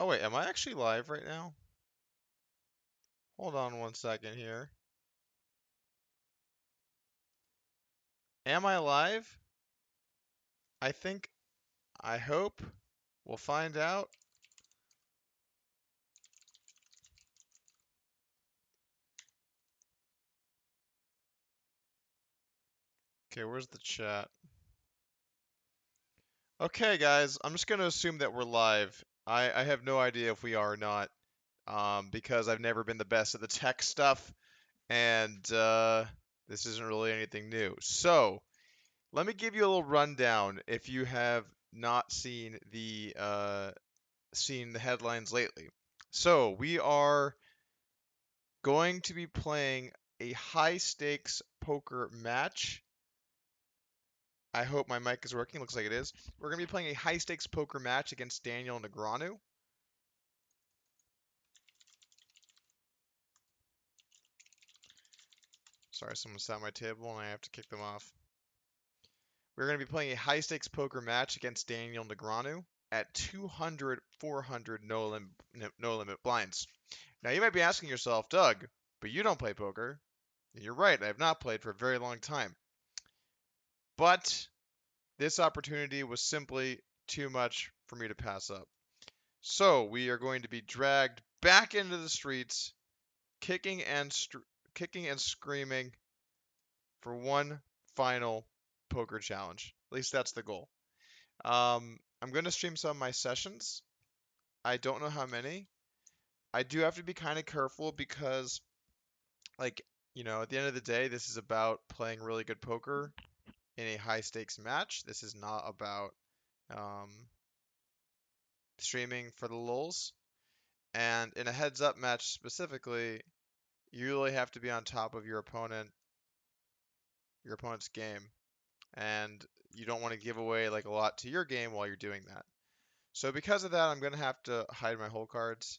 Oh wait, am I actually live right now? Hold on one second here. Am I live? I think, I hope. We'll find out. Okay, where's the chat? Okay, guys, I'm just gonna assume that we're live. I have no idea if we are or not, because I've never been the best at the tech stuff, and this isn't really anything new. So, let me give you a little rundown if you have not seen the headlines lately. So, we are going to be playing a high stakes poker match. I hope my mic is working. Looks like it is. We're going to be playing a high stakes poker match against Daniel Negreanu. Sorry, someone sat at my table and I have to kick them off. We're going to be playing a high stakes poker match against Daniel Negreanu at 200, 400 no limit blinds. Now you might be asking yourself, Doug, but you don't play poker. And you're right, I have not played for a very long time. But this opportunity was simply too much for me to pass up. So we are going to be dragged back into the streets, kicking and screaming for one final poker challenge. At least that's the goal. I'm going to stream some of my sessions. I don't know how many. I do have to be kind of careful because, like, at the end of the day, this is about playing really good poker in a high stakes match. This is not about um, streaming for the lulz. And in a heads up match specifically, you really have to be on top of your opponent's game. And you don't want to give away like a lot to your game while you're doing that. So because of that, I'm gonna have to hide my hole cards.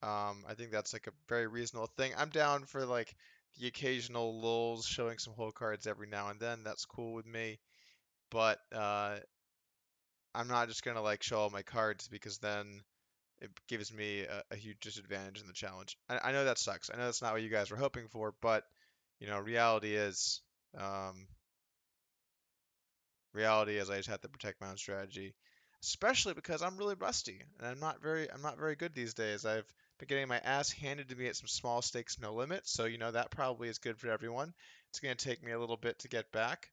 I think that's like a very reasonable thing. I'm down for like the occasional lulz, showing some hole cards every now and then. That's cool with me. But I'm not just gonna like show all my cards because then it gives me a huge disadvantage in the challenge. I know that sucks. I know that's not what you guys were hoping for, but um, reality is I just have to protect my own strategy, especially because I'm really rusty and I'm not very good these days. I've been getting my ass handed to me at some small stakes no limit, so that probably is good for everyone. It's gonna take me a little bit to get back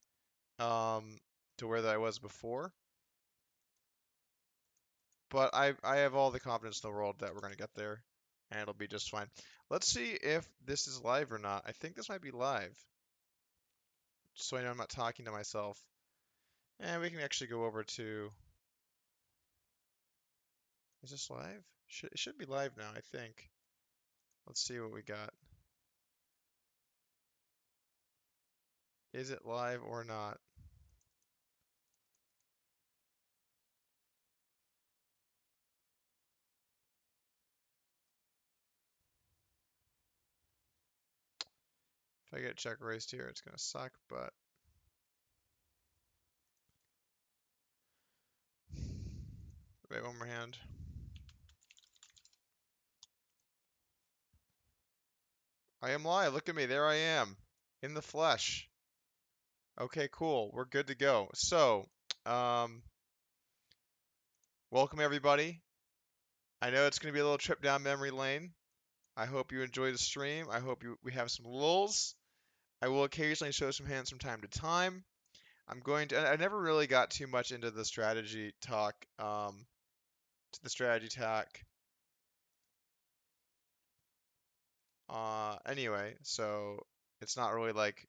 um, to where that I was before, but I have all the confidence in the world that we're gonna get there, and it'll be just fine. Let's see if this is live or not. I think this might be live, so I know I'm not talking to myself. And we can actually go over to. Is this live? It should be live now, I think. Let's see what we got. Is it live or not? If I get check raised here, it's gonna suck, but wait, one more hand. I am live. Look at me. There I am. In the flesh. Okay, cool. We're good to go. So, um, welcome everybody. I know it's gonna be a little trip down memory lane. I hope you enjoy the stream. I hope we have some lulz. I will occasionally show some hands from time to time. I never really got too much into the strategy talk, to the strategy talk. Anyway, so it's not really like,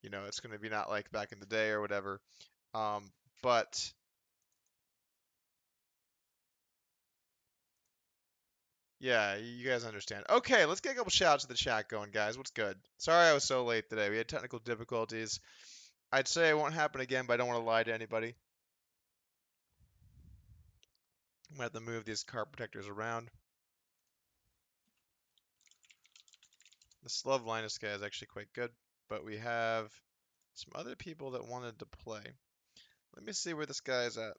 it's gonna be not like back in the day or whatever. Um, but yeah, you guys understand. Okay, let's get a couple shouts to the chat going, guys. What's good? Sorry I was so late today. We had technical difficulties. I'd say it won't happen again, but I don't want to lie to anybody. I'm gonna have to move these car protectors around. The Slove Linus guy is actually quite good, but we have some other people that wanted to play. Let me see where this guy is at.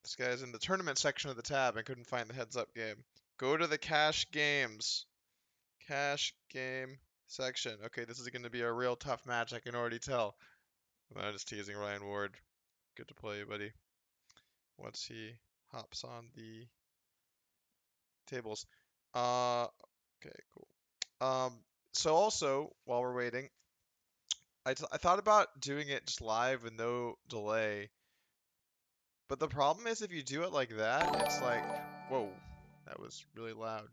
This guy's in the tournament section of the tab. I couldn't find the heads up game. Go to the cash games. Cash game section. Okay, this is going to be a real tough match. I can already tell. I'm just teasing Ryan Ward. Good to play, buddy. Once he hops on the tables. Okay, cool. So also, while we're waiting, I thought about doing it just live with no delay. But the problem is if you do it like that, it's like, whoa, that was really loud.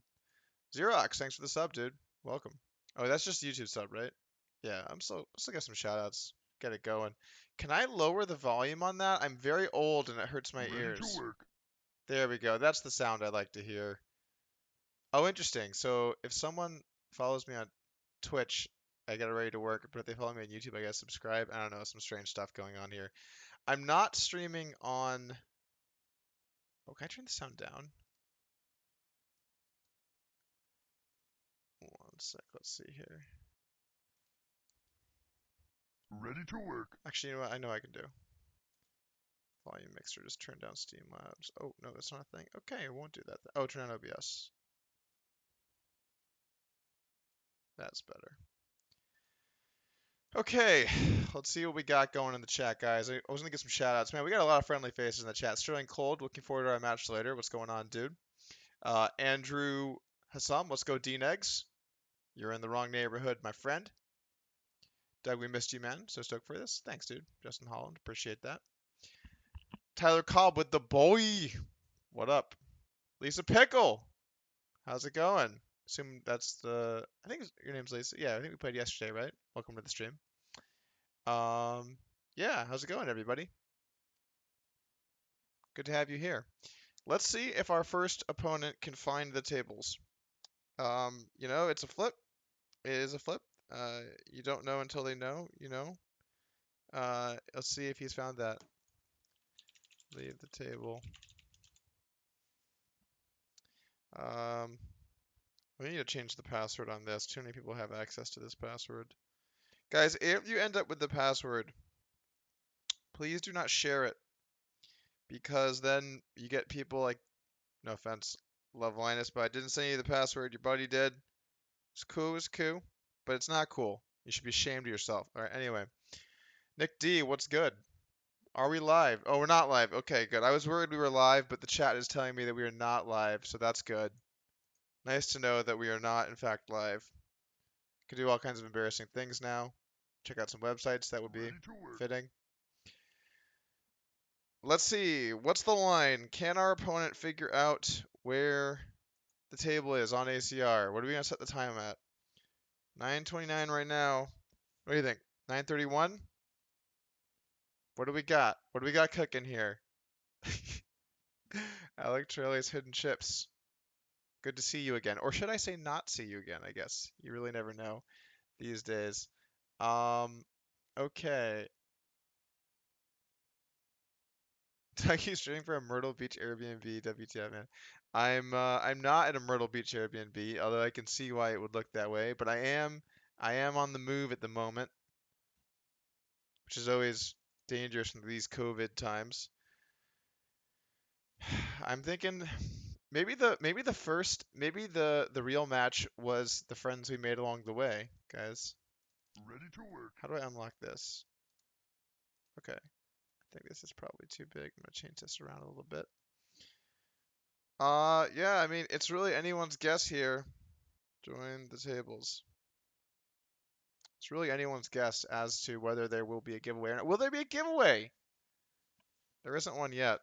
Xerox, thanks for the sub, dude. Welcome. Oh, that's just YouTube sub, right? Yeah, I'm still got some shout outs. Get it going. Can I lower the volume on that? I'm very old and it hurts my ears. There we go. That's the sound I like to hear. Oh, interesting. So if someone follows me on Twitch, I get it ready to work. But if they follow me on YouTube, I gotta subscribe. I don't know, some strange stuff going on here. I'm not streaming on. Oh, can I turn the sound down? One sec. Let's see here. Ready to work. Actually, you know what? I know I can do. Volume mixer. Just turn down Steam Labs. Oh no, that's not a thing. Okay, I won't do that. Oh, turn on OBS. That's better. Okay, let's see what we got going in the chat, guys. I was gonna get some shout outs. Man, we got a lot of friendly faces in the chat. Sterling Cold, looking forward to our match later. What's going on, dude? Andrew Hassam, let's go D-Negs. You're in the wrong neighborhood, my friend. Doug, we missed you, man. So stoked for this. Thanks, dude. Justin Holland, appreciate that. Tyler Cobb with the boy. What up? Lisa Pickle. How's it going? Assume that's the. I think your name's Lisa. Yeah, I think we played yesterday, right? Welcome to the stream. Yeah, how's it going, everybody? Good to have you here. Let's see if our first opponent can find the tables. You know, it's a flip. It is a flip. You don't know until they know, you know. Let's see if he's found that. Leave the table. We need to change the password on this. Too many people have access to this password. Guys, if you end up with the password, please do not share it. Because then you get people like, no offense, love Linus, but I didn't send you the password. Your buddy did. It's cool, it's cool. But it's not cool. You should be ashamed of yourself. Alright, anyway. Nick D, what's good? Are we live? Oh, we're not live. Okay, good. I was worried we were live, but the chat is telling me that we are not live, so that's good. Nice to know that we are not, in fact, live. Can do all kinds of embarrassing things now. Check out some websites that would be fitting. Let's see. What's the line? Can our opponent figure out where the table is on ACR? What are we going to set the time at? 9:29 right now. What do you think? 9:31? What do we got? What do we got cooking here? Alec Trellay's Hidden Chips. Good to see you again. Or should I say not see you again, I guess. You really never know these days. Okay. Are you streaming for a Myrtle Beach Airbnb? WTF, man. I'm not at a Myrtle Beach Airbnb, although I can see why it would look that way, but I am on the move at the moment, which is always dangerous in these COVID times. I'm thinking maybe the real match was the friends we made along the way, guys. Ready to work. How do I unlock this? Okay. I think this is probably too big. I'm gonna change this around a little bit. Yeah, I mean, it's really anyone's guess here. Join the tables. It's really anyone's guess as to whether there will be a giveaway or not. Will there be a giveaway? There isn't one yet.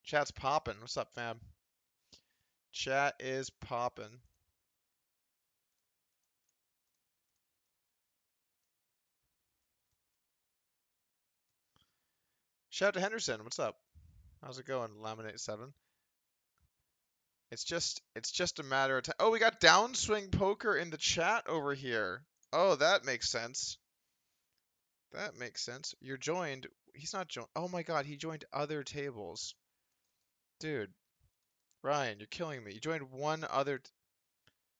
Chat's popping. What's up, fam? Chat is popping. Shout out to Henderson. What's up? How's it going, Laminate7? It's just a matter of time. Oh, we got Downswing Poker in the chat over here. Oh, that makes sense. That makes sense. You're joined. He's not joined. Oh my god, he joined other tables. Dude, Ryan, you're killing me. You joined one other,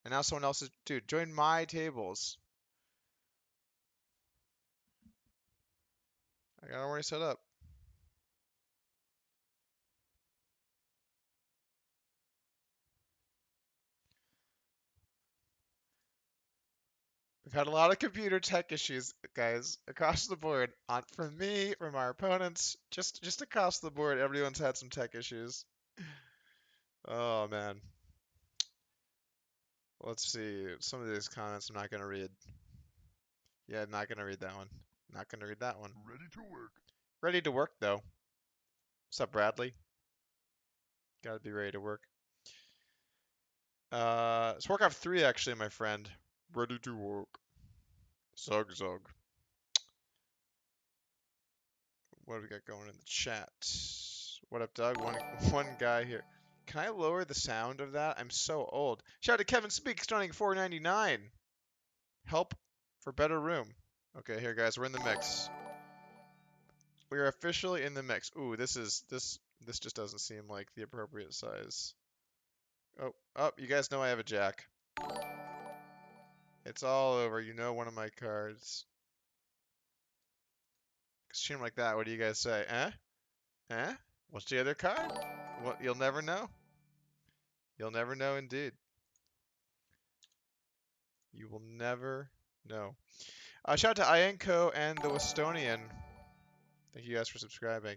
and now someone else is. Dude, join my tables. I got it already set up. We've had a lot of computer tech issues, guys, across the board. On from me, from our opponents, just across the board, everyone's had some tech issues. Oh man. Let's see. Some of these comments I'm not gonna read. Yeah, not gonna read that one. Not gonna read that one. Ready to work. Ready to work though. What's up, Bradley? Gotta be ready to work. It's workout 3 actually, my friend. Ready to work. Zug zug. What do we got going in the chat? What up, Doug? One guy here. Can I lower the sound of that? I'm so old. Shout out to Kevin Speaks, starting $4.99. Help for better room. Okay, here guys, we're in the mix. We are officially in the mix. Ooh, this just doesn't seem like the appropriate size. Oh, you guys know I have a jack. It's all over. You know one of my cards. Stream like that. What do you guys say? Eh? Eh? What's the other card? Well, you'll never know. You'll never know indeed. You will never know. Shout out to Ienko and the Westonian. Thank you guys for subscribing.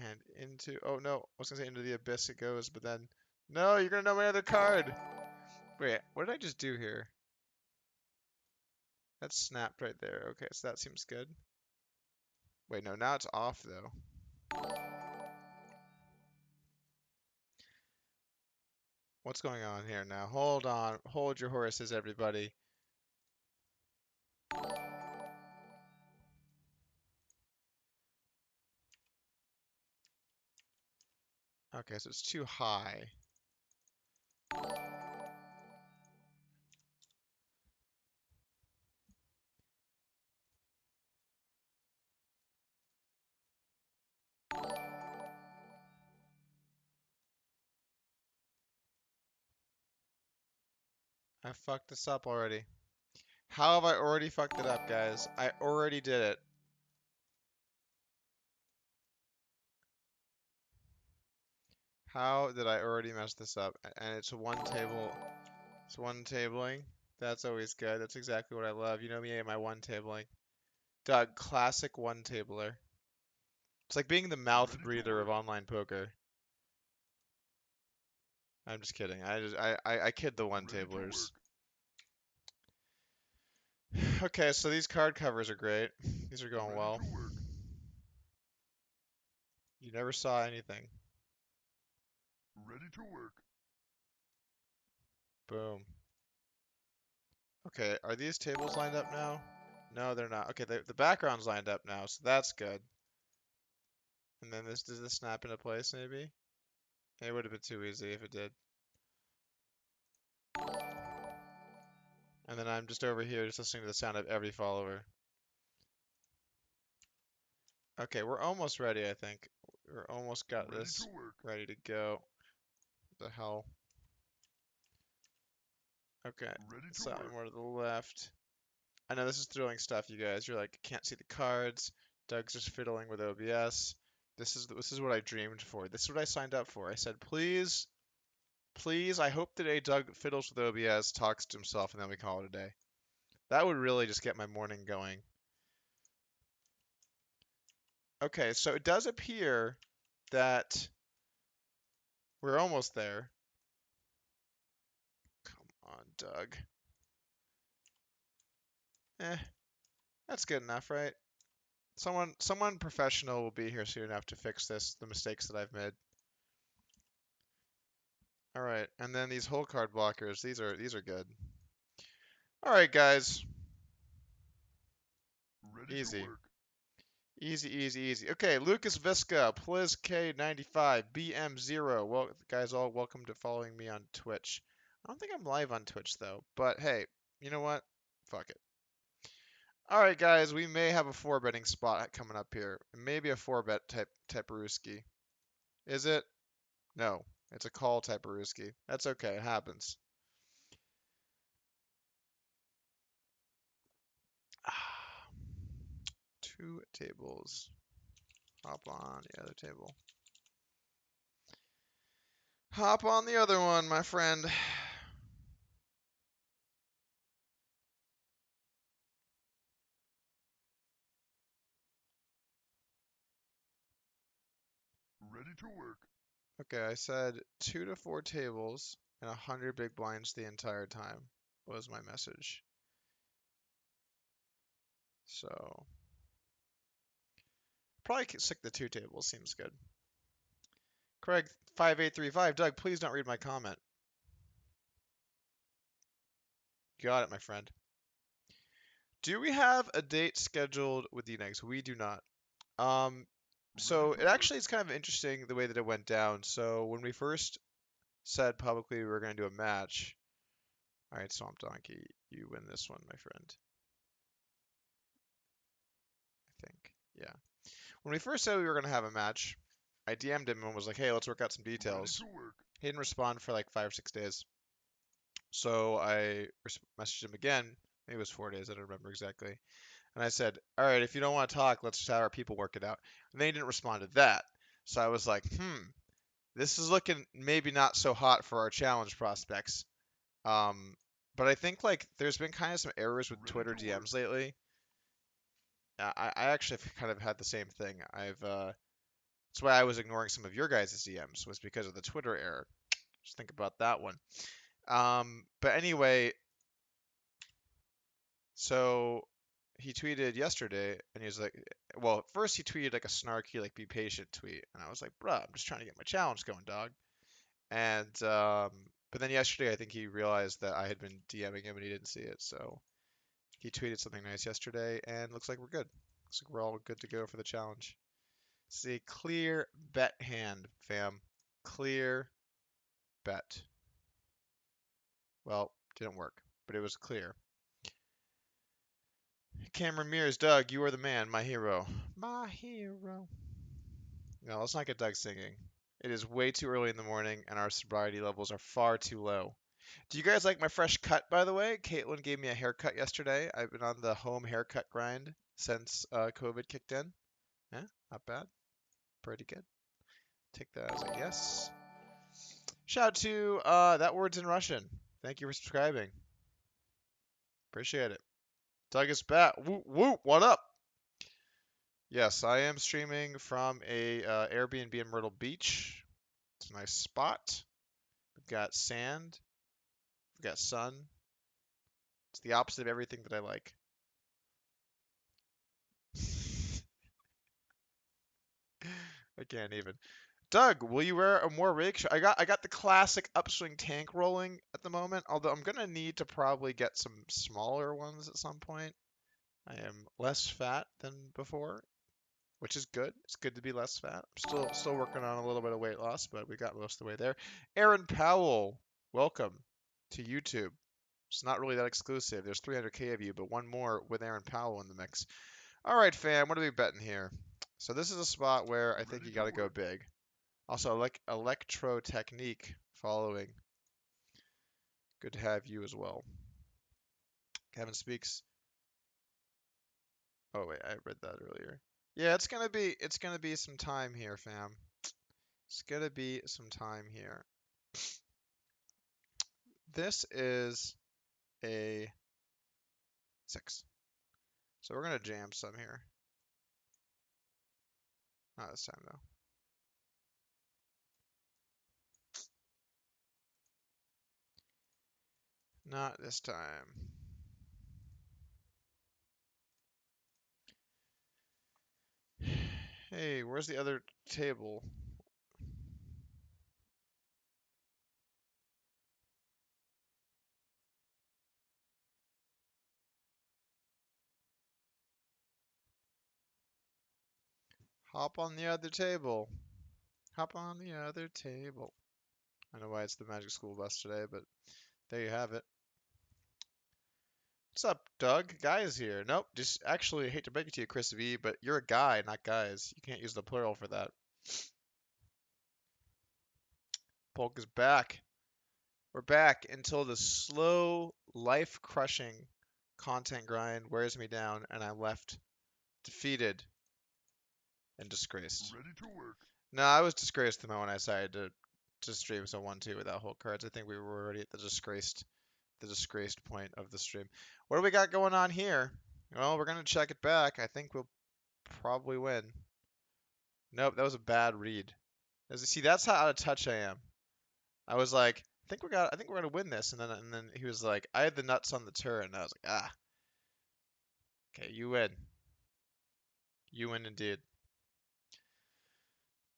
And into, oh no, I was gonna say into the abyss it goes, but then, no, you're gonna know my other card. Wait, what did I just do here? That's snapped right there. Okay, so that seems good. Wait, no, now it's off though. What's going on here now? Hold on, hold your horses, everybody. Okay, so it's too high. I fucked this up already. How have I already fucked it up, guys? I already did it. How did I already mess this up? And it's one table. It's one tabling. That's always good. That's exactly what I love. You know me and my one tabling. Doug, classic one tabler. It's like being the mouth Ready to breather of work. online poker. I'm just kidding. I kid the one Ready to tablers. work. Okay, so these card covers are great. These are going Ready well. to work. You never saw anything. Ready to work. Boom. Okay, are these tables lined up now? No, they're not. Okay, the background's lined up now, so that's good. And then does this snap into place maybe? It would have been too easy if it did. And then I'm just over here just listening to the sound of every follower. Okay, we're almost ready, I think. We're almost got Ready this to work. ready to go. What the hell? Okay, Ready to slightly work. more to the left. I know this is thrilling stuff, you guys. You're like, can't see the cards. Doug's just fiddling with OBS. This is what I dreamed for. This is what I signed up for. I said, please, please, I hope today Doug fiddles with OBS, talks to himself, and then we call it a day. That would really just get my morning going. Okay, so it does appear that we're almost there. Come on, Doug. Eh, that's good enough, right? Someone professional will be here soon enough to fix the mistakes that I've made. All right, and then these whole card blockers, these are good. All right, guys. Ready to Easy. work. Easy, easy, easy. Okay, Lucas Visca, Pliz K95, BM0. Well, guys, all welcome to following me on Twitch. I don't think I'm live on Twitch though, but hey, you know what? Fuck it. All right, guys, we may have a 4-betting spot coming up here. Maybe a 4-bet type Ruski. Is it? No, it's a call type Ruski. That's okay. It happens. Two tables. Hop on the other table. Hop on the other one, my friend. Ready to work. Okay, I said 2 to 4 tables and 100 big blinds the entire time was my message. So probably stick the 2 tables. Seems good. Craig 5835. Doug, please don't read my comment. Got it, my friend. Do we have a date scheduled with the next? We do not. Um, Ready so to it work. actually is kind of interesting the way that it went down. So when we first said publicly we were going to do a match, all right, Swamp Donkey, you win this one, my friend. I think, yeah. When we first said we were going to have a match, I DM'd him and was like, hey, let's work out some Ready details. to work. He didn't respond for like 5 or 6 days. So I messaged him again. Maybe it was 4 days. I don't remember exactly. And I said, all right, if you don't want to talk, let's just have our people work it out. And they didn't respond to that. So I was like, this is looking maybe not so hot for our challenge prospects. Um, but I think like there's been kind of some errors with Ready Twitter to work. DMs lately. I actually have kind of had the same thing. That's why I was ignoring some of your guys' DMs was because of the Twitter error. Just think about that one. But anyway, so he tweeted yesterday and he was like, well, first he tweeted like a snarky, like, be patient tweet. And I was like, bruh, I'm just trying to get my challenge going, dog. And, but then yesterday I think he realized that I had been DMing him and he didn't see it. So he tweeted something nice yesterday and looks like we're good. Looks like we're all good to go for the challenge. It's a clear bet hand, fam. Clear bet. Well, didn't work, but it was clear. Cameron Mears, Doug, you are the man, my hero. My hero. No, let's not get Doug singing. It is way too early in the morning, and our sobriety levels are far too low. Do you guys like my fresh cut, by the way? Caitlin gave me a haircut yesterday. I've been on the home haircut grind since COVID kicked in. Yeah, not bad. Pretty good. Take that as a yes. Shout out to that word's in Russian. Thank you for subscribing. Appreciate it. Doug is back. Whoop whoop. What up? Yes, I am streaming from a Airbnb in Myrtle Beach. It's a nice spot. We've got sand. We've got sun. It's the opposite of everything that I like. I can't even. Doug, will you wear a more rake? I got the classic upswing tank rolling at the moment. Although I'm gonna need to probably get some smaller ones at some point. I am less fat than before, which is good. It's good to be less fat. I'm still working on a little bit of weight loss, but we got most of the way there. Aaron Powell, welcome to YouTube. It's not really that exclusive. There's 300K of you, but one more with Aaron Powell in the mix. All right, fam, what are we betting here? So this is a spot where I think Ready you to got to go work. big. Also, like Electro Technique following. Good to have you as well. Kevin speaks. Oh wait, I read that earlier. Yeah, it's gonna be some time here, fam. It's gonna be some time here. This is a 6. So we're gonna jam some here. Not this time though. Not this time. Hey, where's the other table? Hop on the other table. Hop on the other table. I don't know why it's the Magic School Bus today, but there you have it. What's up, Doug? Guy is here. Nope, just actually, I hate to break it to you, Chris V, but you're a guy, not guys. You can't use the plural for that. Polk is back. We're back until the slow, life-crushing content grind wears me down and I'm left defeated and disgraced. Ready to work. No, I was disgraced the moment I decided to stream so 1-2 without whole cards. I think we were already at the disgraced point of the stream. What do we got going on here? Well, we're gonna check it back. I think we'll probably win. Nope, that was a bad read. As you see, that's how out of touch I am. I was like, I think we're gonna win this, and then he was like, I had the nuts on the turret, and I was like, ah, okay, you win indeed.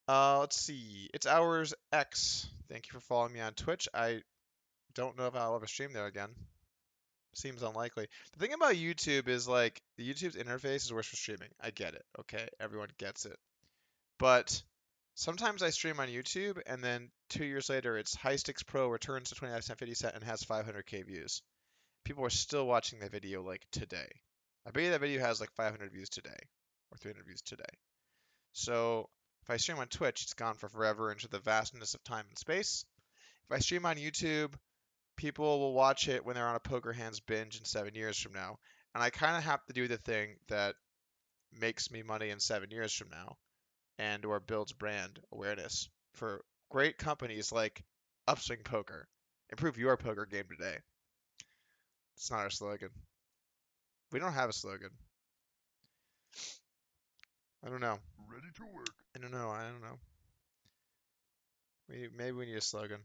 Let's see, it's hours X. Thank you for following me on Twitch. I don't know if I'll ever stream there again. Seems unlikely. The thing about YouTube is like the YouTube's interface is worse for streaming. I get it. Okay, everyone gets it. But sometimes I stream on YouTube, and then 2 years later, it's High Sticks Pro returns to 29 cent 50 cent and has 500k views. People are still watching that video like today. I bet you that video has like 500 views today or 300 views today. So if I stream on Twitch, it's gone for forever into the vastness of time and space. If I stream on YouTube, people will watch it when they're on a poker hands binge in 7 years from now. And I kind of have to do the thing that makes me money in 7 years from now and or builds brand awareness for great companies like Upswing Poker. Improve your poker game today. It's not our slogan. We don't have a slogan. I don't know. Ready to work. I don't know. I don't know. Maybe we need a slogan.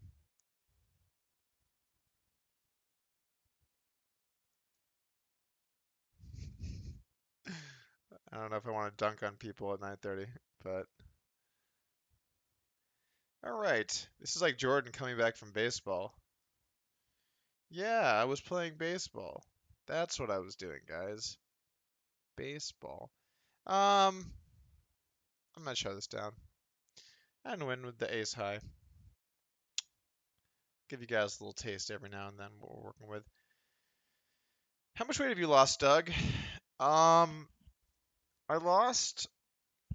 I don't know if I want to dunk on people at 9:30, but all right. This is like Jordan coming back from baseball. Yeah, I was playing baseball. That's what I was doing, guys. Baseball. Um, I'm gonna shut this down and win with the ace high. Give you guys a little taste every now and then what we're working with. How much weight have you lost, Doug? Um, I lost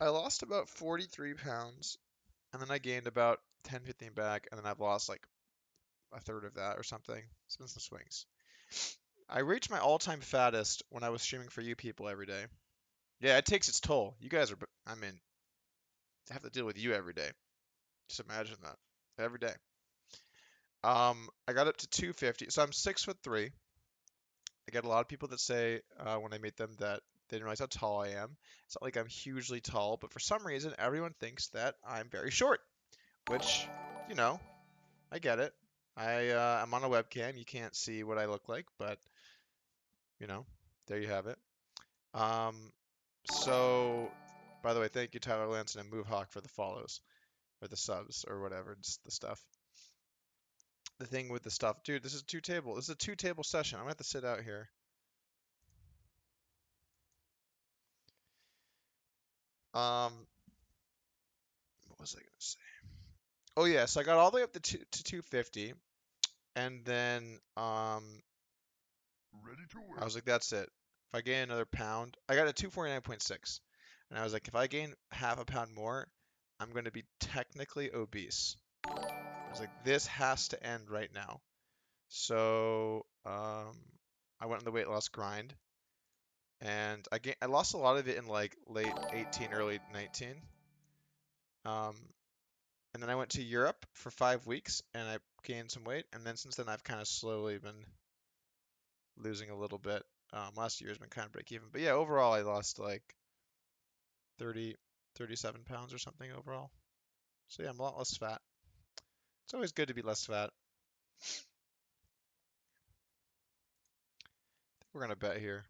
I lost about 43 pounds, and then I gained about 10, 15 back, and then I've lost like a third of that or something. It's been some swings. I reached my all-time fattest when I was streaming for you people every day. Yeah, it takes its toll. You guys are, I mean, I have to deal with you every day. Just imagine that. Every day. I got up to 250. So I'm 6'3". I get a lot of people that say when I meet them that they didn't realize how tall I am. It's not like I'm hugely tall, but for some reason everyone thinks that I'm very short, which, you know, I get it. I'm on a webcam. You can't see what I look like, but you know, there you have it. Um, so by the way, thank you Tyler Lanson and Move Hawk for the follows or the subs or whatever, just the stuff. The thing with the stuff, dude. This is two table. This is a two table session. I'm gonna have to sit out here. Um, what was I gonna say? Oh yeah, so I got all the way up to 250, and then Ready to I work. was like, that's it. If I gain another pound, I got a 249.6, and I was like, if I gain half a pound more, I'm gonna be technically obese. I was like, this has to end right now. So I went on the weight loss grind, and I lost a lot of it in like late 18, early 19. Um, and then I went to Europe for 5 weeks, and I gained some weight, and then since then I've kind of slowly been losing a little bit. Last year's been kind of break even, but yeah, overall I lost like 30, 37 pounds or something overall. So yeah, I'm a lot less fat. It's always good to be less fat. We're gonna bet here.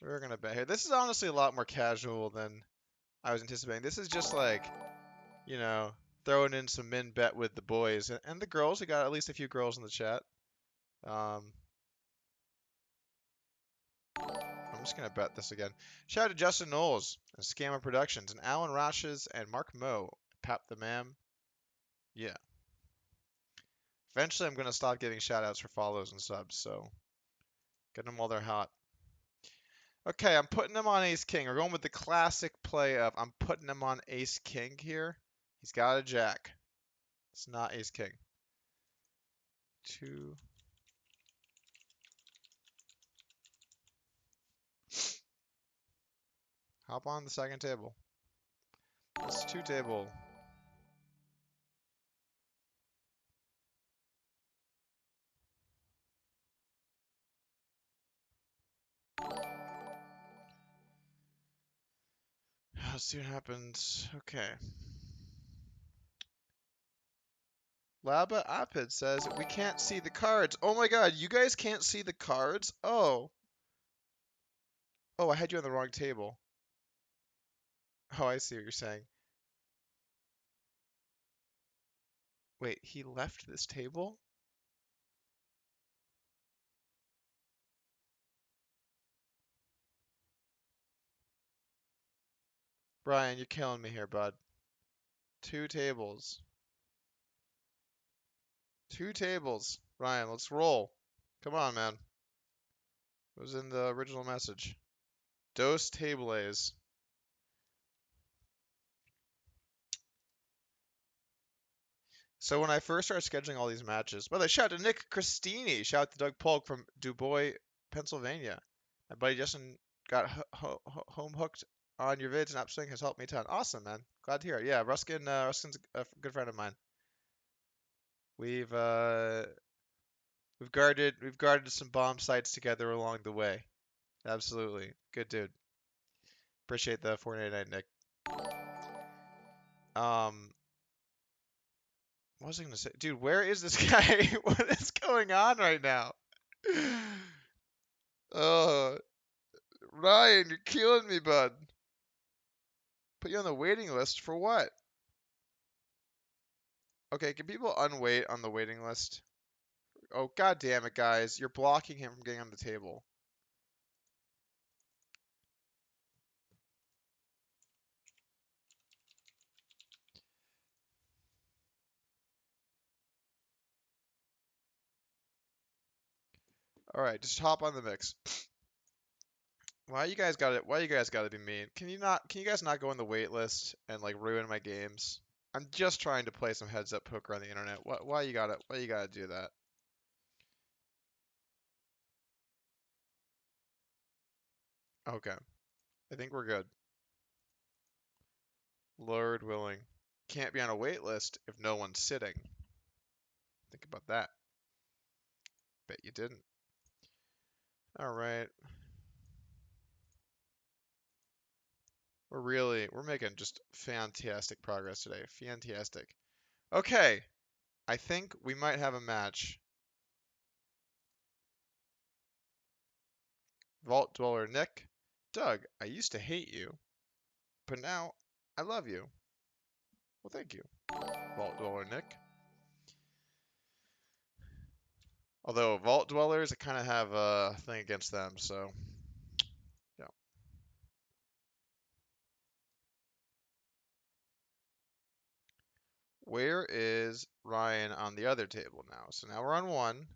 We're gonna bet here. This is honestly a lot more casual than I was anticipating. This is just like, you know, throwing in some min bet with the boys and the girls. We got at least a few girls in the chat. Um, I'm just gonna bet this again. Shout out to Justin Knowles and Scammer Productions and Alan Rashes and Mark Moe, Pap the Mam. Yeah. Eventually, I'm gonna stop giving shout outs for follows and subs, so get them while they're hot. Okay, I'm putting him on Ace King. We're going with the classic play of I'm putting him on Ace King here. He's got a jack. It's not Ace King. Two. Hop on the second table. That's two table. Let's see what happens. Okay. Laba Apid says we can't see the cards. Oh my god, you guys can't see the cards? Oh. Oh, I had you on the wrong table. Oh, I see what you're saying. Wait, he left this table? Brian, you're killing me here, bud. Two tables. Two tables. Ryan, let's roll. Come on, man. It was in the original message. Dos tables. So when I first started scheduling all these matches, by the way, shout out to Nick Christini. Shout out to Doug Polk from DuBois, Pennsylvania. My buddy Justin got home hooked on your vids, and Upswing has helped me a ton. Awesome, man. Glad to hear it. Yeah, Ruskin's a good friend of mine. We've uh, we've guarded some bomb sites together along the way. Absolutely, good dude. Appreciate the 499, Nick. Um, what was I gonna say? Dude, where is this guy? What is going on right now? Oh, Ryan, you're killing me, bud. Put you on the waiting list for what? Okay, can people unwait on the waiting list? Oh, god damn it, guys. You're blocking him from getting on the table. Alright, just hop on the mix. Why you guys gotta be mean? Can you guys not go on the wait list and like ruin my games? I'm just trying to play some heads up poker on the internet. Why you gotta do that? Okay. I think we're good. Lord willing. Can't be on a wait list if no one's sitting. Think about that. Bet you didn't. Alright. We're making just fantastic progress today. Fantastic. Okay. I think we might have a match. Vault Dweller Nick. Doug, I used to hate you, but now I love you. Well, thank you, Vault Dweller Nick. Although Vault Dwellers, I kind of have a thing against them, so yeah. Where is Ryan on the other table now? So now we're on one.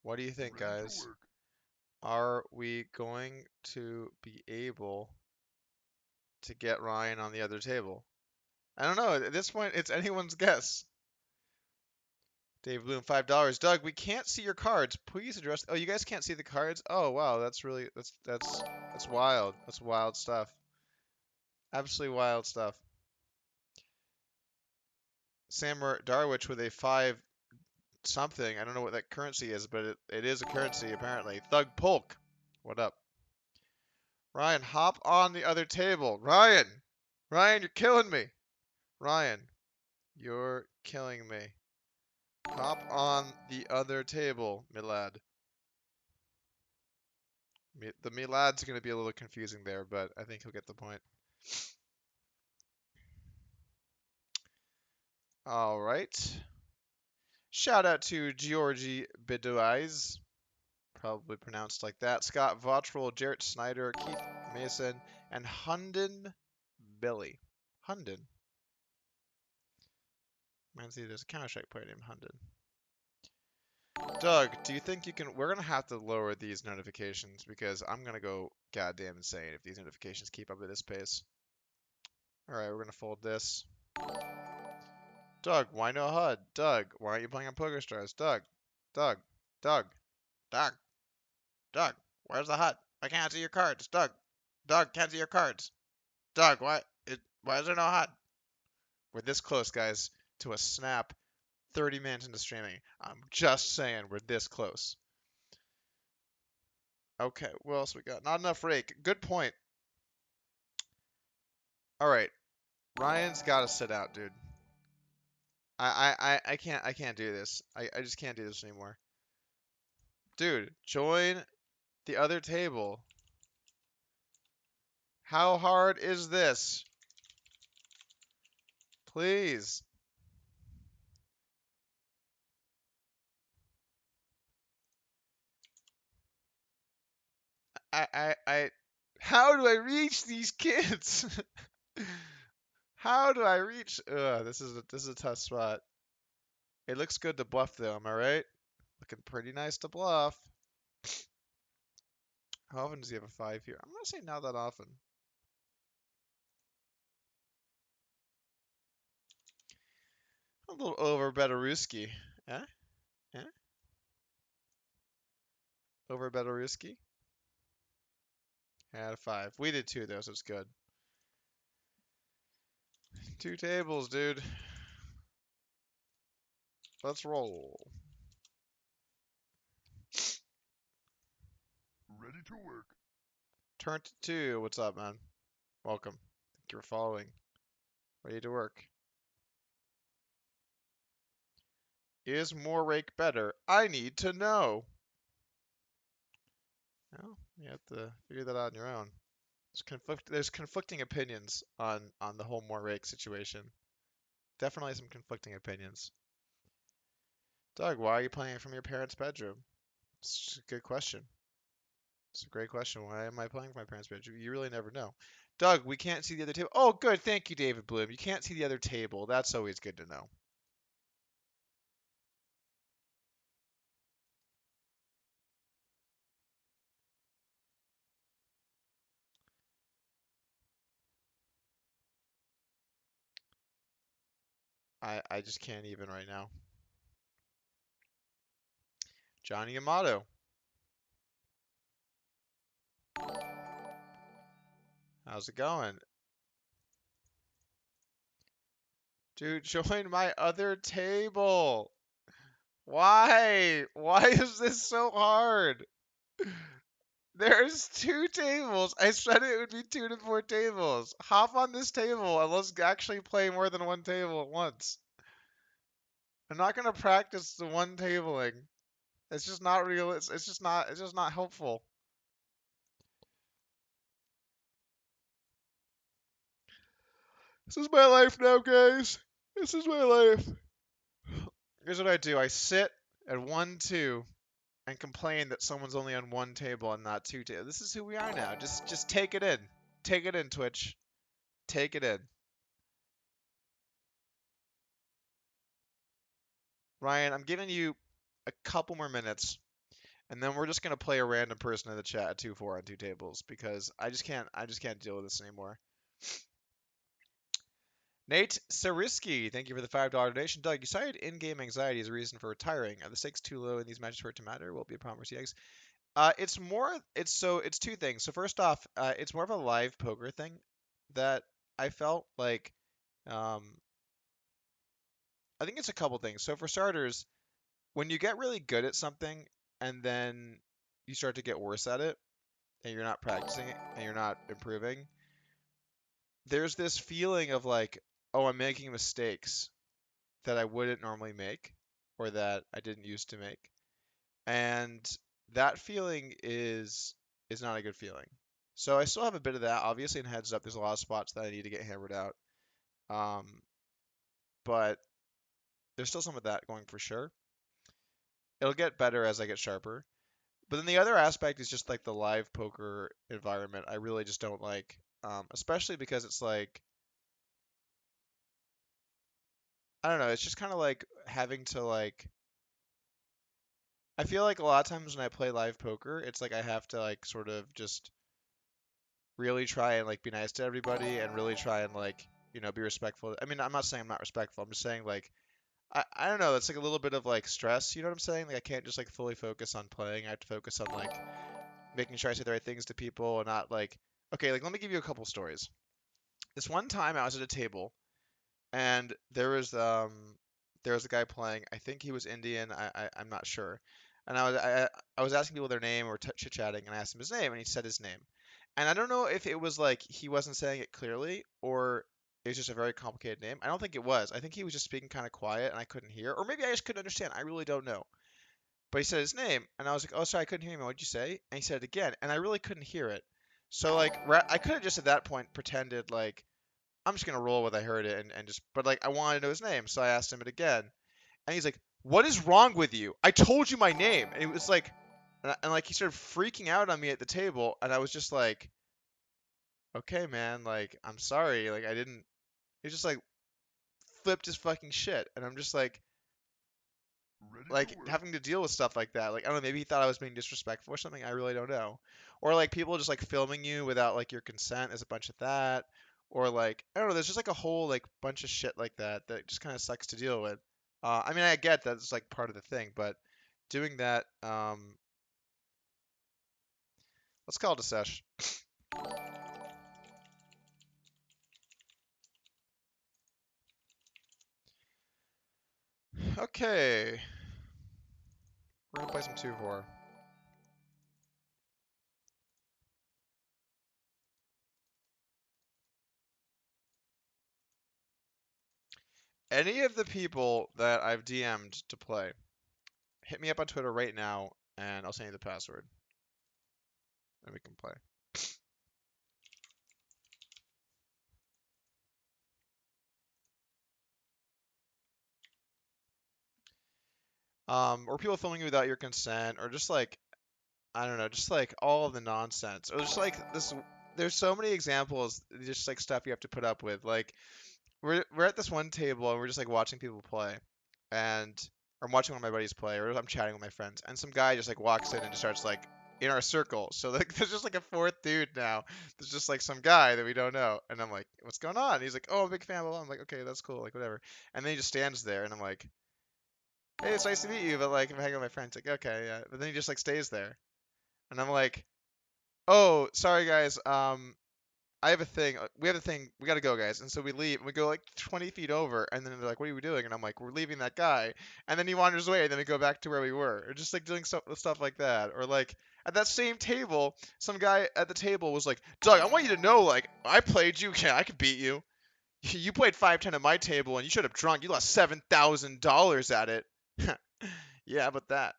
What do you think, Ready to guys? work. Are we going to be able to get Ryan on the other table? I don't know. At this point, it's anyone's guess. Dave Bloom, $5. Doug, we can't see your cards. Please address. Oh, you guys can't see the cards? Oh, wow. That's wild. That's wild stuff. Absolutely wild stuff. Sam Darwich with a 5 something. I don't know what that currency is, but it is a currency apparently. Thug Polk. What up? Ryan, hop on the other table. Ryan, you're killing me. Ryan, you're killing me. Hop on the other table, my lad. The Milad's going to be a little confusing there, but I think he'll get the point. All right. Shout out to Georgie Bedouise, probably pronounced like that. Scott Vottrell, Jarrett Snyder, Keith Mason, and Hunden Billy. Hunden. Man, see, there's a Counter-Strike player named Hunden. Doug, do you think you can? We're gonna have to lower these notifications because I'm gonna go goddamn insane if these notifications keep up at this pace. All right, we're gonna fold this. Doug, why no HUD? Doug, why aren't you playing on PokerStars? Doug, Doug, Doug, Doug, where's the HUD? I can't see your cards. Doug, can't see your cards. Doug, why is there no HUD? We're this close, guys, to a snap 30 minutes into streaming. I'm just saying we're this close. Okay, what else we got? Not enough rake. Good point. All right. Ryan's gotta sit out, dude. I can't do this. I just can't do this anymore. Dude, join the other table. How hard is this? Please. I how do I reach these kids? How do I reach? Ugh, this is a tough spot. It looks good to bluff though, am I right? Looking pretty nice to bluff. How often does he have a 5 here? I'm gonna say not that often. A little over Belaruski. Eh? Eh? Over Belaruski? Had a 5. We did 2 though, so it's good. 2 tables, dude. Let's roll. Ready to work. Turn to 2. What's up, man? Welcome. Thank you for following. Ready to work. Is more rake better? I need to know. Well, you have to figure that out on your own. There's conflicting opinions on the whole more rake situation. Definitely some conflicting opinions. Doug, why are you playing it from your parents' bedroom? It's just a good question. It's a great question. Why am I playing from my parents' bedroom? You really never know. Doug, we can't see the other table. Oh, good. Thank you, David Bloom. You can't see the other table. That's always good to know. I just can't even right now. Johnny Amato. How's it going? Dude, join my other table. Why? Why is this so hard? There's 2 tables. I said it would be 2 to 4 tables. Hop on this table and let's actually play more than 1 table at once. I'm not gonna practice the 1 tabling. It's just not real. It's just not helpful. This is my life now, guys. This is my life. Here's what I do. I sit at 1, 2 and complain that someone's only on 1 table and not 2 tables. This is who we are now. Just take it in. Take it in, Twitch. Take it in. Ryan, I'm giving you a couple more minutes, and then we're just gonna play a random person in the chat at 2-4 on 2 tables because I just can't deal with this anymore. Nate Sariski, thank you for the $5 donation. Doug, you cited in-game anxiety as a reason for retiring. Are the stakes too low in these matches for it to matter? Will it be a problem for CX? It's 2 things. So first off, it's more of a live poker thing that I felt like. Um, I think it's a couple things. So for starters, when you get really good at something and then you start to get worse at it and you're not practicing it and you're not improving, there's this feeling of like, oh, I'm making mistakes that I wouldn't normally make or that I didn't used to make. And that feeling is not a good feeling. So I still have a bit of that, obviously, in heads up. There's a lot of spots that I need to get hammered out. Um, but there's still some of that going for sure. It'll get better as I get sharper. But then the other aspect is just like the live poker environment. I really just don't like, especially because it's like, I don't know, it's just kind of like having to like, I feel like a lot of times when I play live poker, it's like I have to like sort of just really try and like be nice to everybody and really try and like, be respectful. I mean, I'm not saying I'm not respectful. I'm just saying like, I don't know, it's like a little bit of like stress, you know what I'm saying? Like I can't just like fully focus on playing. I have to focus on like making sure I say the right things to people and not like, okay, like let me give you a couple stories. This one time I was at a table and there was a guy playing. I think he was Indian. I'm not sure. And I was asking people their name or chit chatting, and I asked him his name, and he said his name. And I don't know if it was like he wasn't saying it clearly or it was just a very complicated name. I don't think it was. I think he was just speaking kind of quiet and I couldn't hear, or maybe I just couldn't understand. I really don't know. But he said his name, and I was like, "Oh, sorry, I couldn't hear you, man. What'd you say?" And he said it again, and I really couldn't hear it. So like, I could have just at that point pretended like I'm just gonna roll with I heard it and just, but like I wanted to know his name, so I asked him it again, and he's like, "What is wrong with you? I told you my name." And it was like, and like he started freaking out on me at the table, and I was just like, "Okay, man, like I'm sorry, like I didn't." He just like flipped his fucking shit, and I'm just Ready to like work. having to deal with stuff like that. Like I don't know, maybe he thought I was being disrespectful or something. I really don't know. Or like people just like filming you without like your consent. There's a bunch of that. Or like I don't know. There's just like a whole like bunch of shit like that that just kind of sucks to deal with. I mean, I get that it's like part of the thing, but doing that, let's call it a sesh. Okay, we're gonna play some 2-4. Any of the people that I've DM'd to play, hit me up on Twitter right now, and I'll send you the password, and we can play. Or people filming you without your consent, or just like I don't know, just like all of the nonsense, or just like this. There's so many examples, just like stuff you have to put up with. Like we're at this one table and we're just like watching people play, and I'm watching one of my buddies play, or I'm chatting with my friends, and some guy just like walks in and just starts like in our circle. So like there's just like a fourth dude now. There's just like some guy that we don't know, and I'm like, what's going on? And he's like, oh, I'm a big fan. Blah, blah. I'm like, okay, that's cool, like whatever. And then he just stands there, and I'm like, hey, it's nice to meet you, but like I'm hanging with my friends. Like, okay, yeah. But then he just like stays there, and I'm like, oh, sorry guys. I have a thing. We have a thing. We gotta go, guys. And so we leave, and we go like 20 feet over, and then they're like, what are we doing? And I'm like, we're leaving that guy. And then he wanders away, and then we go back to where we were, or just like doing stuff like that, or like. At that same table, some guy at the table was like, Doug, I want you to know, like, I played you. Yeah, I could beat you. You played 5-10 at my table, and you should have drunk. You lost $7,000 at it. Yeah, but that.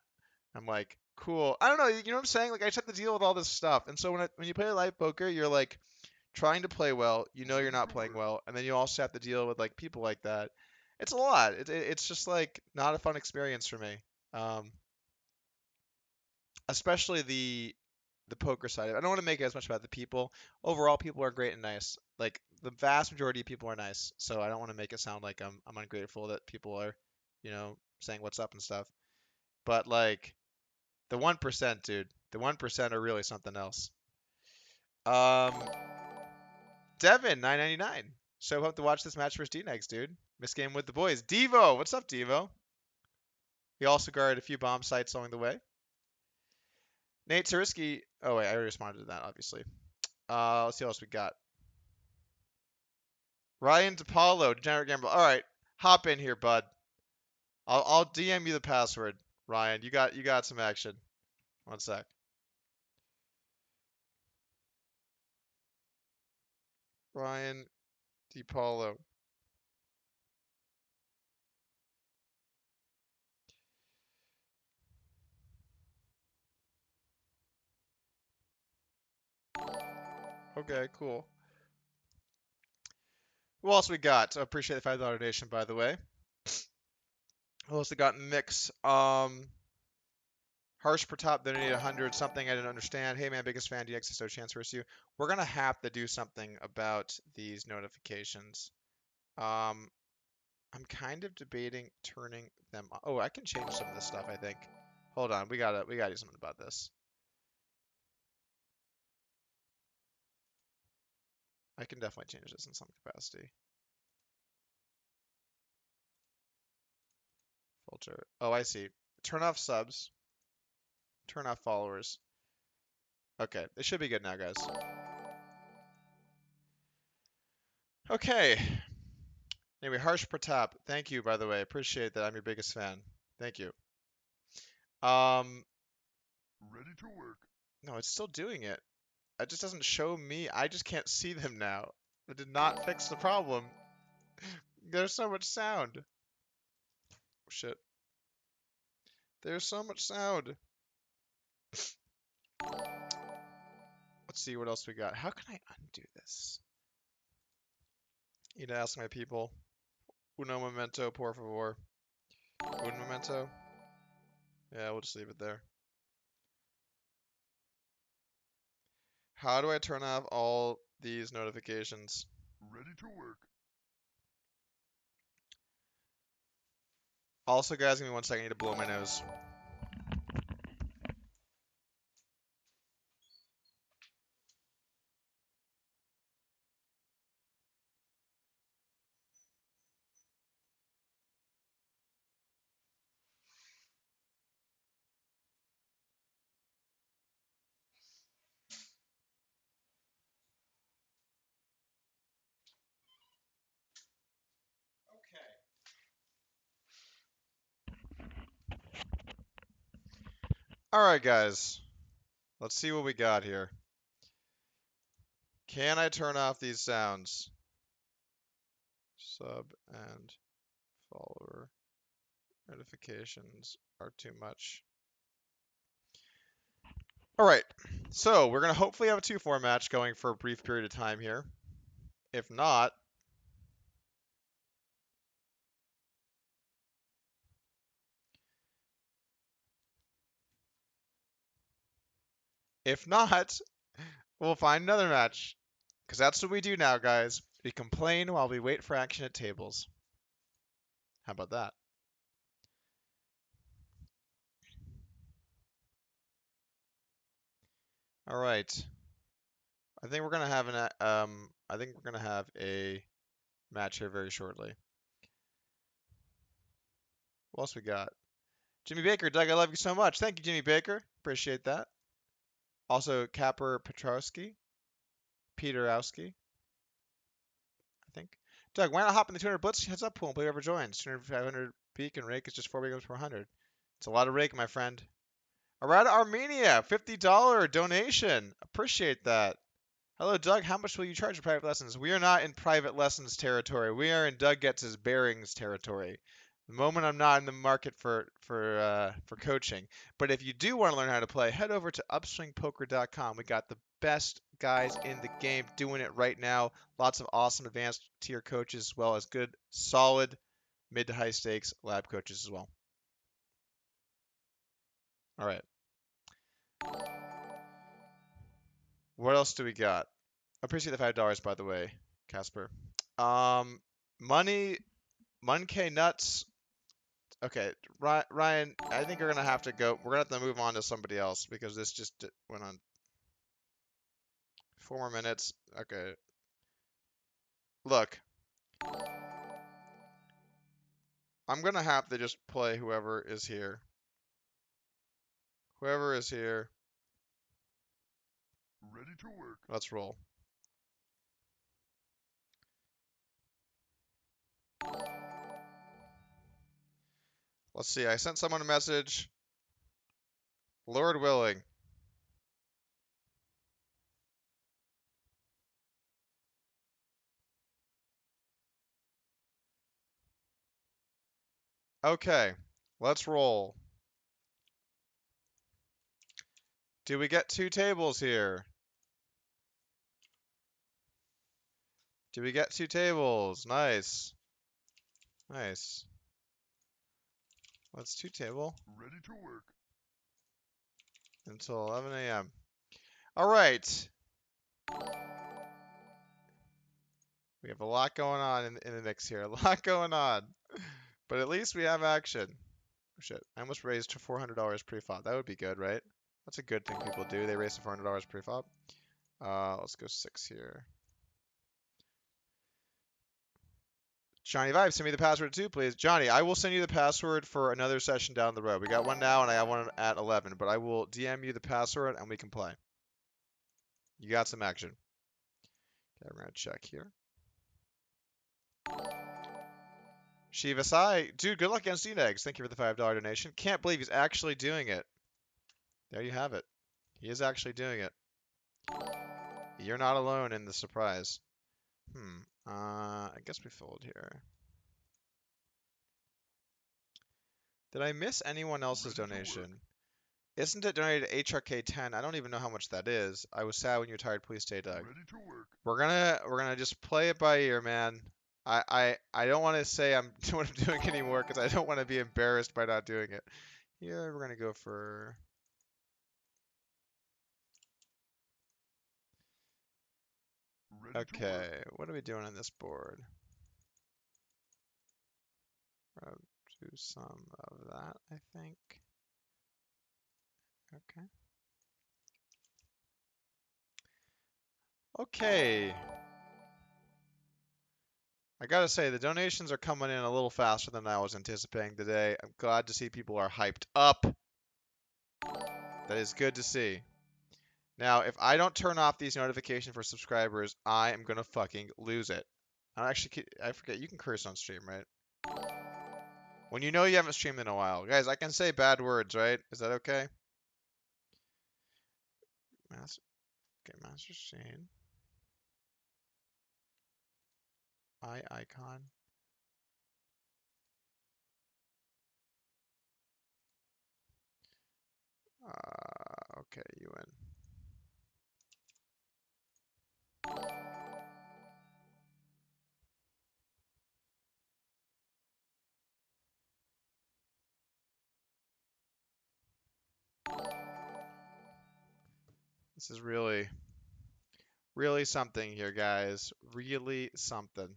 I'm like, cool. I don't know. You know what I'm saying? Like, I just have to deal with all this stuff. And so when you play live poker, you're like trying to play well. You know you're Ready not to playing work. well, and then you also have to deal with like people like that. It's a lot. It's just like not a fun experience for me. Um, Especially the poker side of it. I don't want to make it as much about the people. Overall, people are great and nice. Like the vast majority of people are nice. So I don't want to make it sound like I'm ungrateful that people are, saying what's up and stuff. But like the 1%, dude. The 1% are really something else. Um, Devin, 9.99. So hope to watch this match versus D-Negs, dude. Miss game with the boys. Devo, what's up, Devo? He also guarded a few bomb sites along the way. Nate Turisky. Oh wait, I already responded to that, obviously. Let's see what else we got. Ryan DePaulo, Degenerate Gambler. All right, hop in here, bud. I'll DM you the password. Ryan, you got some action. One sec. Ryan DePaulo. Okay, cool. Who else we got? I appreciate the $5 donation, by the way. Who else we got in the mix? Harsh Pratap donated 100 something I didn't understand. Hey man, biggest fan. DX is no chance versus you. We're gonna have to do something about these notifications. Um, I'm kind of debating turning them. Oh, I can change some of this stuff. I think. Hold on, we gotta do something about this. I can definitely change this in some capacity. Filter. Oh, I see. Turn off subs. Turn off followers. Okay, it should be good now, guys. Okay. Anyway, Harsh Pratap, thank you, by the way. Appreciate that. I'm your biggest fan. Thank you. Um, Ready to work. no, it's still doing it. It just doesn't show me. I just can't see them now. It did not fix the problem. There's so much sound. Oh, shit. There's so much sound. Let's see what else we got. How can I undo this? Need to ask my people. Uno momento, por favor. Un momento? Yeah, we'll just leave it there. How do I turn off all these notifications? Ready to work. Also, guys, give me 1 second. I need to blow my nose. Alright, guys. Let's see what we got here. Can I turn off these sounds? Sub and follower notifications are too much. Alright, so we're going to hopefully have a 2-4 match going for a brief period of time here. If not, we'll find another match. Because that's what we do now, guys. We complain while we wait for action at tables. How about that? All right. I think we're gonna have a match here very shortly. What else we got? Jimmy Baker, Doug, I love you so much. Thank you, Jimmy Baker. Appreciate that. Also, Kapper Petrowski, Peterowski, I think. Doug, why not hop in the 200 Blitz heads up pool and play whoever joins? 200, 500 peak and rake is just 4 becomes per 100. It's a lot of rake, my friend. Arad Armenia, $50 donation. Appreciate that. Hello, Doug. How much will you charge for private lessons? We are not in private lessons territory. We are in Doug gets his bearings territory. The moment I'm not in the market for coaching. But if you do want to learn how to play, head over to upswingpoker.com. We got the best guys in the game doing it right now. Lots of awesome advanced tier coaches as well as good, solid mid to high stakes lab coaches as well. All right. What else do we got? I appreciate the $5, by the way, Casper. Money, K nuts. Okay, Ryan, I think we're gonna have to go. We're gonna have to move on to somebody else because this just went on 4 more minutes. Okay, look, I'm gonna have to just play whoever is here. Whoever is here. Ready to work. Let's roll. Let's see. I sent someone a message. Lord willing. Okay, let's roll. Do we get 2 tables here? Do we get 2 tables? Nice. Nice. Let's 2 table Ready to work. until 11 a.m. All right. We have a lot going on in the mix here. A lot going on. But at least we have action. Oh, shit. I almost raised to $400 pre-flop. That would be good, right? That's a good thing people do. They raise to $400 pre-flop. Let's go 6 here. Johnny Vibes, send me the password too, please. Johnny, I will send you the password for another session down the road. We got one now, and I got one at 11. But I will DM you the password, and we can play. You got some action. Okay, we're going to check here. Shiva Sai. Dude, good luck against Enegs. Thank you for the $5 donation. Can't believe he's actually doing it. There you have it. He is actually doing it. You're not alone in the surprise. I guess we fold here. Did I miss anyone else's Ready to work. donation? Isn't it donated to HRK10? I don't even know how much that is. I was sad when you retired. Please stay, Doug. Ready to work. We're gonna just play it by ear, man. I don't want to say I'm what I'm doing anymore because I don't want to be embarrassed by not doing it. Here we're gonna go for. Ready to work. Okay, what are we doing on this board? We're gonna do some of that, I think. Okay. Okay. I gotta say, the donations are coming in a little faster than I was anticipating today. I'm glad to see people are hyped up. That is good to see. Now, if I don't turn off these notifications for subscribers, I am gonna fucking lose it. I forget, you can curse on stream, right? When you know you haven't streamed in a while. Guys, I can say bad words, right? Is that okay? Master scene. Eye icon. Okay, you win. This is really, really something here, guys. Really something.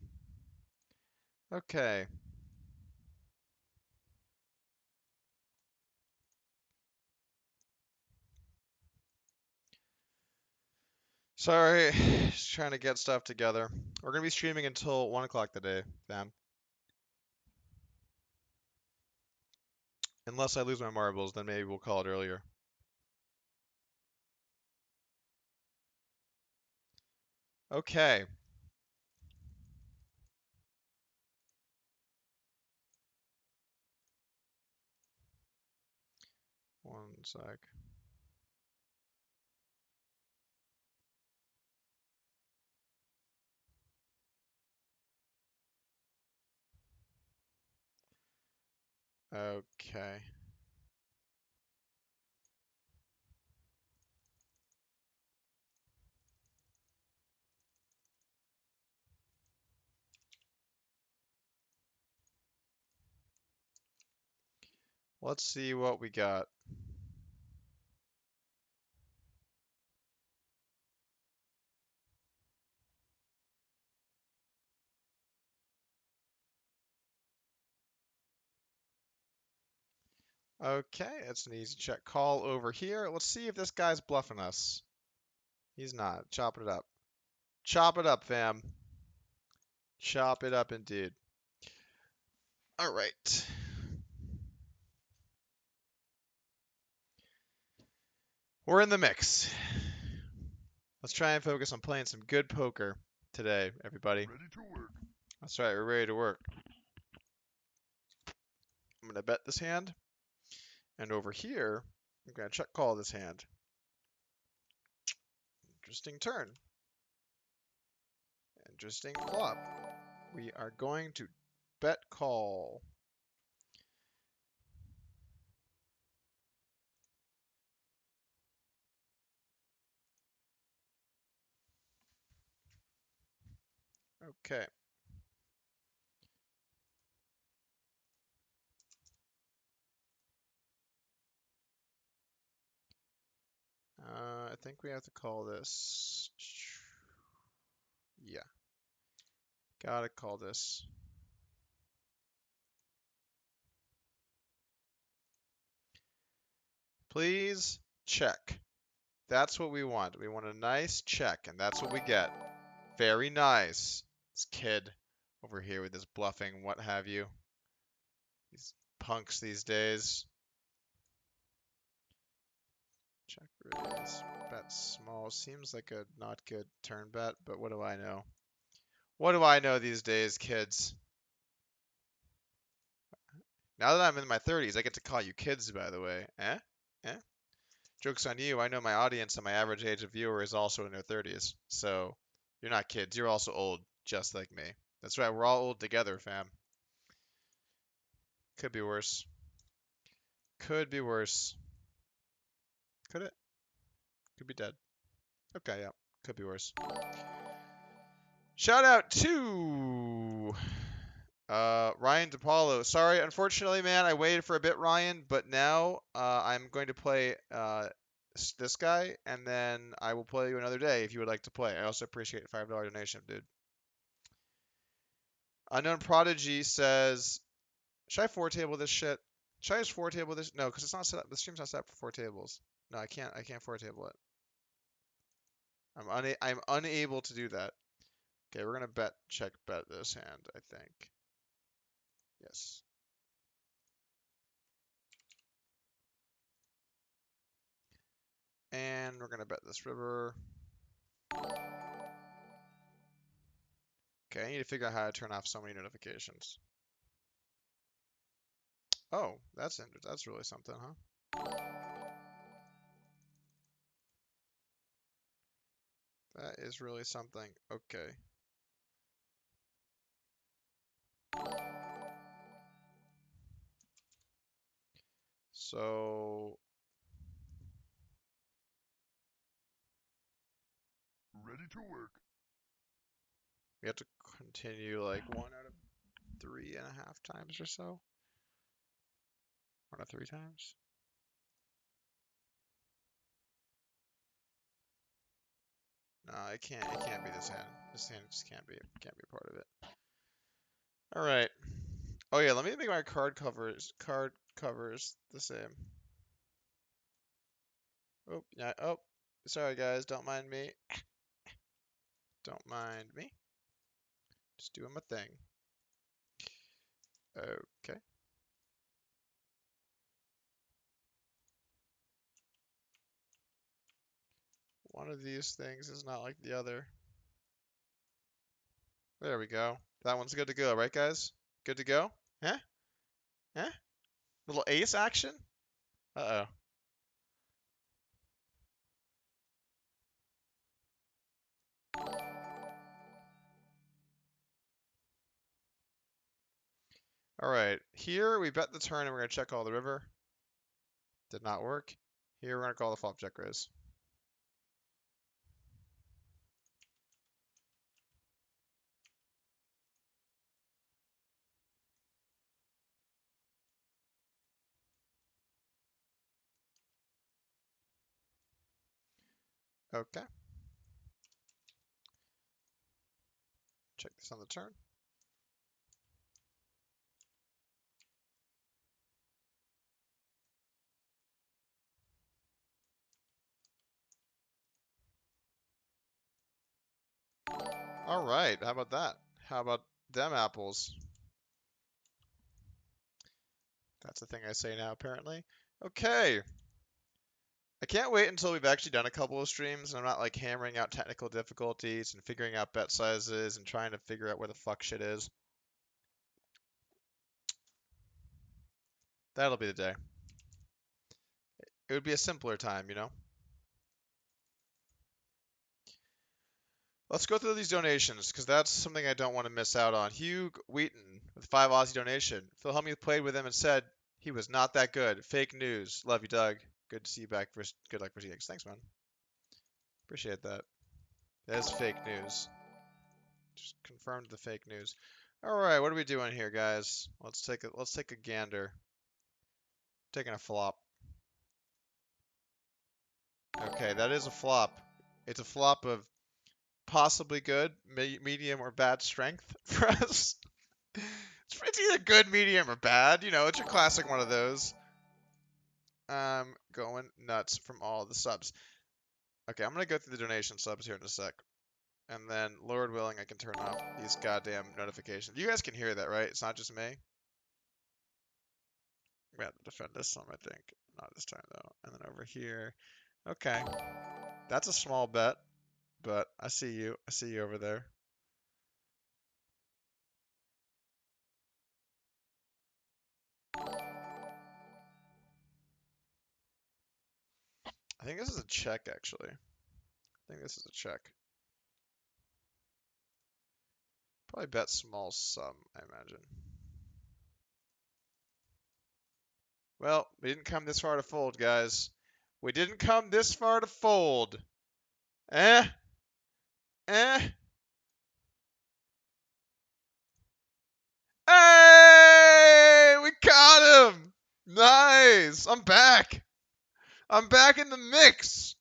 Okay. Sorry, just trying to get stuff together. We're gonna be streaming until 1 o'clock today, fam. Unless I lose my marbles, then maybe we'll call it earlier. Okay. One sec. Okay. Let's see what we got. Okay, it's an easy check call over here. Let's see if this guy's bluffing us. He's not. Chop it up. Chop it up, fam. Chop it up indeed. All right. We're in the mix. Let's try and focus on playing some good poker today, everybody. Ready to work. That's right, we're ready to work. I'm going to bet this hand. And over here, I'm going to check call this hand. Interesting turn. Interesting flop. We are going to bet call. Okay. I think we have to call this. Yeah. Gotta call this. Please check. That's what we want. We want a nice check, and that's what we get. Very nice. This kid over here with his bluffing, what have you. These punks these days. Check raise. Bet small. Seems like a not good turn bet, but what do I know? What do I know these days, kids? Now that I'm in my 30s, I get to call you kids, by the way. Eh? Eh? Joke's on you. I know my audience and my average age of viewer is also in their 30s. So you're not kids. You're also old. just like me. That's right, we're all old together, fam. Could be worse. Could be worse. Could it? Could be dead. Okay, yeah. Could be worse. Shout out to Ryan DePaulo. Sorry, unfortunately, man, I waited for a bit, Ryan, but now I'm going to play this guy, and then I will play you another day if you would like to play. I also appreciate a $5 donation, dude. Unknown Prodigy says, should I four table this shit? Should I just four table this? No, because it's not set up. The stream's not set up for four tables. No, I can't. I can't four table it. I'm unable to do that. Okay, we're gonna check bet this hand, I think. Yes. And we're gonna bet this river. Okay, I need to figure out how to turn off so many notifications. Oh, that's really something, huh? That is really something. Okay. So Ready to work. we have to continue like 1 out of 3.5 times or so. 1 out of 3 times. No, it can't. It can't be this hand. This hand just can't be. Can't be part of it. All right. Oh yeah, let me make my card covers the same. Oh yeah. Oh, sorry guys. Don't mind me. Don't mind me. Just doing my thing. Okay. One of these things is not like the other. There we go. That one's good to go, right guys? Good to go? Huh? Huh? Little ace action? Uh-oh. Alright. Here we bet the turn and we're gonna check all the river. Did not work. Here we're gonna call the flop check raise. Okay. Check this on the turn. Alright, how about that? How about them apples? That's the thing I say now, apparently. Okay. I can't wait until we've actually done a couple of streams and I'm not like hammering out technical difficulties and figuring out bet sizes and trying to figure out where the fuck shit is. That'll be the day. It would be a simpler time, you know? Let's go through these donations because that's something I don't want to miss out on. Hugh Wheaton with 5 Aussie donation. Phil Helmuth played with him and said he was not that good. Fake news. Love you, Doug. Good to see you back. For good luck for GX. Thanks, man. Appreciate that. That is fake news. Just confirmed the fake news. All right, what are we doing here, guys? Let's take a gander. Taking a flop. Okay, that is a flop. It's a flop of possibly good, medium, or bad strength for us. It's either good, medium, or bad. You know, it's your classic one of those. Going nuts from all the subs. Okay, I'm gonna go through the donation subs here in a sec. And then, Lord willing, I can turn off these goddamn notifications. You guys can hear that, right? It's not just me. We have to defend this some, I think. Not this time, though. And then over here. Okay. That's a small bet, but I see you. I see you over there. I think this is a check, actually. I think this is a check. Probably bet small sum, I imagine. Well, we didn't come this far to fold, guys. We didn't come this far to fold. Eh? Eh? Hey! We caught him! Nice! I'm back! I'm back in the mix!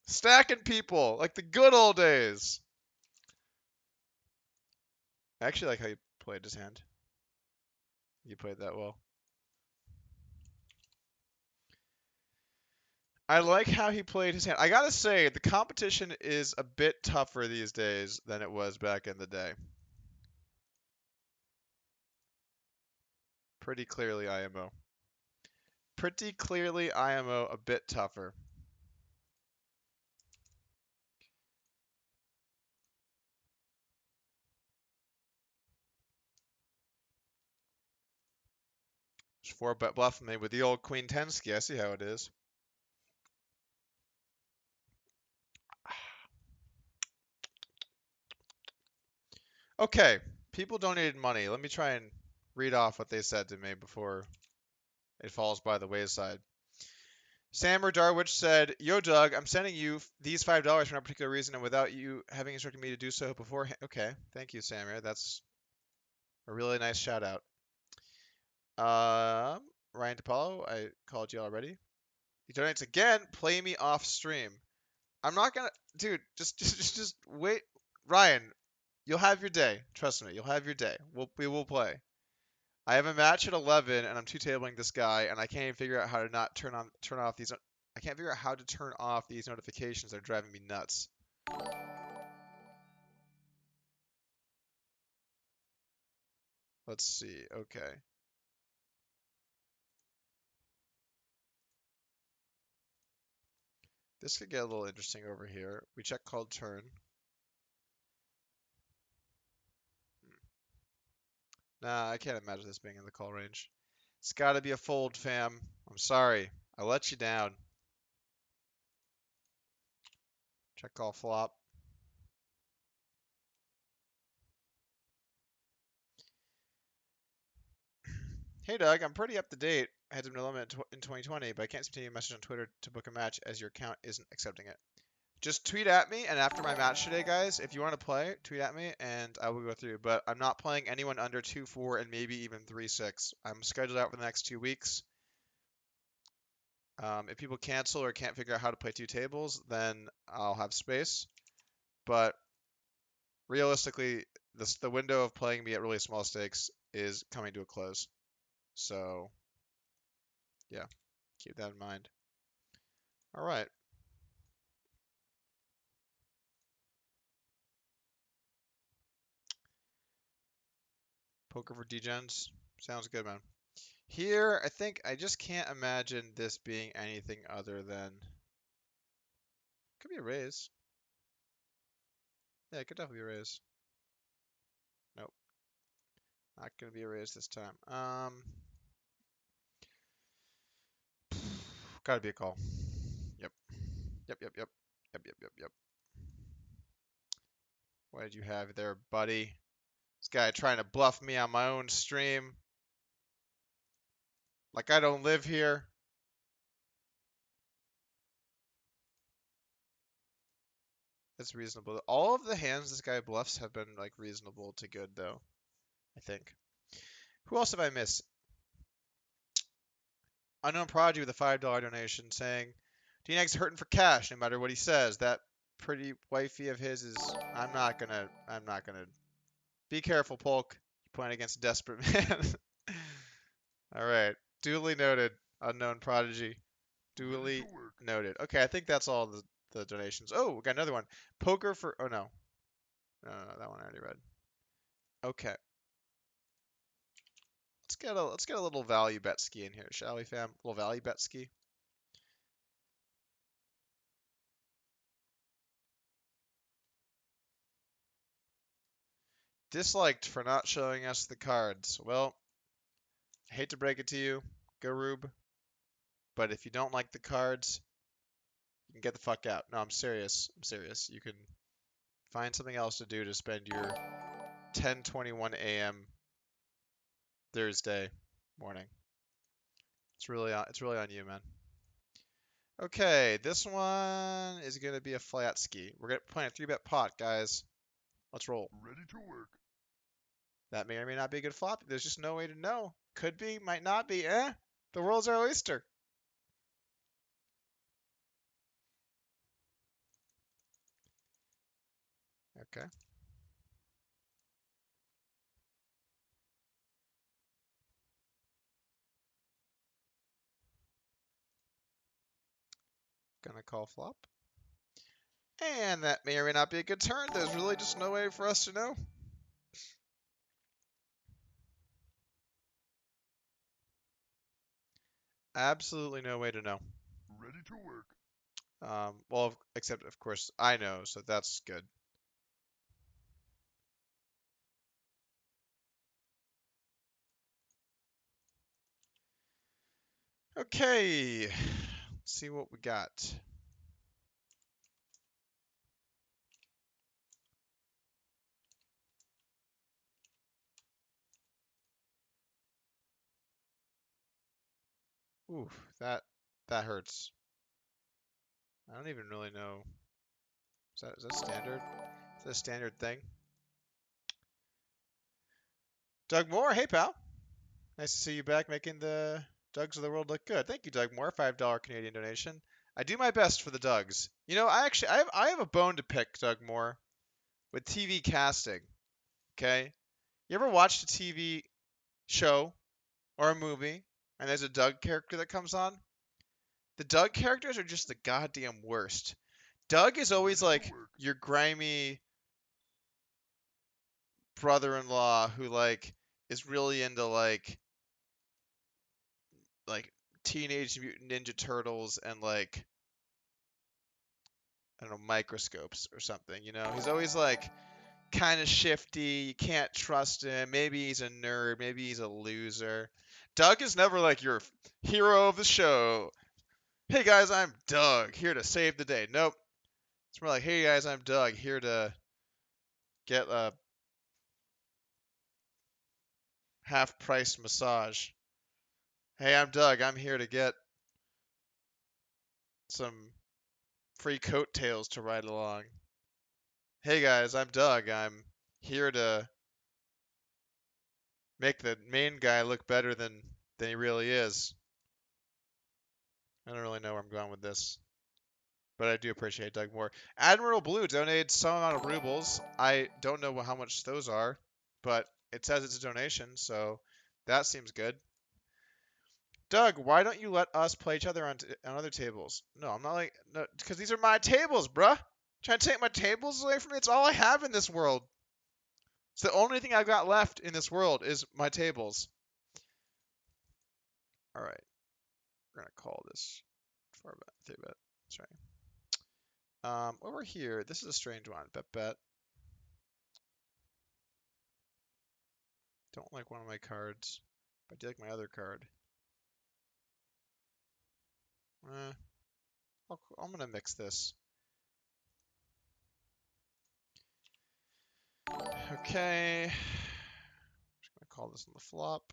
Stacking people like the good old days. I actually like how you played his hand. You played that well. I like how he played his hand. I gotta say, the competition is a bit tougher these days than it was back in the day. Pretty clearly IMO. Pretty clearly IMO a bit tougher. Just 4-bet bluffing me with the old Queen 10 ski. I see how it is. Okay, people donated money. Let me try and read off what they said to me before it falls by the wayside. Sam or Darwich said, "Yo, Doug, I'm sending you these $5 for no particular reason and without you having instructed me to do so beforehand." Okay, thank you, Samir. That's a really nice shout out. Ryan DePaulo, I called you already. He donates again. Play me off stream. I'm not gonna, dude. Just wait, Ryan. You'll have your day. Trust me. You'll have your day. We will play. I have a match at 11, and I'm two tabling this guy, and I can't even figure out how to not turn off these. I can't figure out how to turn off these notifications. They're driving me nuts. Let's see. Okay. This could get a little interesting over here. We check called turn. Nah, I can't imagine this being in the call range. It's got to be a fold, fam. I'm sorry. I let you down. Check call flop. Hey Doug, I'm pretty up to date. I had some limit in 2020, but I can't send you a message on Twitter to book a match as your account isn't accepting it. Just tweet at me, and after my match today, guys, if you want to play, tweet at me, and I will go through. But I'm not playing anyone under 2-4 and maybe even 3-6. I'm scheduled out for the next 2 weeks. If people cancel or can't figure out how to play two tables, then I'll have space. But realistically, the window of playing me at really small stakes is coming to a close. So, yeah, keep that in mind. All right. Poker for degens. Sounds good, man. Here, I think I just can't imagine this being anything other than could be a raise. Yeah, it could definitely be a raise. Nope, not gonna be a raise this time. Gotta be a call. Yep. Yep, yep, yep. Yep, yep, yep, yep. What did you have there, buddy? This guy trying to bluff me on my own stream. Like I don't live here. That's reasonable. All of the hands this guy bluffs have been like reasonable to good though, I think. Who else have I missed? Unknown Prodigy with a $5 donation saying, DNX hurting for cash no matter what he says. That pretty wifey of his is, I'm not gonna. Be careful, Polk. You're playing against a desperate man. All right. Duly noted, Unknown Prodigy. Ready to Duly work. noted. Okay, I think that's all the donations. Oh, we got another one. Poker for, oh no. No, that one I already read. Okay. Let's get a little value bet ski in here, shall we, fam? A little value bet ski. Disliked for not showing us the cards. Well, I hate to break it to you, Garub, but if you don't like the cards, you can get the fuck out. No, I'm serious. I'm serious. You can Find something else to do to spend your 10:21 a.m. Thursday morning. It's really on you, man. Okay, this one is gonna be a flat ski. We're gonna play a 3-bet pot, guys. Let's roll. Ready to work. That may or may not be a good flop. There's just no way to know. Could be, might not be. The world's our oyster. Okay. Gonna call flop. And that may or may not be a good turn. There's really just no way for us to know. Absolutely no way to know. Ready to work. Well, except of course I know, so that's good. Okay, let's see what we got. Ooh, that hurts. I don't even really know. Is that standard? Is that a standard thing? Doug Moore, hey pal. Nice to see you back making the Dougs of the world look good. Thank you, Doug Moore. $5 Canadian donation. I do my best for the Dougs. You know, I have a bone to pick, Doug Moore, with TV casting. Okay? You ever watched a TV show or a movie and there's a Doug character that comes on? The Doug characters are just the goddamn worst. Doug is always Ready to like work. your grimy brother-in-law who like is really into like Teenage Mutant Ninja Turtles and like I don't know microscopes or something. You know, he's always like kind of shifty. You can't trust him. Maybe he's a nerd. Maybe he's a loser. Doug is never like your hero of the show. Hey guys, I'm Doug, here to save the day. Nope. It's more like, hey guys, I'm Doug, here to get a half-price massage. Hey, I'm Doug. I'm here to get some free coattails to ride along. Hey guys, I'm Doug. I'm here to make the main guy look better than he really is. I don't really know where I'm going with this, but I do appreciate Doug Moore. Admiral Blue donated some amount of rubles. I don't know how much those are, but it says it's a donation, so that seems good. Doug, why don't you let us play each other on other tables? No, I'm not like no, because these are my tables, bruh. Trying to take my tables away from me? It's all I have in this world. It's the only thing I've got left in this world is my tables. All right, we're gonna call this 4-bet, 3-bet. Sorry. Over here, this is a strange one. Bet bet. Don't like one of my cards, but I do like my other card. I'm gonna mix this. Okay. Just gonna call this on the flop.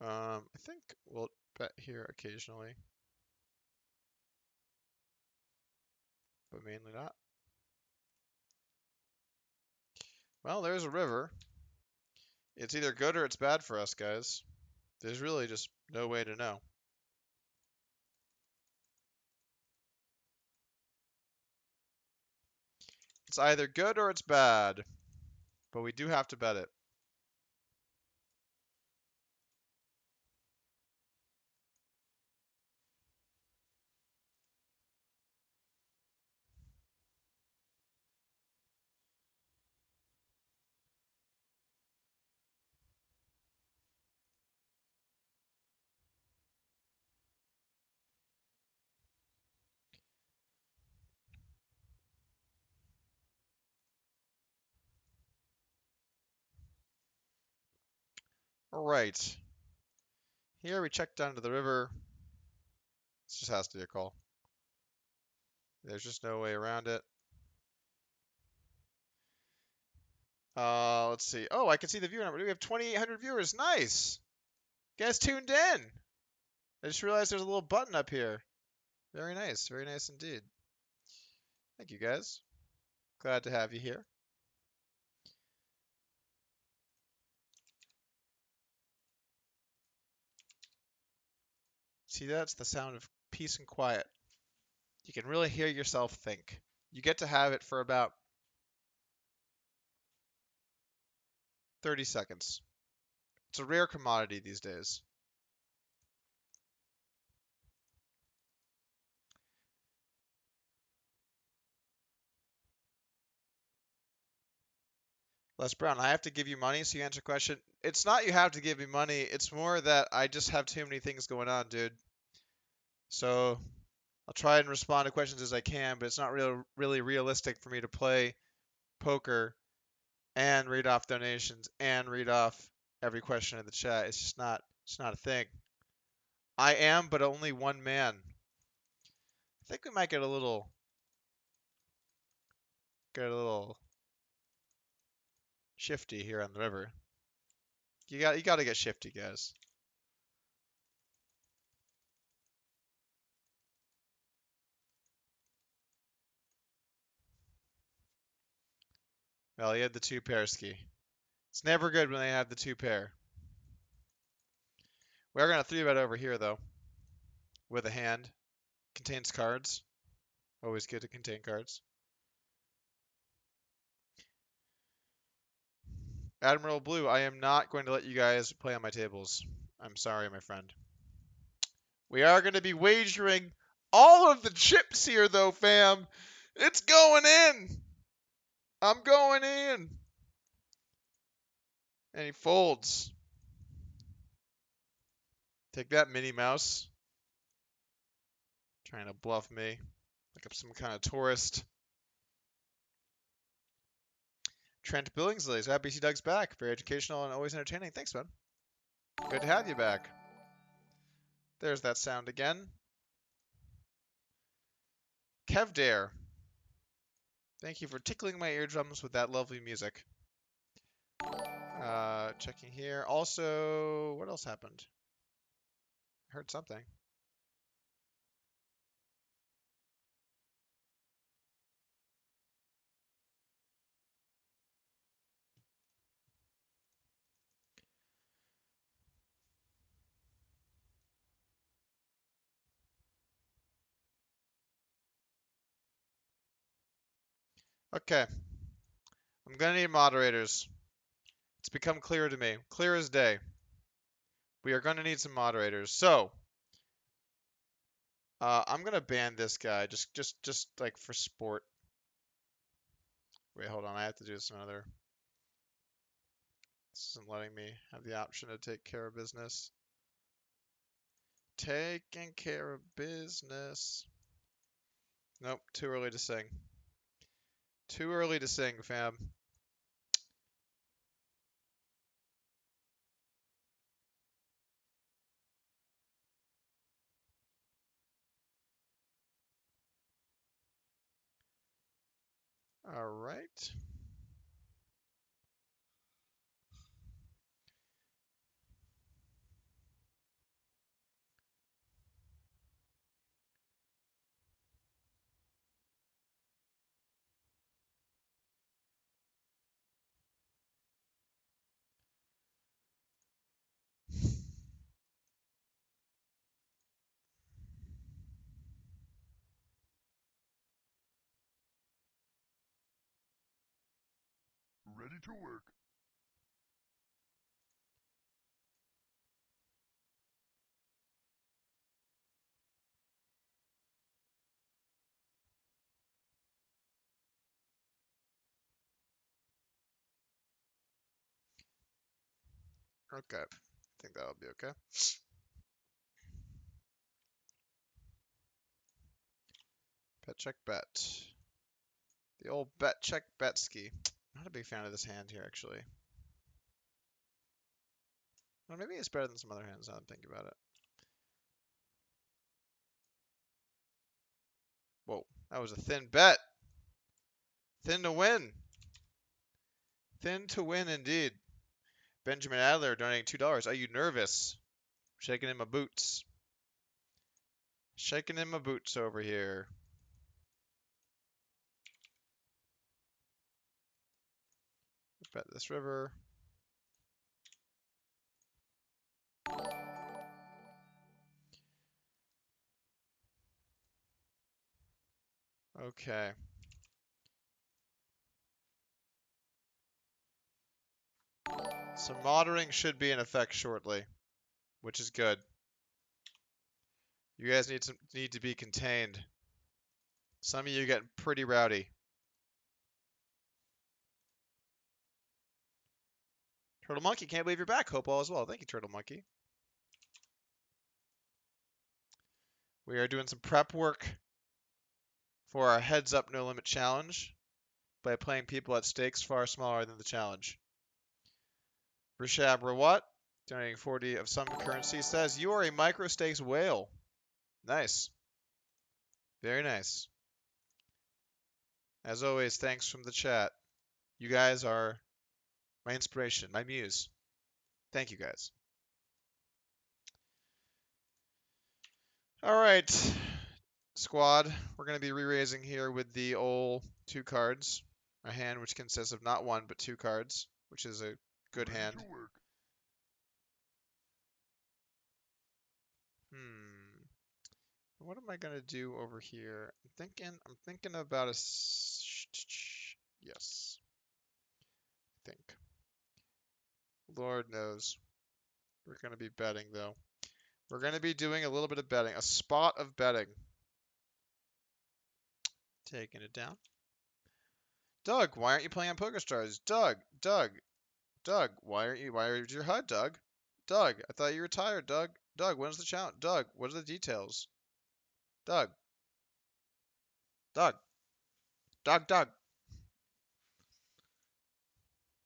I think we'll bet here occasionally, but mainly not. Well, there's a river. It's either good or it's bad for us, guys. There's really just no way to know. It's either good or it's bad, but we do have to bet it. All right. Here we check down to the river. This just has to be a call. There's just no way around it. Let's see. Oh, I can see the viewer number. We have 2,800 viewers. Nice. You guys tuned in. I just realized there's a little button up here. Very nice. Very nice indeed. Thank you guys. Glad to have you here. See, that's the sound of peace and quiet. You can really hear yourself think. You get to have it for about 30 seconds. It's a rare commodity these days. Les Brown, I have to give you money so you answer a question. It's not you have to give me money. It's more that I just have too many things going on, dude. So I'll try and respond to questions as I can, but it's not really realistic for me to play poker and read off donations and read off every question in the chat. It's not a thing. I am, but only one man. I think we might get a little shifty here on the river. You got to get shifty, guys. Well, he had the two pair ski. It's never good when they have the two pair. We're gonna three bet over here though, with a hand. Contains cards. Always good to contain cards. Admiral Blue, I am not going to let you guys play on my tables. I'm sorry, my friend. We are going to be wagering all of the chips here, though, fam. It's going in. I'm going in. And he folds. Take that, Minnie Mouse. Trying to bluff me. Like I'm some kind of tourist. Trent Billingsley. Happy to see Doug's back. Very educational and always entertaining. Thanks, man. Good to have you back. There's that sound again. Kevdare. Thank you for tickling my eardrums with that lovely music. Checking here. Also, what else happened? I heard something. Okay. I'm gonna need moderators. It's become clear to me. Clear as day. We are gonna need some moderators. So, I'm gonna ban this guy just like for sport. Wait, hold on. I have to do some other. This isn't letting me have the option to take care of business. Taking care of business. Nope, too early to sing. Too early to sing, fam. All right. Ready to work. Okay. I think that'll be okay. Bet check bet. The old bet check bet ski. Not a big fan of this hand here, actually. Well, maybe it's better than some other hands now I'm thinking about it. Whoa, that was a thin bet. Thin to win. Thin to win indeed. Benjamin Adler donating $2. Are you nervous? Shaking in my boots. Shaking in my boots over here. Bet this river. Okay. So monitoring should be in effect shortly, which is good. You guys need to be contained. Some of you getting pretty rowdy. Turtle Monkey, can't believe you're back. Hope all is well. Thank you, Turtle Monkey. We are doing some prep work for our Heads Up No Limit challenge by playing people at stakes far smaller than the challenge. Rishab Rawat, donating 40 of some currency, says, you are a micro stakes whale. Nice. Very nice. As always, thanks from the chat. You guys are my inspiration, my muse. Thank you guys. All right, squad. We're going to be re-raising here with the old 2 cards. A hand which consists of not 1 but 2 cards, which is a good Ready hand. to work. What am I going to do over here? I'm thinking about a yes. I think. Lord knows. We're going to be betting though. We're going to be doing a little bit of betting, a spot of betting. Taking it down. Doug, why aren't you playing on PokerStars? Doug, why is your HUD, Doug? Doug, I thought you retired, Doug. Doug, when's the challenge? Doug, what are the details? Doug. Doug. Doug.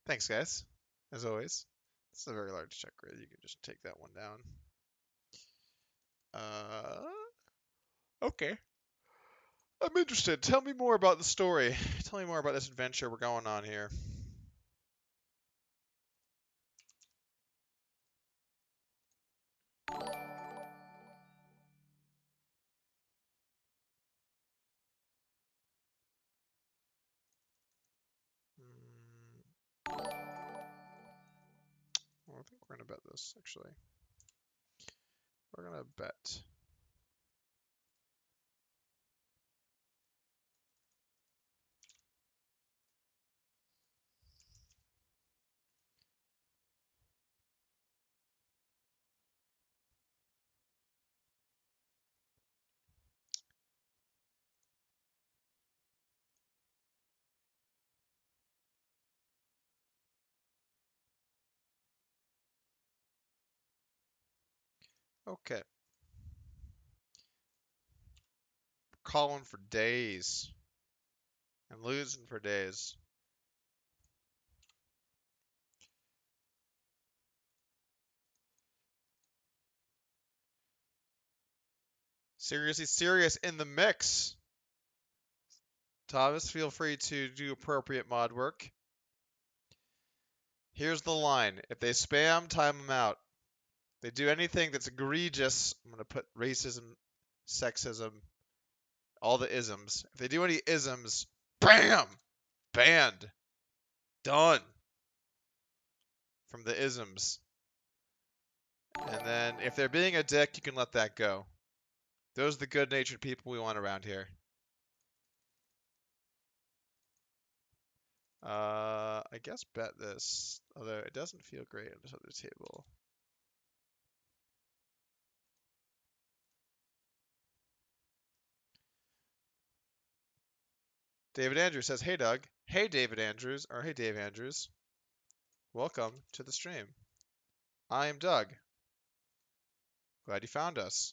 Thanks, guys. As always. This is a very large check grid. You can just take that one down. Okay. I'm interested. Tell me more about the story. Tell me more about this adventure we're going on here. Well, I think we're going to bet this, actually. We're going to bet. Okay. Calling for days. And losing for days. Seriously serious in the mix. Thomas, feel free to do appropriate mod work. Here's the line. If they spam, time them out. If they do anything that's egregious, I'm going to put racism, sexism, all the isms. If they do any isms, bam! Banned. Done. From the isms. And then if they're being a dick, you can let that go. Those are the good-natured people we want around here. I guess bet this, although it doesn't feel great on this other table. David Andrews says, hey Doug. Hey David Andrews, or hey Dave Andrews. Welcome to the stream. I am Doug. Glad you found us.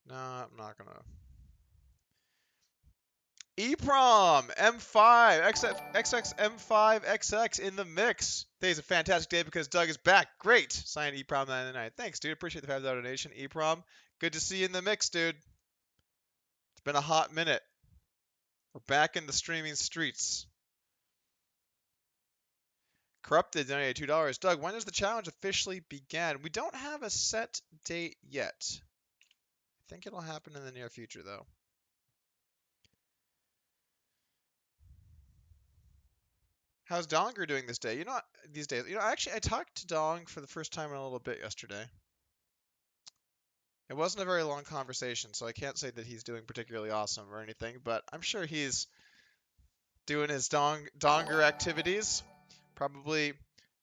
No, I'm not gonna. EPROM M5 XX M5 XX in the mix. Today's a fantastic day because Doug is back. Great. Signed EPROM 99. Thanks, dude. Appreciate the $5 donation. EPROM, good to see you in the mix, dude. It's been a hot minute. We're back in the streaming streets. Corrupted donated $2. Doug, when does the challenge officially begin? We don't have a set date yet. I think it'll happen in the near future, though. How's Donger doing this day? These days. Actually, I talked to Dong for the first time in a little bit yesterday. It wasn't a very long conversation, so I can't say that he's doing particularly awesome or anything, but I'm sure he's doing his Donger activities, probably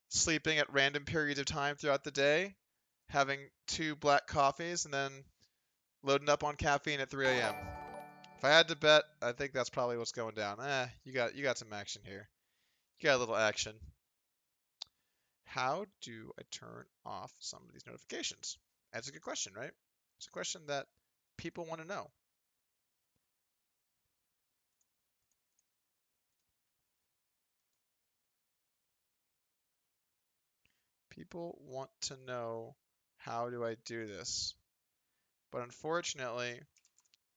sleeping at random periods of time throughout the day, having 2 black coffees, and then loading up on caffeine at 3 a.m. If I had to bet, I think that's probably what's going down. You got some action here. You got a little action. How do I turn off some of these notifications? That's a good question, right? It's a question that people want to know. People want to know, how do I do this? But unfortunately,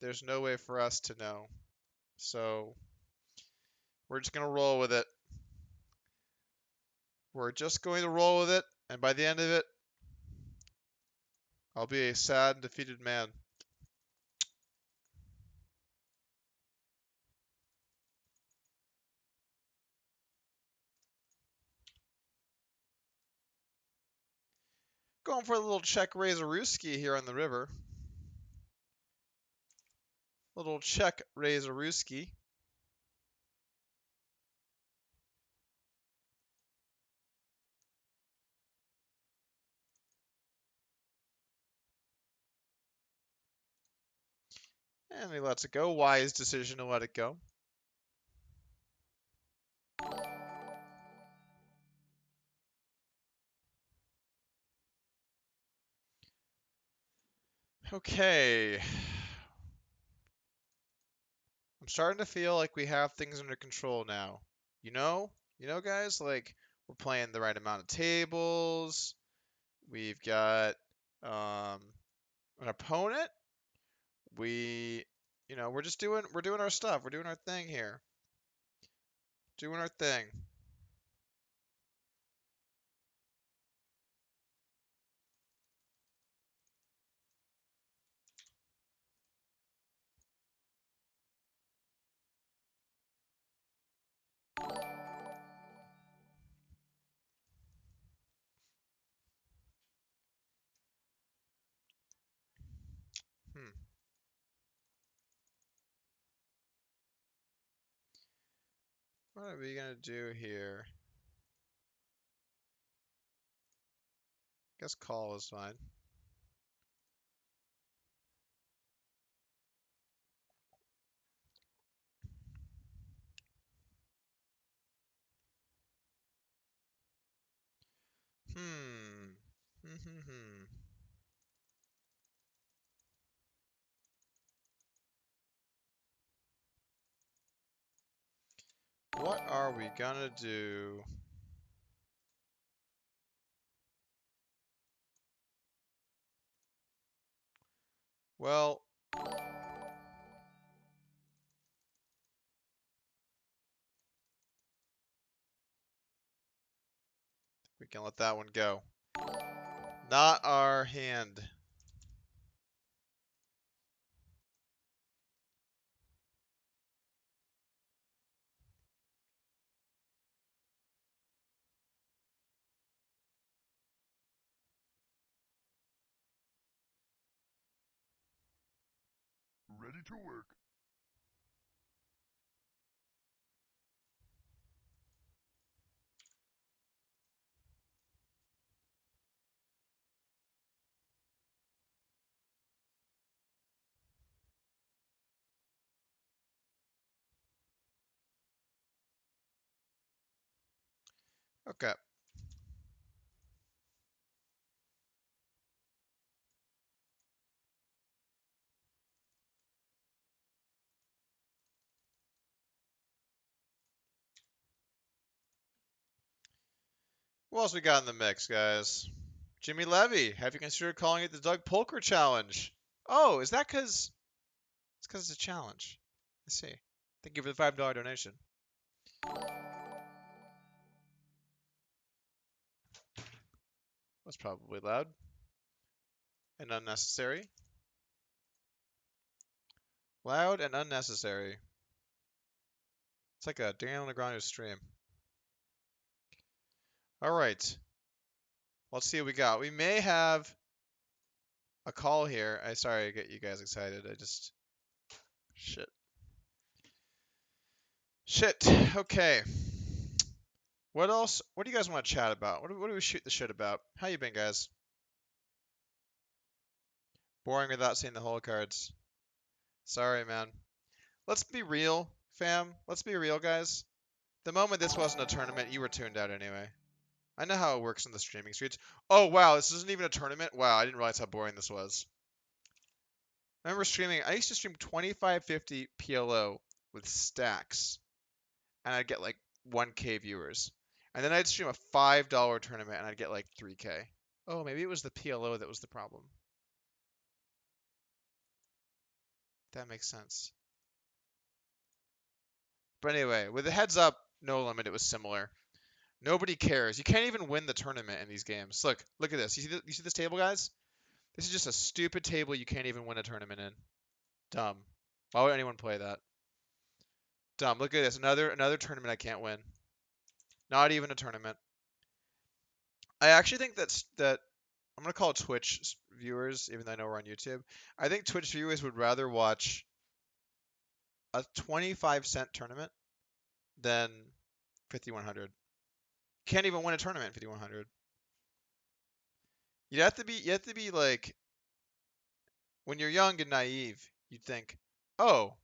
there's no way for us to know. So we're just going to roll with it. We're just going to roll with it, and by the end of it, I'll be a sad and defeated man. Going for a little Czech Razorowski here on the river. Little Czech Razorowski. And he lets it go. Wise decision to let it go. Okay. I'm starting to feel like we have things under control now. You know? Guys, like we're playing the right amount of tables. We've got an opponent. We're doing our stuff. We're doing our thing here. Doing our thing. Hmm. What are we gonna do here? Guess call is fine. Hmm. What are we gonna do? Well, we can let that one go. Not our hand. Ready to work. Okay. Who else we got in the mix, guys? Jimmy Levy. Have you considered calling it the Doug Polker Challenge? Oh, is that because it's because it's a challenge? I see. Thank you for the $5 donation. That's probably loud and unnecessary. Loud and unnecessary. It's like a Daniel Negreanu stream. All right. Let's see what we got. We may have a call here. Sorry I get you guys excited. Shit. Shit. Okay. What else? What do you guys want to chat about? What do we shoot the shit about? How you been, guys? Boring without seeing the whole cards. Sorry, man. Let's be real, fam. Let's be real, guys. The moment this wasn't a tournament, you were tuned out anyway. I know how it works in the streaming streets. Oh, wow, this isn't even a tournament? Wow, I didn't realize how boring this was. I remember streaming, I used to stream 2550 PLO with stacks, and I'd get like 1K viewers. And then I'd stream a $5 tournament, and I'd get like 3K. Oh, maybe it was the PLO that was the problem. That makes sense. But anyway, with the heads up, no limit, it was similar. Nobody cares. You can't even win the tournament in these games. Look at this. You see this table, guys? This is just a stupid table you can't even win a tournament in. Dumb. Why would anyone play that? Dumb. Look at this. Another tournament I can't win. Not even a tournament. I actually think that I'm gonna call Twitch viewers, even though I know we're on YouTube. I think Twitch viewers would rather watch a 25-cent tournament than 5100. Can't even win a tournament 5100. You have to be like, when you're young and naive, you'd think, oh,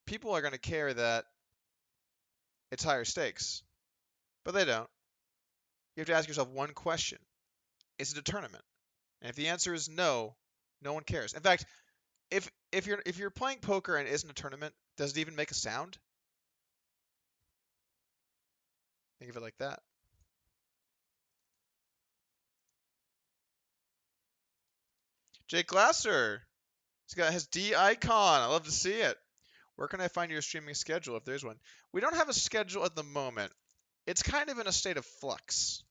people are gonna care that it's higher stakes, but they don't. You have to ask yourself one question: is it a tournament? And if the answer is no, no one cares. In fact, if you're playing poker and it isn't a tournament, does it even make a sound? Think of it like that. Jake Glasser. He's got his D icon. I love to see it. Where can I find your streaming schedule if there's one? We don't have a schedule at the moment. It's kind of in a state of flux.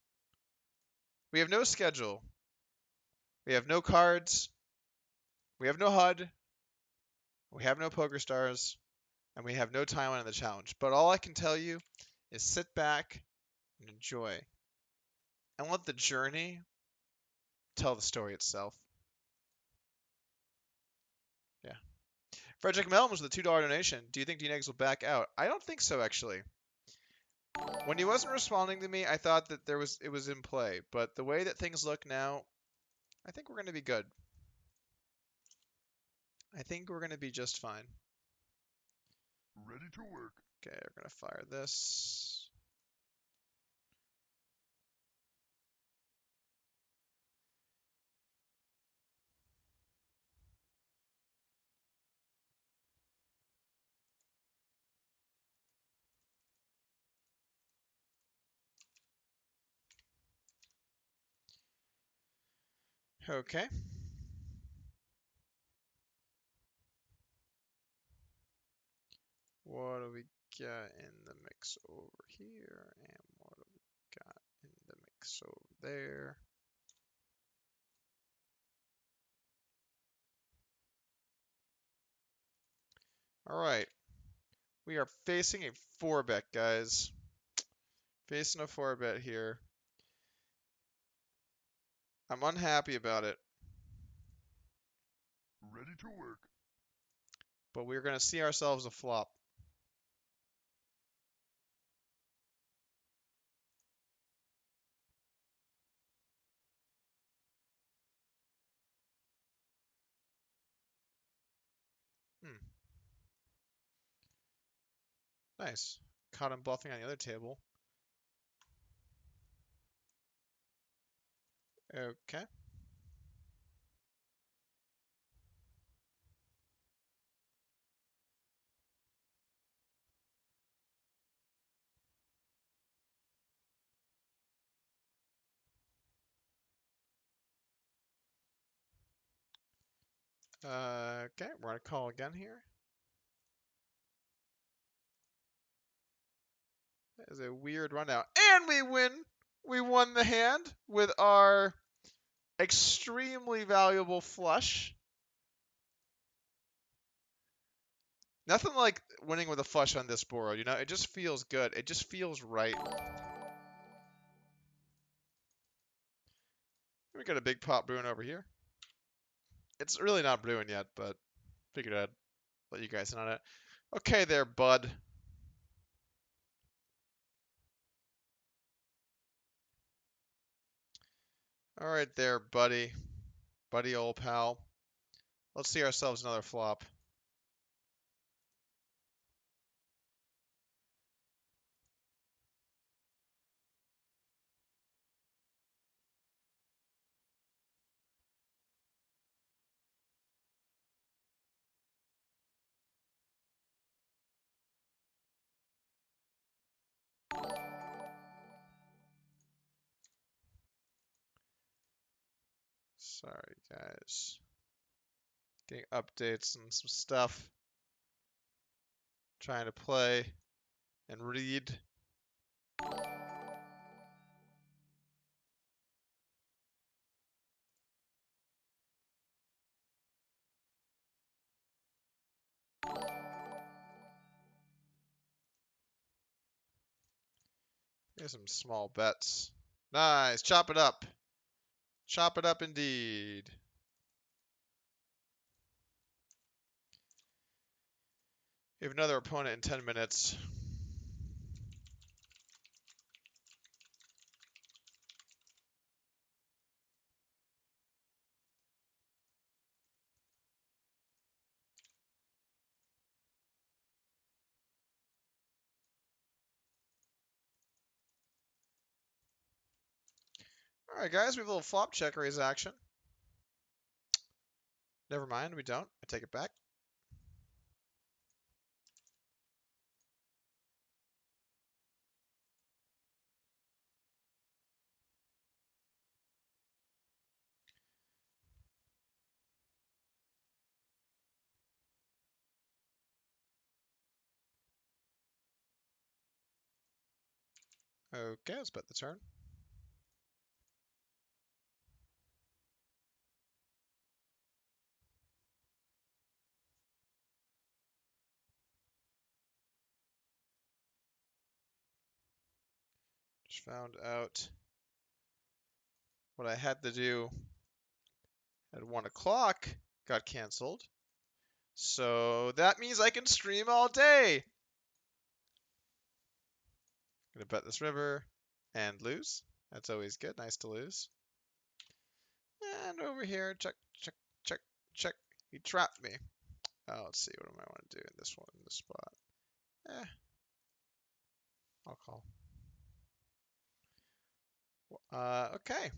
We have no schedule. We have no cards. We have no HUD. We have no Poker Stars. And we have no timeline on the challenge. But all I can tell you is sit back and enjoy. And let the journey tell the story itself. Yeah. Frederick Melms with a $2 donation. Do you think D-Negs will back out? I don't think so, actually. When he wasn't responding to me, I thought that it was in play. But the way that things look now, I think we're going to be good. I think we're going to be just fine. Ready to work. Okay, we're going to fire this. Okay. What do we got in the mix over here? And what do we got in the mix over there? All right. We are facing a 4-bet, guys. Facing a 4-bet here. I'm unhappy about it, Ready to work. but we're going to see ourselves a flop. Hmm. Nice. Caught him bluffing on the other table. Okay. Okay, we're gonna call again here. That is a weird rundown. And we win! We won the hand with our extremely valuable flush. Nothing like winning with a flush on this board, you know? It just feels good. It just feels right. We got a big pot brewing over here. It's really not brewing yet, but figured I'd let you guys in on it. Okay there, bud. All right there, buddy. Buddy old pal. Let's see ourselves another flop. Sorry, guys. Getting updates and some stuff. Trying to play and read. Here's some small bets. Nice. Chop it up. Chop it up indeed. We have another opponent in 10 minutes. All right, guys, we have a little flop check raise action. Never mind, we don't. I take it back. Okay, let's bet the turn. Just found out what I had to do at 1 o'clock got canceled. So that means I can stream all day. Gonna bet this river and lose. That's always good. Nice to lose. And over here, check, check, check, check. He trapped me. Oh, let's see. What do I want to do in this one, in this spot? I'll call. Okay.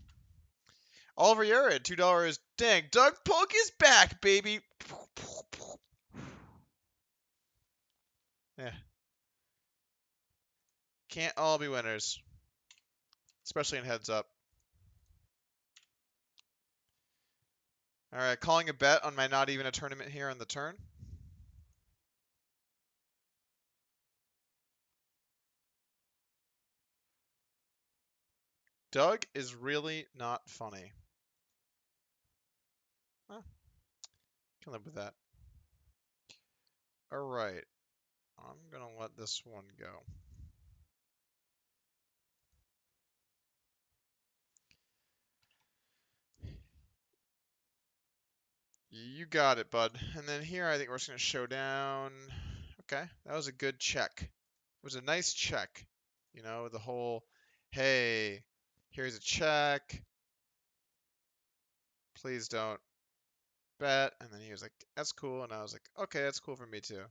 Oliver Yared, $2. Dang, Doug Polk is back, baby. Yeah. Can't all be winners, especially in heads up. All right, calling a bet on my not even a tournament here on the turn. Doug is really not funny. Huh, can live with that. All right, I'm gonna let this one go. You got it, bud. And then here, I think we're just gonna show down. Okay, that was a good check. It was a nice check. You know, the whole, hey, here's a check. Please don't bet. And then he was like, that's cool. And I was like, okay, that's cool for me too.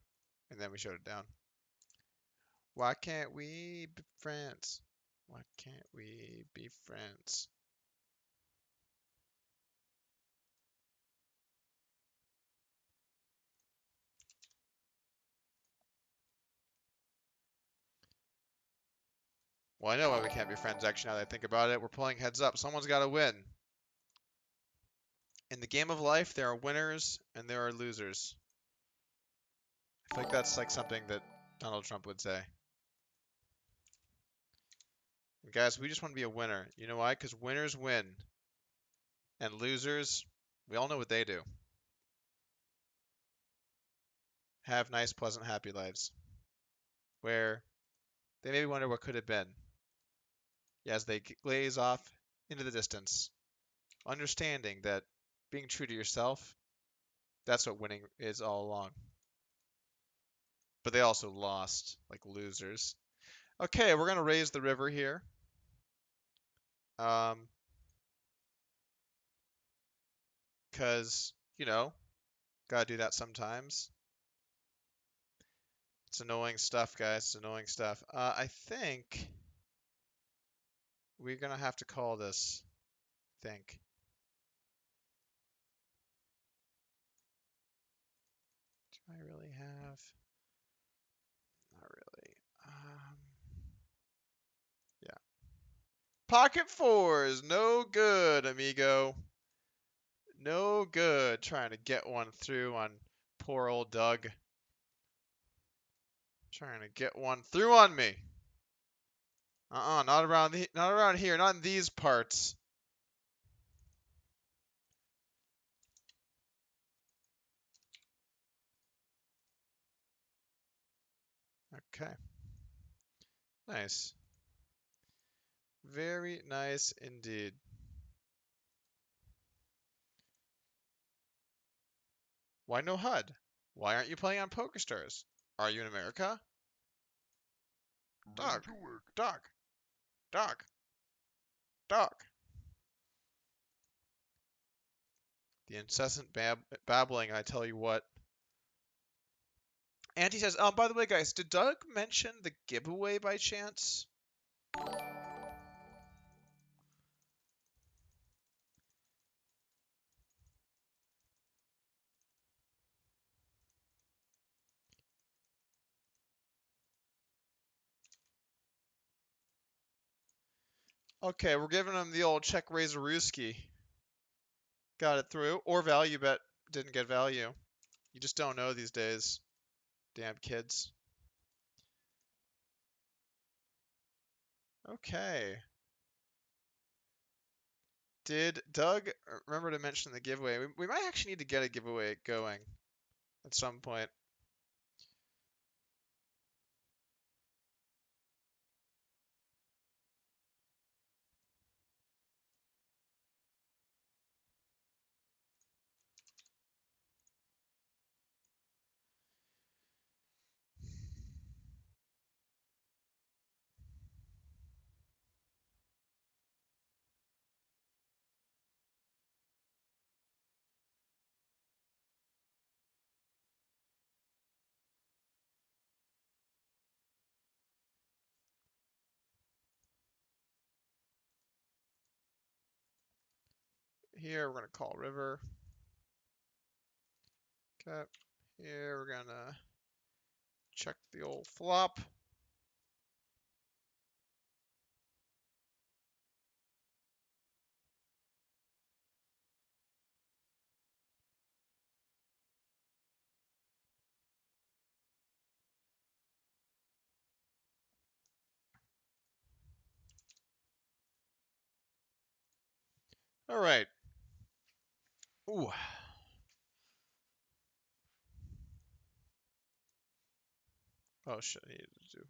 And then we showed it down. Why can't we be friends? Why can't we be friends? Well, I know why we can't be friends, actually, now that I think about it. We're playing heads up. Someone's got to win. In the game of life, there are winners and there are losers. I feel like that's like something that Donald Trump would say. And guys, we just want to be a winner. You know why? Because winners win. And losers, we all know what they do. Have nice, pleasant, happy lives. Where they maybe wonder what could have been. As they glaze off into the distance. Understanding that being true to yourself, that's what winning is all along. But they also lost, like losers. Okay, we're gonna raise the river here. Um, cause, gotta do that sometimes. It's annoying stuff, guys. It's annoying stuff. I think we're gonna have to call this. I think. Do I really have? Not really. Yeah. Pocket fours, no good, amigo. No good. Trying to get one through on poor old Doug. Trying to get one through on me. Not around here, not in these parts. Okay. Nice. Very nice indeed. Why no HUD? Why aren't you playing on PokerStars? Are you in America? Ready Dog. to work. Dog. Dog. Dog. The incessant babbling, I tell you what. Auntie says, by the way, guys, did Doug mention the giveaway by chance? Okay, we're giving him the old check Razorooski. Got it through. Or value bet didn't get value. You just don't know these days. Damn kids. Okay. Did Doug remember to mention the giveaway? We might actually need to get a giveaway going at some point. Here we're gonna call river. Okay. Here we're gonna check the old flop. All right. Ooh. Oh shit, I needed to do.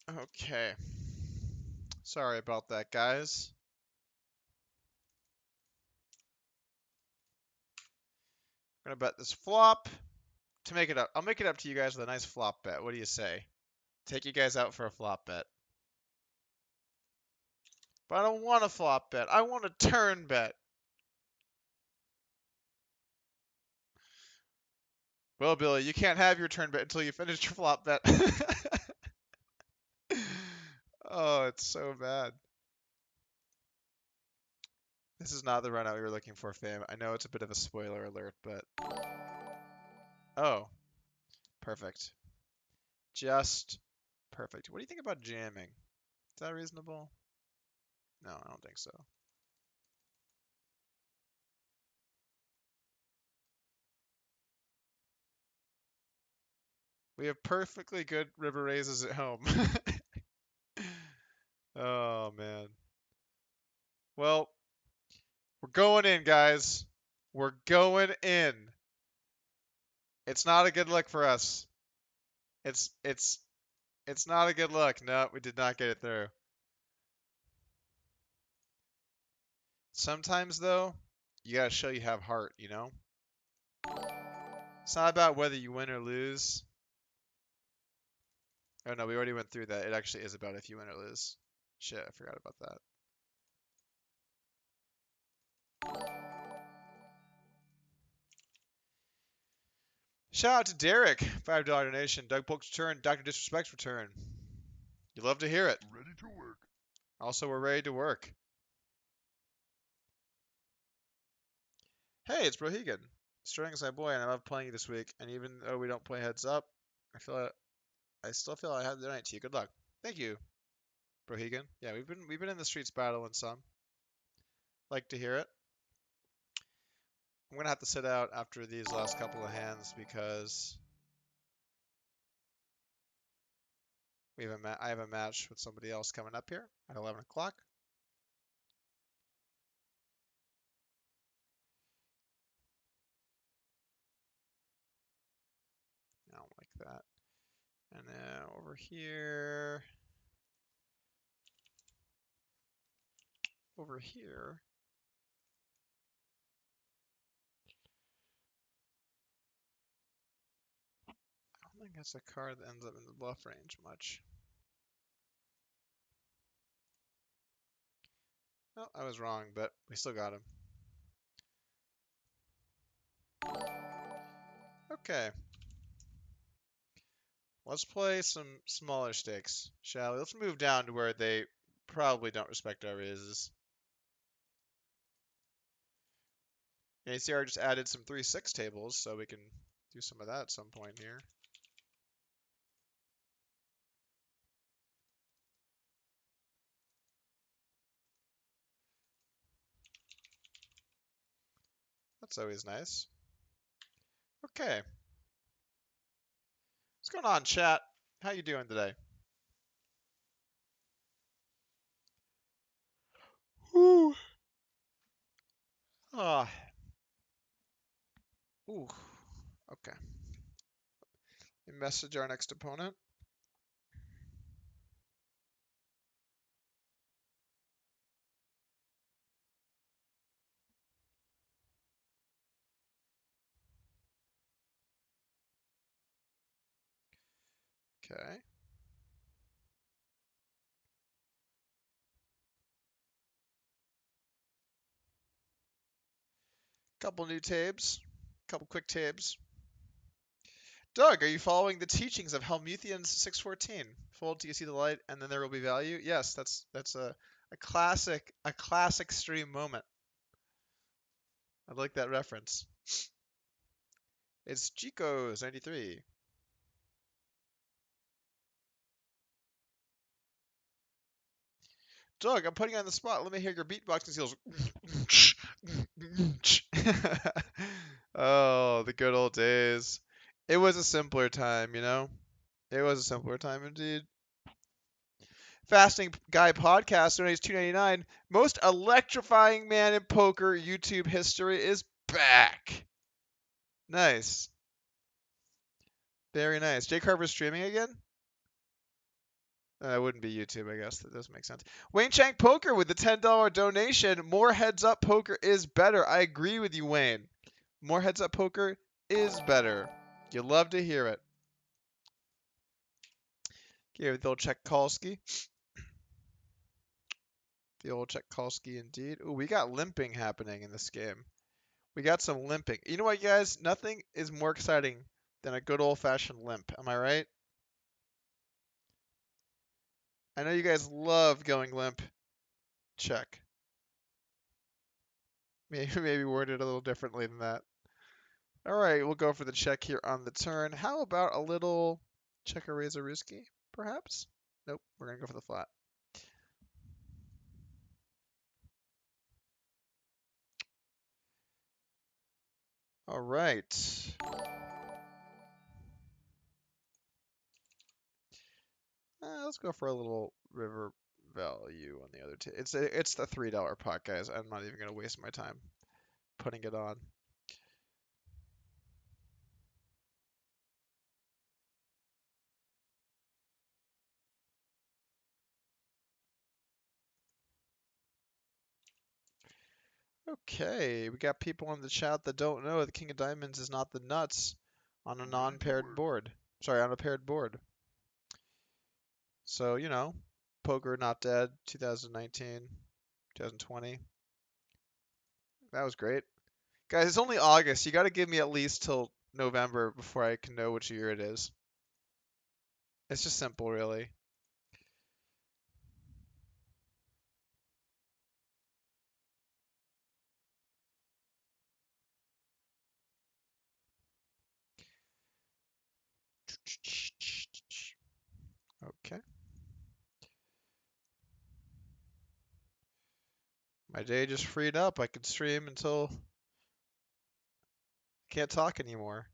Okay. Sorry about that, guys. I'm gonna bet this flop to make it up. I'll make it up to you guys with a nice flop bet. What do you say? Take you guys out for a flop bet. But I don't want a flop bet. I want a turn bet. Well, Billy, you can't have your turn bet until you finish your flop bet. Oh, it's so bad. This is not the run out we were looking for, fam. I know it's a bit of a spoiler alert, but... Oh, perfect. Just perfect. What do you think about jamming? Is that reasonable? No, I don't think so. We have perfectly good river raises at home. Oh, man. Well, we're going in, guys. We're going in. It's not a good look for us. It's it's it's not a good look. No, we did not get it through. Sometimes though, you gotta show you have heart, you know? It's not about whether you win or lose. Oh no, we already went through that. It actually is about if you win or lose. Shit, I forgot about that. Shout out to Derek, $5 donation. Doug Polk's return, Dr. Disrespect's return. You love to hear it. Ready to work. Also, we're ready to work. Hey, it's Brohegan. Sterling is my boy, and I love playing you this week. And even though we don't play heads up, I still feel I have the night to you. Good luck. Thank you, Brohegan. Yeah, we've been in the streets battling some. Like to hear it. I'm gonna have to sit out after these last couple of hands because I have a match with somebody else coming up here at 11 o'clock. I don't like that. And then over here, over here. I don't think that's a card that ends up in the bluff range much. Oh, I was wrong, but we still got him. Okay. Let's play some smaller stakes, shall we? Let's move down to where they probably don't respect our raises. ACR just added some 3-6 tables, so we can do some of that at some point here. That's always nice. Okay. What's going on, chat? How you doing today? Whew. Ah. Ooh. Okay. We message our next opponent. Okay. Couple new tabs. Couple quick tabs. Doug, are you following the teachings of Helmuthians 614? Fold till you see the light, and then there will be value. Yes, that's a classic stream moment. I like that reference. It's Chico's 93. Doug, I'm putting you on the spot. Let me hear your beatboxing skills. Oh, the good old days. It was a simpler time, you know? It was a simpler time indeed. Fasting Guy Podcast donates $2.99. Most electrifying man in poker YouTube history is back. Nice. Very nice. Jay Carver's streaming again? It wouldn't be YouTube, I guess. That does make sense. Wayne Shank Poker with the $10 donation. More heads up poker is better. I agree with you, Wayne. More heads up poker is better. You love to hear it. Give the old Tchaikovsky. The old Tchaikovsky indeed. Ooh, we got limping happening in this game. We got some limping. You know what, guys? Nothing is more exciting than a good old-fashioned limp. Am I right? I know you guys love going limp. Check. Maybe worded a little differently than that. All right, we'll go for the check here on the turn. How about a little check or raise a risky, perhaps? Nope, we're gonna go for the flat. All right. Let's go for a little river value on the other two. It's the $3 pot, guys. I'm not even gonna waste my time putting it on. Okay, we got people in the chat that don't know the King of Diamonds is not the nuts on a Ready to non-paired work. board. Sorry, on a paired board. So, you know, Poker Not Dead 2019, 2020. That was great. Guys, it's only August. You got to give me at least till November before I can know which year it is. It's just simple, really. Okay. My day just freed up. I could stream until I can't talk anymore.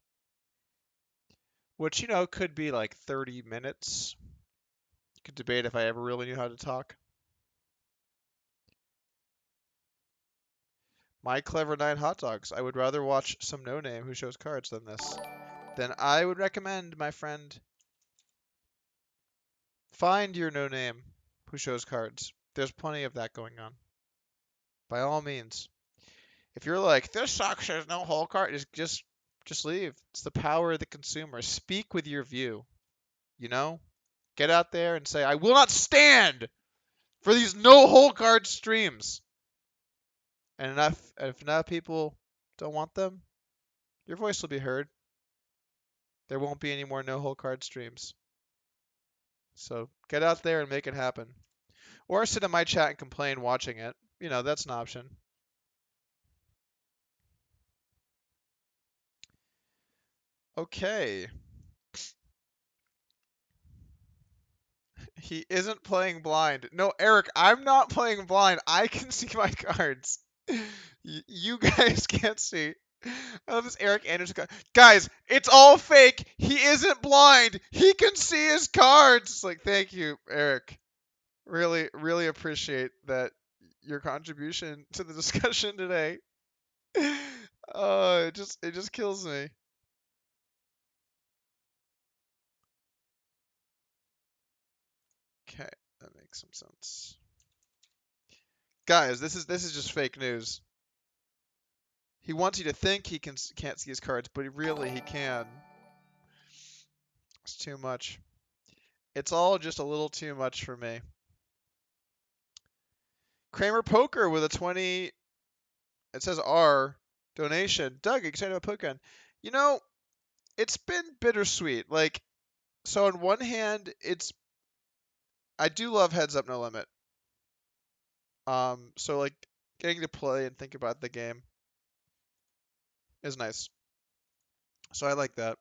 Which, you know, could be like 30 minutes. You could debate if I ever really knew how to talk. My Clever Nine Hot Dogs. I would rather watch some no-name who shows cards than this. Then I would recommend, my friend, find your no-name who shows cards. There's plenty of that going on. By all means. If you're like, this sucks, there's no whole card, just leave. It's the power of the consumer. Speak with your view. You know? Get out there and say, I will not stand for these no whole card streams. And if enough people don't want them, your voice will be heard. There won't be any more no whole card streams. So get out there and make it happen. Or sit in my chat and complain watching it. You know, that's an option. Okay. He isn't playing blind. No, Eric, I'm not playing blind. I can see my cards. You guys can't see. I love this Eric Anderson card. Guys, it's all fake. He isn't blind. He can see his cards. It's like, thank you, Eric. Really, really appreciate that your contribution to the discussion today. Oh, it just kills me. Okay, that makes some sense. Guys, this is just fake news. He wants you to think can't see his cards, but he can. It's too much. It's all just a little too much for me. Kramer Poker with a 20. It says R donation. Doug, excited about Pokemon. You know, it's been bittersweet. Like, so on one hand, I do love Heads Up No Limit. So like getting to play and think about the game is nice. So I like that.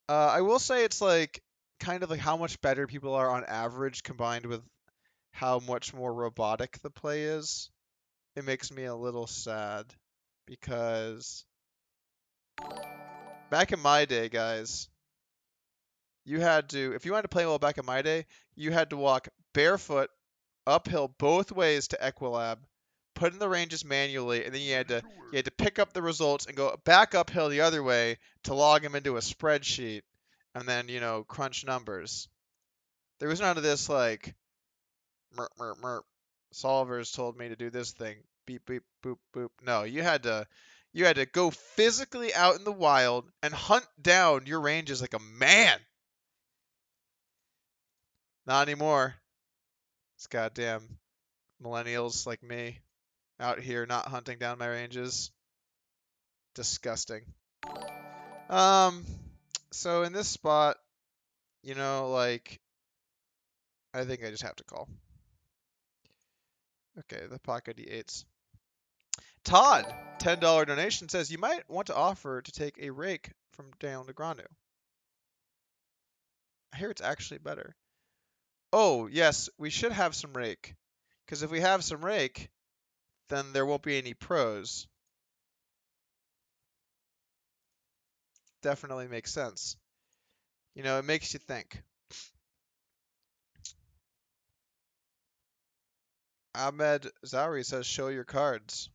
I will say it's like kind of like how much better people are on average combined with how much more robotic the play is. It makes me a little sad because back in my day, guys, if you wanted to play well back in my day, you had to walk barefoot uphill both ways to Equilab, put in the ranges manually, and then you had Ready to to work. you had to pick up the results and go back uphill the other way to log them into a spreadsheet, and then crunch numbers. There was none of this like merp merp merp. Solvers told me to do this thing. Beep beep boop boop. No, you had to go physically out in the wild and hunt down your ranges like a man. Not anymore. It's goddamn millennials like me out here not hunting down my ranges. Disgusting. Um, so in this spot, like I think I just have to call. Okay, the pocket D8s. Todd, $10 donation, says you might want to offer to take a rake from Daniel Negreanu. I hear it's actually better. Oh, yes, we should have some rake. Because if we have some rake, then there won't be any pros. Definitely makes sense. You know, it makes you think. Ahmed Zauri says, show your cards.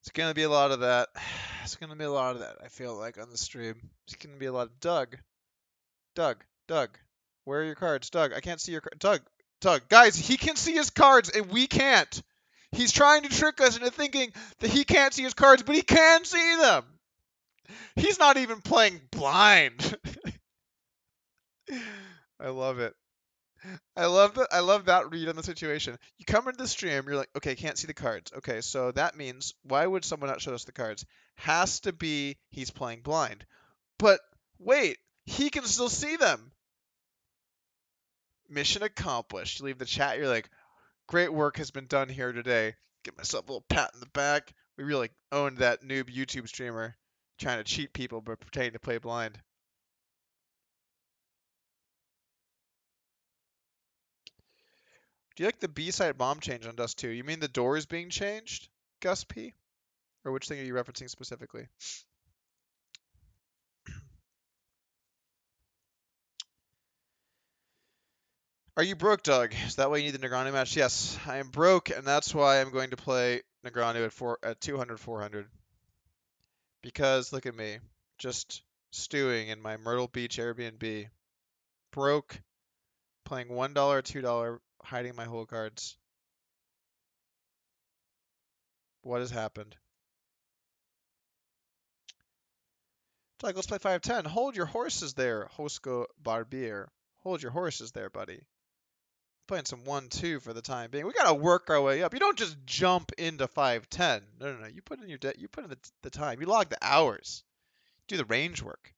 It's going to be a lot of that. It's going to be a lot of that, I feel like, on the stream. It's going to be a lot of Doug. Doug. Where are your cards? Doug, I can't see your cards. Doug. Guys, he can see his cards and we can't. He's trying to trick us into thinking that he can't see his cards, but he can see them. He's not even playing blind. I love it. I love that read on the situation. You come into the stream, you're like, okay, can't see the cards. Okay, so that means why would someone not show us the cards? Has to be he's playing blind. But wait, he can still see them. Mission accomplished. You leave the chat, you're like, great work has been done here today. Give myself a little pat in the back. We really owned that noob YouTube streamer trying to cheat people but pretending to play blind. Do you like the B-side bomb change on Dust 2? You mean the doors being changed, Gus P? Or which thing are you referencing specifically? Are you broke, Doug? Is that why you need the Negreanu match? Yes, I am broke, and that's why I'm going to play Negreanu at 200, 400. Because look at me, just stewing in my Myrtle Beach Airbnb, broke, playing $1, $2, hiding my whole cards. What has happened? Doug, let's play 5-10. Hold your horses there, Hosco Barbier. Hold your horses there, buddy. Playing some 1-2 for the time being. We gotta work our way up. You don't just jump into 5-10. No. You put in you put in the time. You log the hours. Do the range work.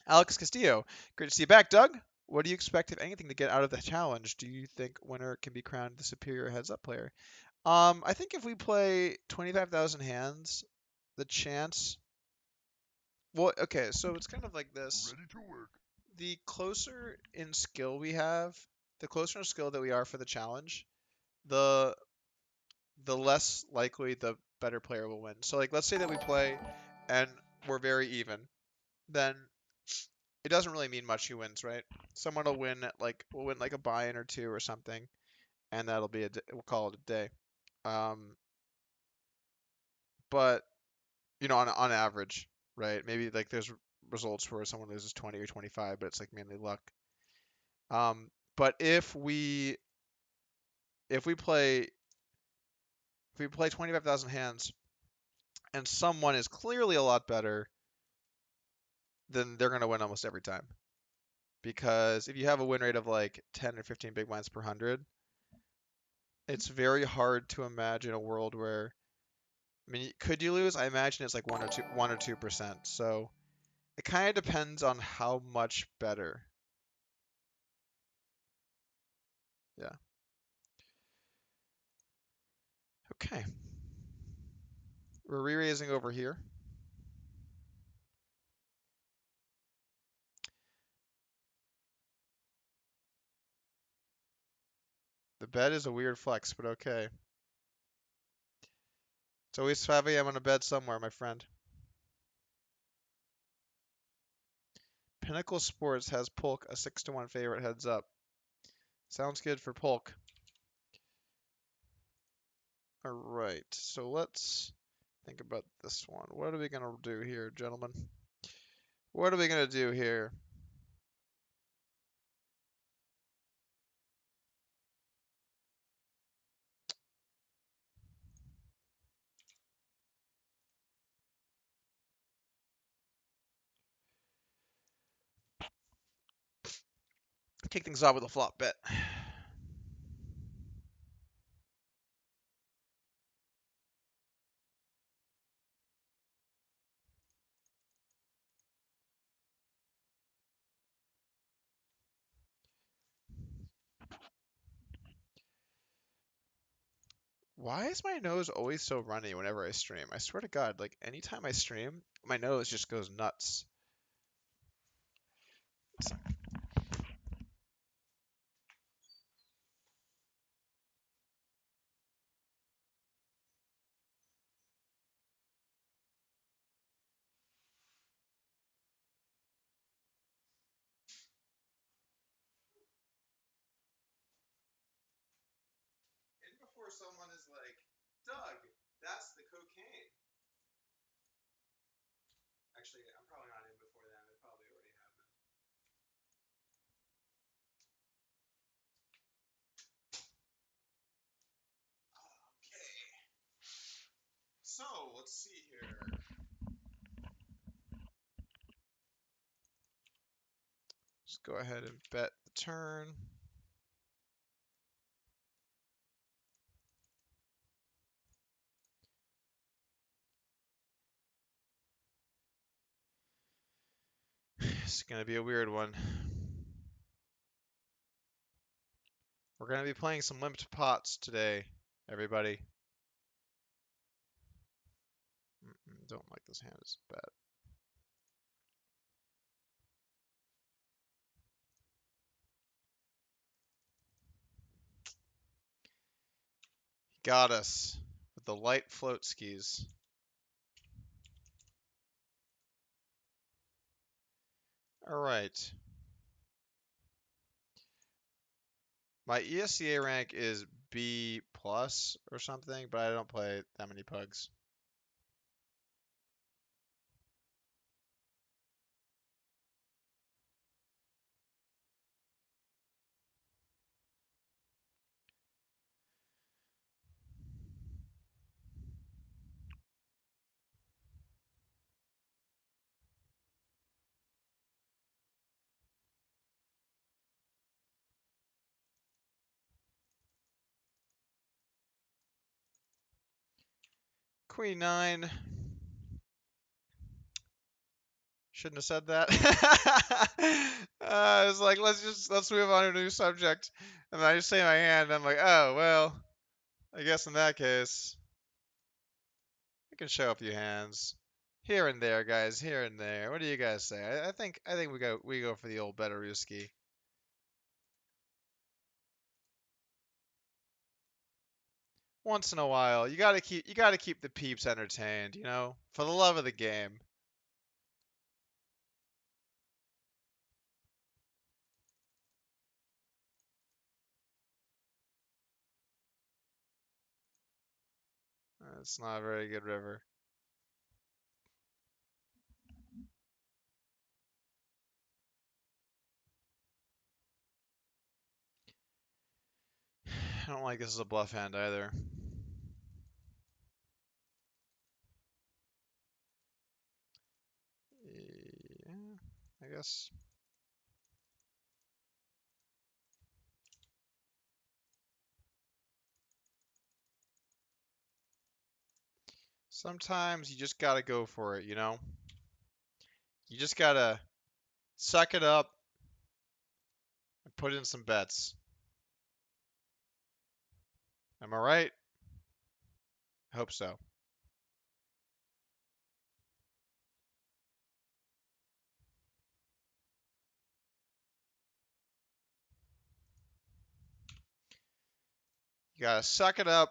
Alex Castillo, great to see you back, Doug. What do you expect, if anything, to get out of the challenge? Do you think winner can be crowned the superior heads-up player? I think if we play 25,000 hands, the chance. Well, okay, so it's kind of like this. Ready to work. The closer in skill we have, the closer in skill that we are for the challenge, the less likely the better player will win. So like let's say that we play and we're very even, then it doesn't really mean much who wins, right? Someone will win like a buy-in or two or something, and that'll be we'll call it a day. But you know on average, right? Maybe like there's results where someone loses 20 or 25, but it's like mainly luck. But if we play 25,000 hands and someone is clearly a lot better, then they're going to win almost every time. Because if you have a win rate of like 10 or 15 big blinds per 100, it's very hard to imagine a world where, I mean, could you lose? I imagine it's like 1 or 2%. So it kind of depends on how much better. Yeah. Okay. We're re-raising over here. The bed is a weird flex, but okay. It's always 5 a.m. on a bed somewhere, my friend. Pinnacle Sports has Polk a 6-1 favorite heads up. Sounds good for Polk. All right, so let's think about this one. What are we going to do here, gentlemen? What are we going to do here? Kick things off with a flop bet. Why is my nose always so runny whenever I stream? I swear to God, like anytime I stream, my nose just goes nuts. And before someone is like, Doug, that's the cocaine. Actually, I'm probably not in before them. They probably already have been. Okay. So, let's see here. Just go ahead and bet the turn. It's going to be a weird one. We're going to be playing some limped pots today, everybody. Don't like this hand. It's bad. Got us with the light float skis. All right. My ESCA rank is B plus or something, but I don't play that many pugs. Queen 9. Shouldn't have said that. I was like, let's move on to a new subject. And then I just say my hand, and I'm like, oh well, I guess in that case, I can show a few hands. Here and there, guys, here and there. What do you guys say? I think we go for the old Betaruski. Once in a while, you gotta keep the peeps entertained, for the love of the game. It's not a very good river. I don't like this as a bluff hand either. Yeah, I guess. Sometimes you just gotta go for it, you know? You just gotta suck it up and put in some bets. Am I right? I hope so. You gotta suck it up,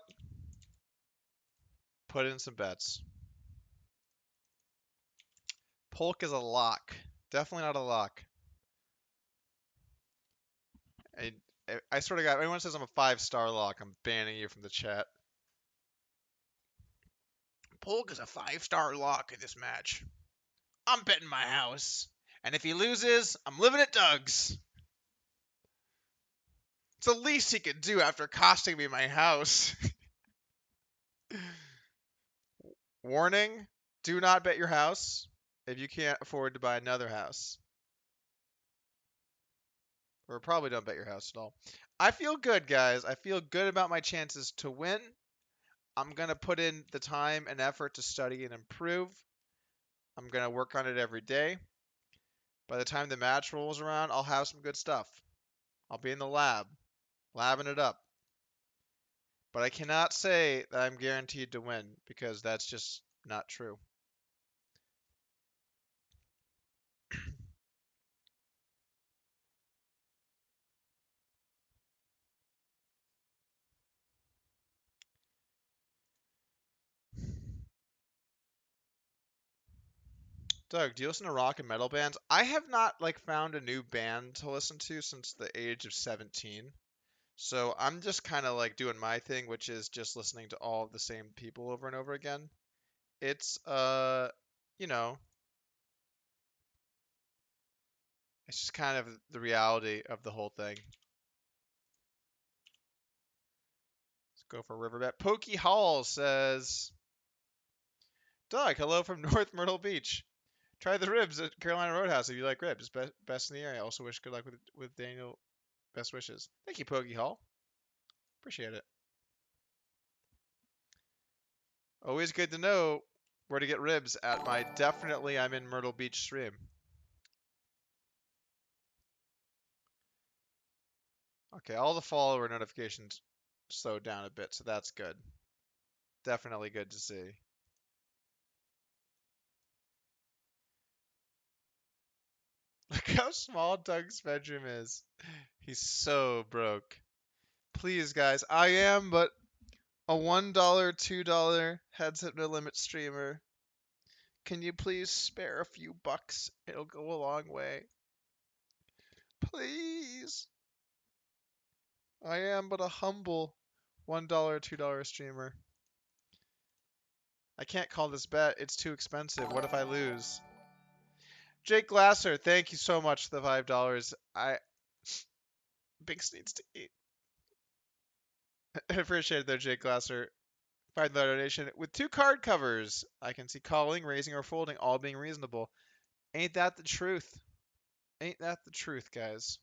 put in some bets. Polk is a lock. Definitely not a lock. I, I swear to God, if anyone says I'm a 5-star lock, I'm banning you from the chat. Polk is a 5-star lock in this match. I'm betting my house. And if he loses, I'm living at Doug's. It's the least he could do after costing me my house. Warning, do not bet your house if you can't afford to buy another house. Or probably don't bet your house at all. I feel good, guys. I feel good about my chances to win. I'm going to put in the time and effort to study and improve. I'm going to work on it every day. By the time the match rolls around, I'll have some good stuff. I'll be in the lab, labbing it up. But I cannot say that I'm guaranteed to win because that's just not true. Doug, do you listen to rock and metal bands? I have not like found a new band to listen to since the age of 17. So I'm just kind of like doing my thing, which is just listening to all of the same people over and over again. It's you know, it's just kind of the reality of the whole thing. Let's go for Riverbed. Pokey Hall says, Doug, hello from North Myrtle Beach. Try the ribs at Carolina Roadhouse if you like ribs. Best in the area. Also wish good luck with Daniel. Best wishes. Thank you, Pokey Hall. Appreciate it. Always good to know where to get ribs at my definitely I'm in Myrtle Beach stream. Okay, all the follower notifications slowed down a bit, so that's good. Definitely good to see. Look how small Doug's bedroom is. He's so broke. Please, guys, I am but a $1, $2 headset no limit streamer. Can you please spare a few bucks? It'll go a long way. Please. I am but a humble $1, $2 streamer. I can't call this bet. It's too expensive. What if I lose? Jake Glasser, thank you so much for the $5. Binks needs to eat. I appreciate it though, Jake Glasser. $5 donation. With two card covers, I can see calling, raising, or folding all being reasonable. Ain't that the truth? Ain't that the truth, guys?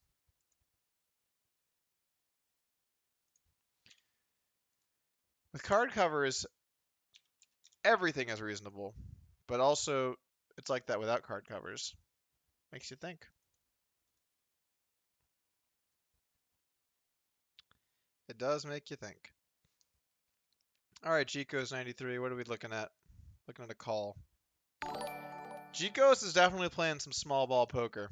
With card covers, everything is reasonable, but also it's like that without card covers. Makes you think. It does make you think. All right, Chico's 93. What are we looking at? Looking at a call. Chicos is definitely playing some small ball poker.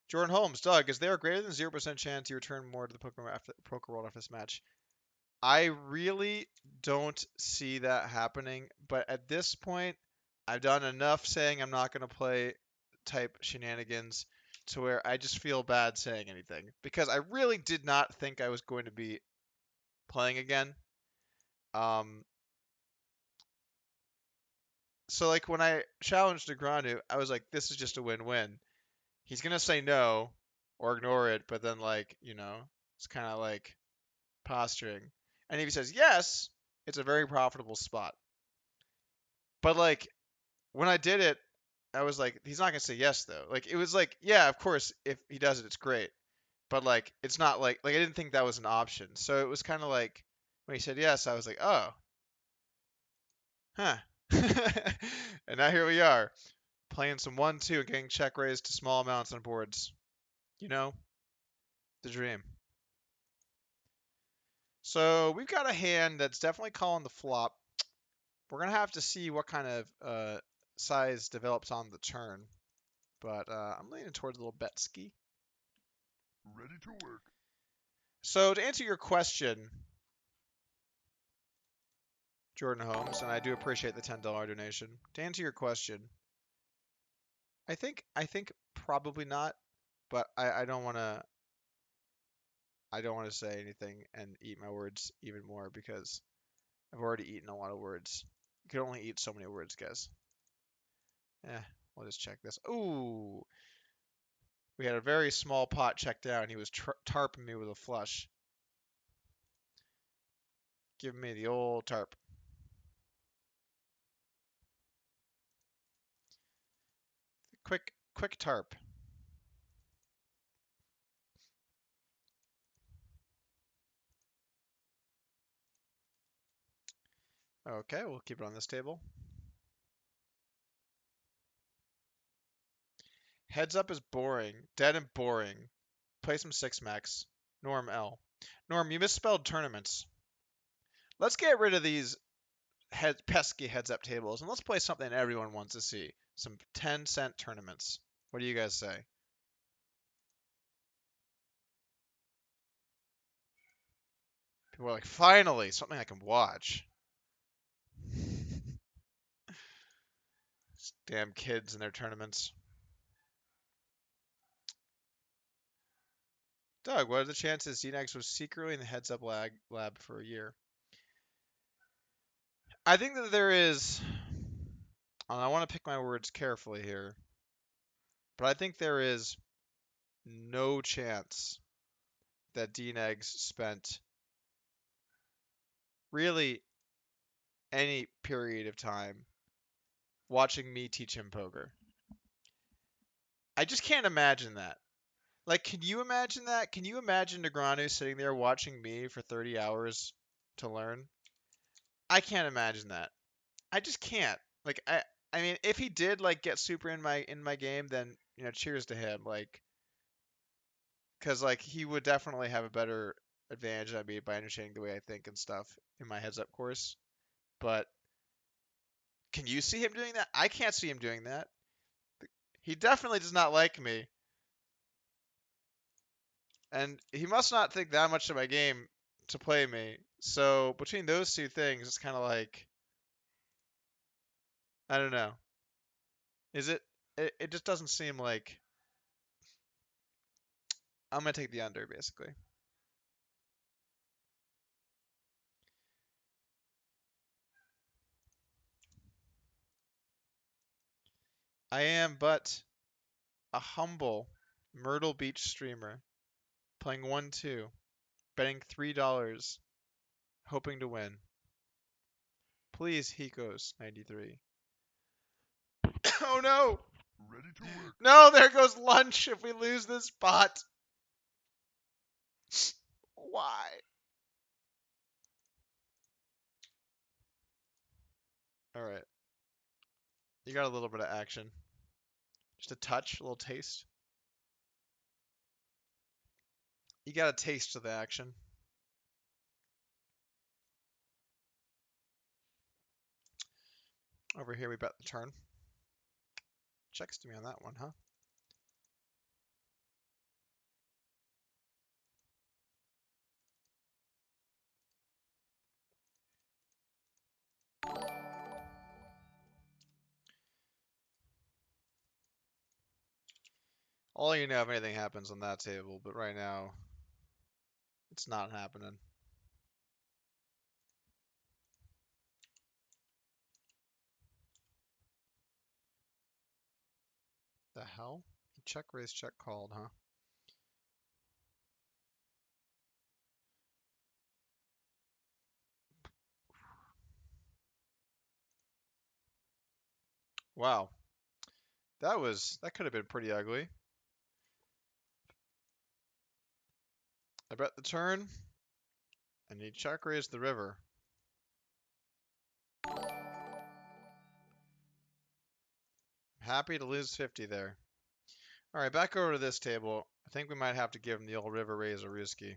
Jordan Holmes, Doug, is there a greater than 0% chance you return more to the poker world after this match? I really don't see that happening, but at this point, I've done enough saying I'm not going to play type shenanigans to where I just feel bad saying anything because I really did not think I was going to be playing again. Um, so like when I challenged Negreanu, I was like, this is just a win-win. He's gonna say no or ignore it, but then like, it's kind of like posturing. And if he says yes, it's a very profitable spot. But like when I did it, I was like, he's not gonna say yes though. Like it was like, yeah, of course, if he does it, it's great. But like it's not like I didn't think that was an option. So it was kind of like when he said yes, I was like, oh, huh. And now here we are, playing some 1-2 and getting check raised to small amounts on boards. You know, the dream. So we've got a hand that's definitely calling the flop. We're gonna have to see what kind of size develops on the turn, but I'm leaning towards a little bet ski. Ready to work. So to answer your question, Jordan Holmes, and I do appreciate the $10 donation. To answer your question, I think probably not, but I don't want to say anything and eat my words even more because I've already eaten a lot of words. You can only eat so many words, guys. We'll just check this. Ooh, we had a very small pot check down. He was tarping me with a flush. Giving me the old tarp. Quick tarp. Okay, we'll keep it on this table. Heads up is boring. Dead and boring. Play some 6 max. Norm L. Norm, you misspelled tournaments. Let's get rid of these pesky heads-up tables and let's play something everyone wants to see. Some 10-cent tournaments. What do you guys say? People are like, finally, something I can watch. These damn kids and their tournaments. Doug, what are the chances DNX was secretly in the heads-up lab for a year? I think that there is. I want to pick my words carefully here, but I think there is no chance that Dean Eggs spent really any period of time watching me teach him poker. I just can't imagine that. Like, can you imagine that? Can you imagine Negreanu sitting there watching me for 30 hours to learn? I can't imagine that. I just can't. Like, I mean, if he did like get super in my game, then cheers to him. Like, because like he would definitely have a better advantage than me by understanding the way I think and stuff in my heads up course. But can you see him doing that? I can't see him doing that. He definitely does not like me, and he must not think that much of my game to play me. So between those two things, it's kind of like I don't know. Is it? It just doesn't seem like I'm gonna take the under basically. I am but a humble Myrtle Beach streamer playing 1-2, betting $3, hoping to win. Please, Hikos 93. Oh no! Ready to work. No, there goes lunch if we lose this spot. Why? Alright. You got a little bit of action. Just a touch, a little taste. You got a taste of the action. Over here we bet the turn. Checks to me on that one, huh? I'll let you know if anything happens on that table, but right now, it's not happening. The hell? Check raise, check called, huh? Wow. That could have been pretty ugly. I bet the turn, and he check raised the river. Happy to lose 50 there. Alright, back over to this table. I think we might have to give him the old river raise or risky.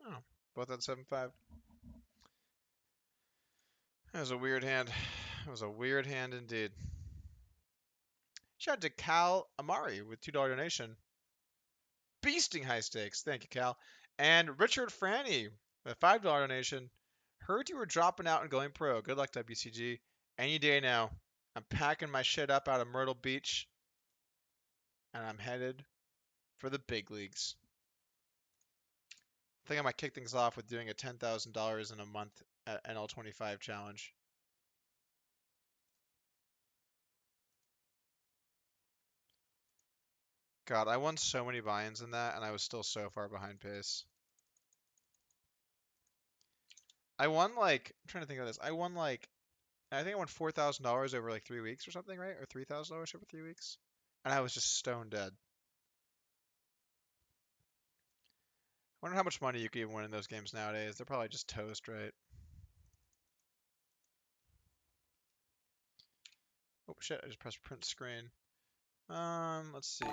Oh, both at 7-5. That was a weird hand. That was a weird hand indeed. Shout out to Cal Amari with $2 donation. Beasting high stakes. Thank you, Cal. And Richard Franny with a $5 donation. Heard you were dropping out and going pro. Good luck, WCG. Any day now. I'm packing my shit up out of Myrtle Beach, and I'm headed for the big leagues. I think I might kick things off with doing a $10,000 in a month at NL25 challenge. God, I won so many buy-ins in that, and I was still so far behind pace. I won like, I'm trying to think of this. I think I won $4,000 over like 3 weeks or something, right? Or $3,000 over 3 weeks. And I was just stone dead. I wonder how much money you could even win in those games nowadays. They're probably just toast, right? Oh shit, I just pressed print screen. Let's see.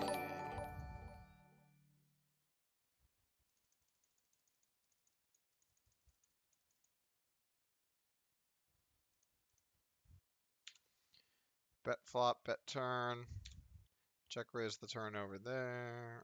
Bet flop, bet turn. Check raise the turn over there.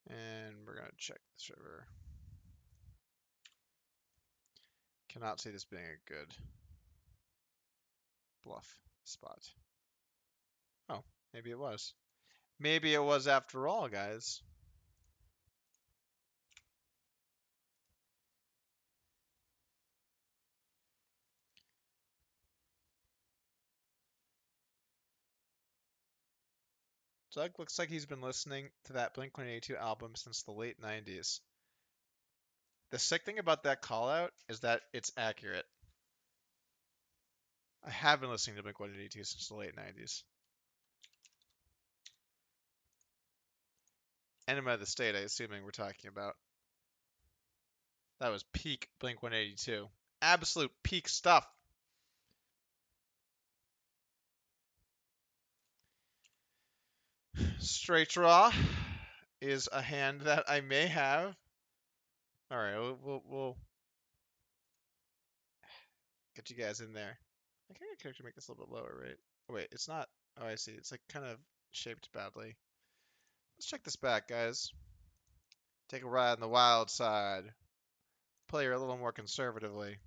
And we're gonna check this river. Cannot see this being a good bluff spot. Oh, maybe it was. Maybe it was after all, guys. Doug looks like he's been listening to that Blink-182 album since the late 90s. The sick thing about that call out is that it's accurate. I have been listening to Blink-182 since the late 90s. Enema of the State, I assuming we're talking about. That was peak Blink-182. Absolute peak stuff. Straight draw is a hand that I may have. All right, we'll get you guys in there. I think I can actually make this a little bit lower, right? Oh, wait, it's not. Oh, I see. It's like kind of shaped badly. Let's check this back, guys. Take a ride on the wild side. Play her a little more conservatively.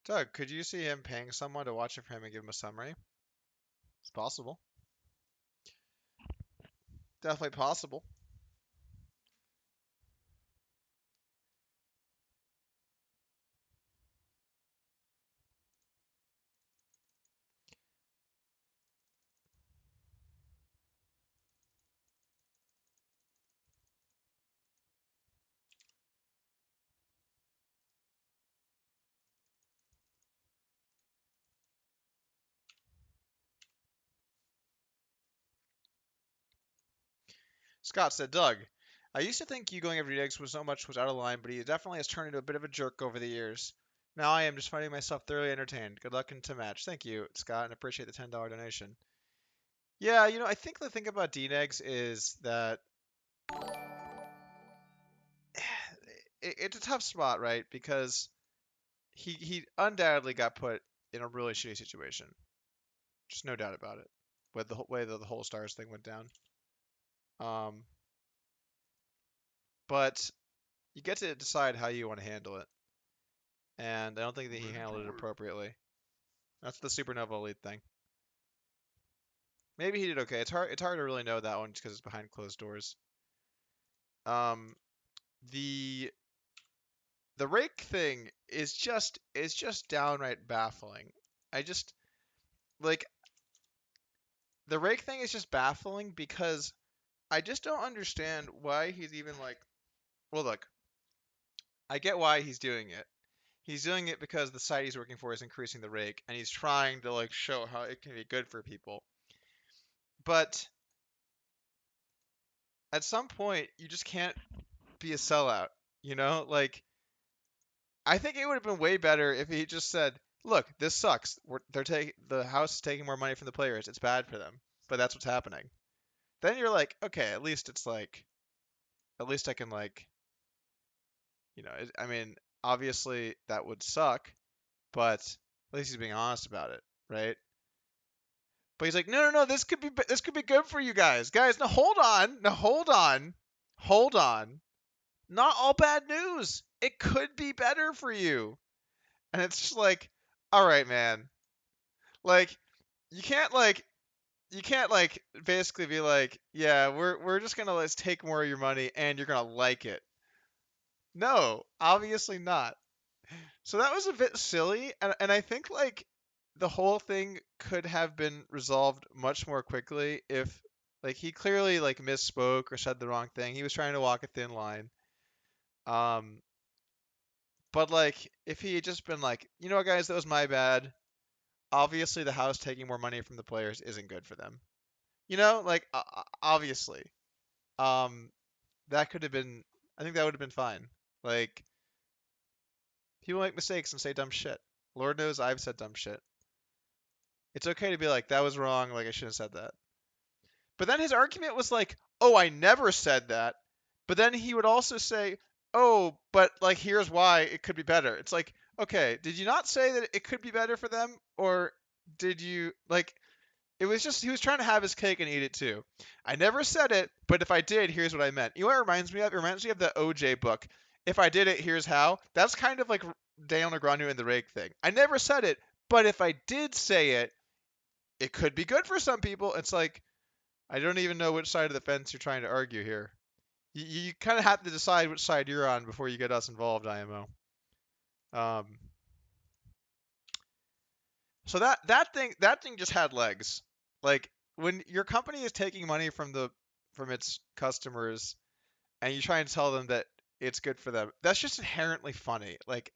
Doug, could you see him paying someone to watch it for him and give him a summary? It's possible. Definitely possible. Scott said, Doug, I used to think you going every eggs was so much was out of line, but he definitely has turned into a bit of a jerk over the years. Now I am just finding myself thoroughly entertained. Good luck into match. Thank you, Scott, and appreciate the $10 donation. Yeah, I think the thing about D-Negs is that it's a tough spot, right? Because he undoubtedly got put in a really shitty situation. Just no doubt about it. With the way that the whole stars thing went down. Um, but you get to decide how you want to handle it, and I don't think that he Ready to handled it work. appropriately. That's the Supernova Elite thing. Maybe he did okay. It's hard to really know that one just because it's behind closed doors. Um, the the rake thing is just downright baffling. I just like the rake thing is just baffling because I just don't understand why he's even like. Well, look, I get why he's doing it. He's doing it because the site he's working for is increasing the rake, and he's trying to like show how it can be good for people. But at some point, you just can't be a sellout. Like I think it would have been way better if he just said, "Look, this sucks. They're taking the house is taking more money from the players. It's bad for them, but that's what's happening." Then you're like, okay, at least it's like, at least I can like, I mean, obviously that would suck, but at least he's being honest about it, right? But he's like, no, no, no, this could be good for you guys. Guys, no, hold on. No, hold on. Hold on. Not all bad news. It could be better for you. And it's just like, all right, man. Like, you can't like you can't like basically be like, yeah, we're just gonna let's take more of your money and you're gonna like it. No, obviously not. So that was a bit silly, and I think like the whole thing could have been resolved much more quickly if like he clearly like misspoke or said the wrong thing. He was trying to walk a thin line. Um, but like if he had just been like, you know what, guys, that was my bad. Obviously, the house taking more money from the players isn't good for them. You know, like obviously, um, that could have been. I think that would have been fine. Like people make mistakes and say dumb shit. Lord knows I've said dumb shit. It's okay to be like, that was wrong. Like I shouldn't have said that. But then his argument was like, oh, I never said that. But then he would also say, oh, but like here's why it could be better. It's like, okay, did you not say that it could be better for them, or did you like? It was just he was trying to have his cake and eat it too. I never said it, but if I did, here's what I meant. You know what it reminds me of? It reminds me of the OJ book. If I did it, here's how. That's kind of like Daniel Negreanu and the rake thing. I never said it, but if I did say it, it could be good for some people. It's like I don't even know which side of the fence you're trying to argue here. You kind of have to decide which side you're on before you get us involved, IMO. Um, so that thing just had legs. Like when your company is taking money from its customers and you try and tell them that it's good for them, that's just inherently funny. Like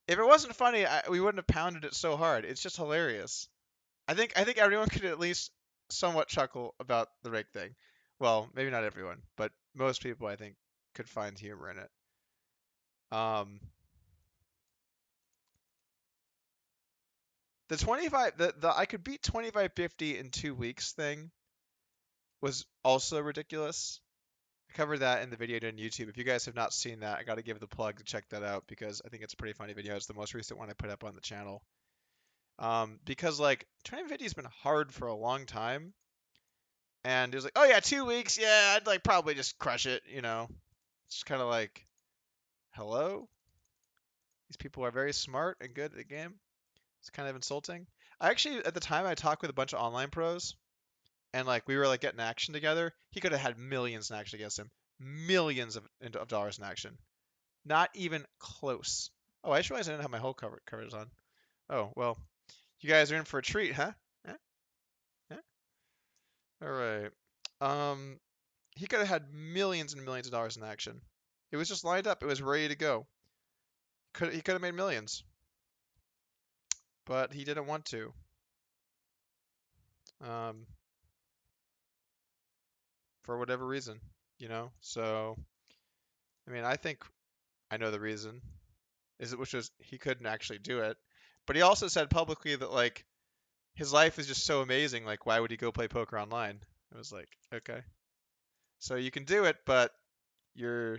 if it wasn't funny, we wouldn't have pounded it so hard. It's just hilarious. I think everyone could at least somewhat chuckle about the rake thing. Well, maybe not everyone, but most people I think could find humor in it. Um, the 25 the I could beat 2550 in 2 weeks thing was also ridiculous. I covered that in the video on YouTube. If you guys have not seen that, I got to give the plug to check that out because I think it's a pretty funny video. It's the most recent one I put up on the channel. Because like 2550 has been hard for a long time, and it was like, oh yeah, 2 weeks, yeah, I'd like probably just crush it, you know. It's kind of like, hello, these people are very smart and good at the game. It's kind of insulting. I actually at the time I talked with a bunch of online pros, and like we were like getting action together. He could have had millions in action against him, millions of dollars in action. Not even close. Oh, I just realized I didn't have my whole covers on. Oh well, you guys are in for a treat, huh? Eh? Eh? All right. Um, he could have had millions and millions of dollars in action. It was just lined up. It was ready to go. He could have made millions, but he didn't want to. Um, for whatever reason, you know. So, I mean, I think I know the reason. Which was he couldn't actually do it, but he also said publicly that like his life is just so amazing. Like, why would he go play poker online? It was like, okay, so you can do it, but you're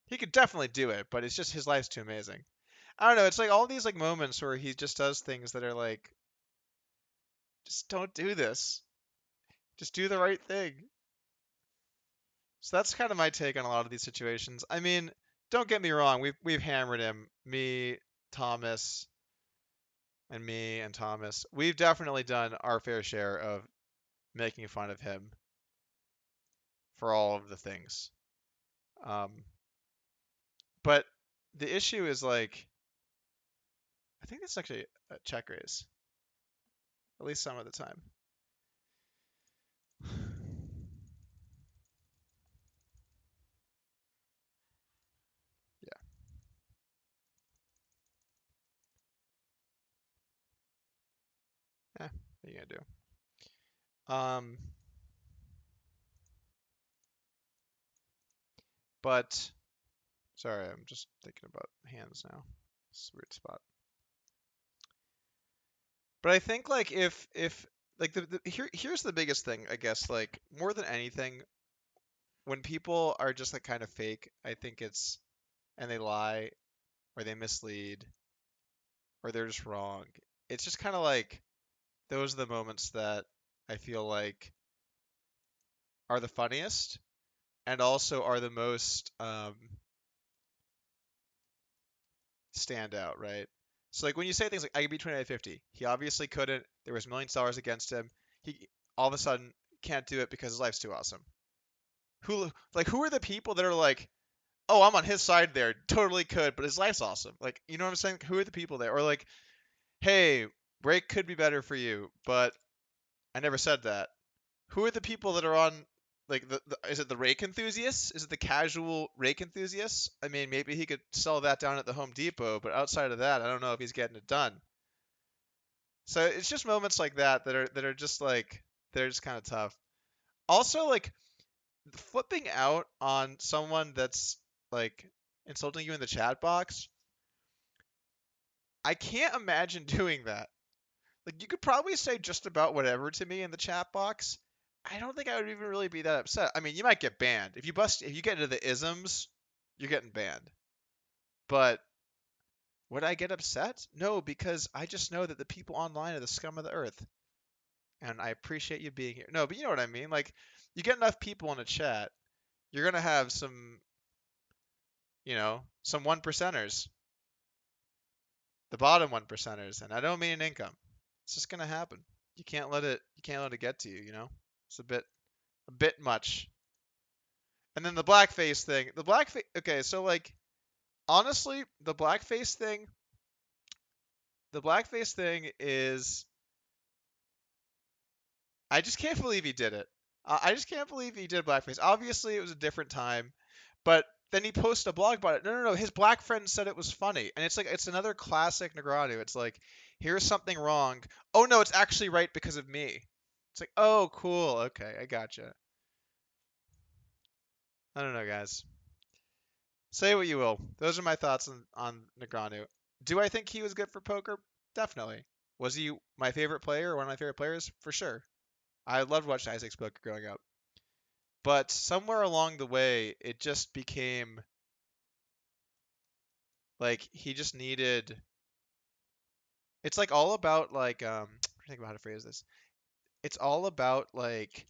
he could definitely do it, but it's just his life's too amazing. I don't know. It's like all these like moments where he just does things that are like, just don't do this. Just do the right thing. So that's kind of my take on a lot of these situations. I mean, don't get me wrong. We've hammered him. Thomas, me and Thomas. We've definitely done our fair share of making fun of him for all of the things. Um, but the issue is like, I think it's actually a check raise, at least some of the time. Yeah, what are you gonna do? But sorry, I'm just thinking about hands now. It's a weird spot. But I think like if like here's the biggest thing, I guess, like more than anything, when people are just like kind of fake, I think it's and they lie or they mislead or they're just wrong. It's just kind of like those are the moments that I feel like are the funniest and also are the most stand out, right? So like when you say things like I could beat 2950, he obviously couldn't. There was millions of dollars against him. He all of a sudden can't do it because his life's too awesome. Who are the people that are like, oh, I'm on his side there, totally could, but his life's awesome. Like, you know what I'm saying? Who are the people there? Or like hey, break could be better for you, but I never said that. Who are the people that are on, like, is it the rake enthusiasts? Is it the casual rake enthusiasts? I mean, maybe he could sell that down at the Home Depot, but outside of that, I don't know if he's getting it done. So it's just moments like that are just like they're just kind of tough. Also, like flipping out on someone that's like insulting you in the chat box, I can't imagine doing that. Like you could probably say just about whatever to me in the chat box. I don't think I would even really be that upset. I mean, you might get banned. If you get into the isms, you're getting banned. But would I get upset? No, because I just know that the people online are the scum of the earth. And I appreciate you being here. No, but you know what I mean? Like you get enough people in a chat, you're gonna have some, some one percenters, the bottom one percenters, and I don't mean income. It's just gonna happen. You can't let it get to you, you know? It's a bit much. And then the blackface thing. Okay, so like honestly, the blackface thing is I just can't believe he did it. I just can't believe he did blackface. Obviously, it was a different time, but then he posted a blog about it. No, no, no. His black friend said it was funny, and it's like it's another classic Negreanu. It's like here's something wrong. Oh no, it's actually right because of me. It's like oh cool, okay, I gotcha. I don't know, guys. Say what you will. Those are my thoughts on Negreanu. Do I think he was good for poker? Definitely. Was he my favorite player or one of my favorite players? For sure. I loved watching Isaac's poker growing up. But somewhere along the way, it just became like he just needed. It's like all about like think about how to phrase this. It's all about like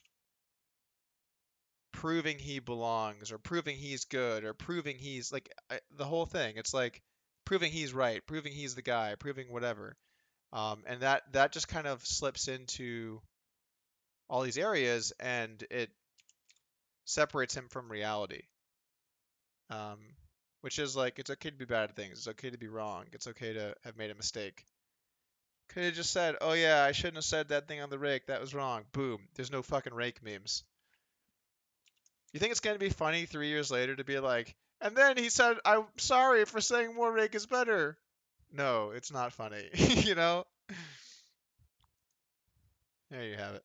proving he belongs or proving he's good or proving he's like the whole thing. It's like proving he's right, proving he's the guy, proving whatever. And that just kind of slips into all these areas and it separates him from reality. Um, which is like it's okay to be bad at things. It's okay to be wrong. It's okay to have made a mistake. Could have just said, "Oh yeah, I shouldn't have said that thing on the rake. That was wrong." Boom. There's no fucking rake memes. You think it's gonna be funny 3 years later to be like, and then he said, "I'm sorry for saying more rake is better." No, it's not funny. you know? There you have it.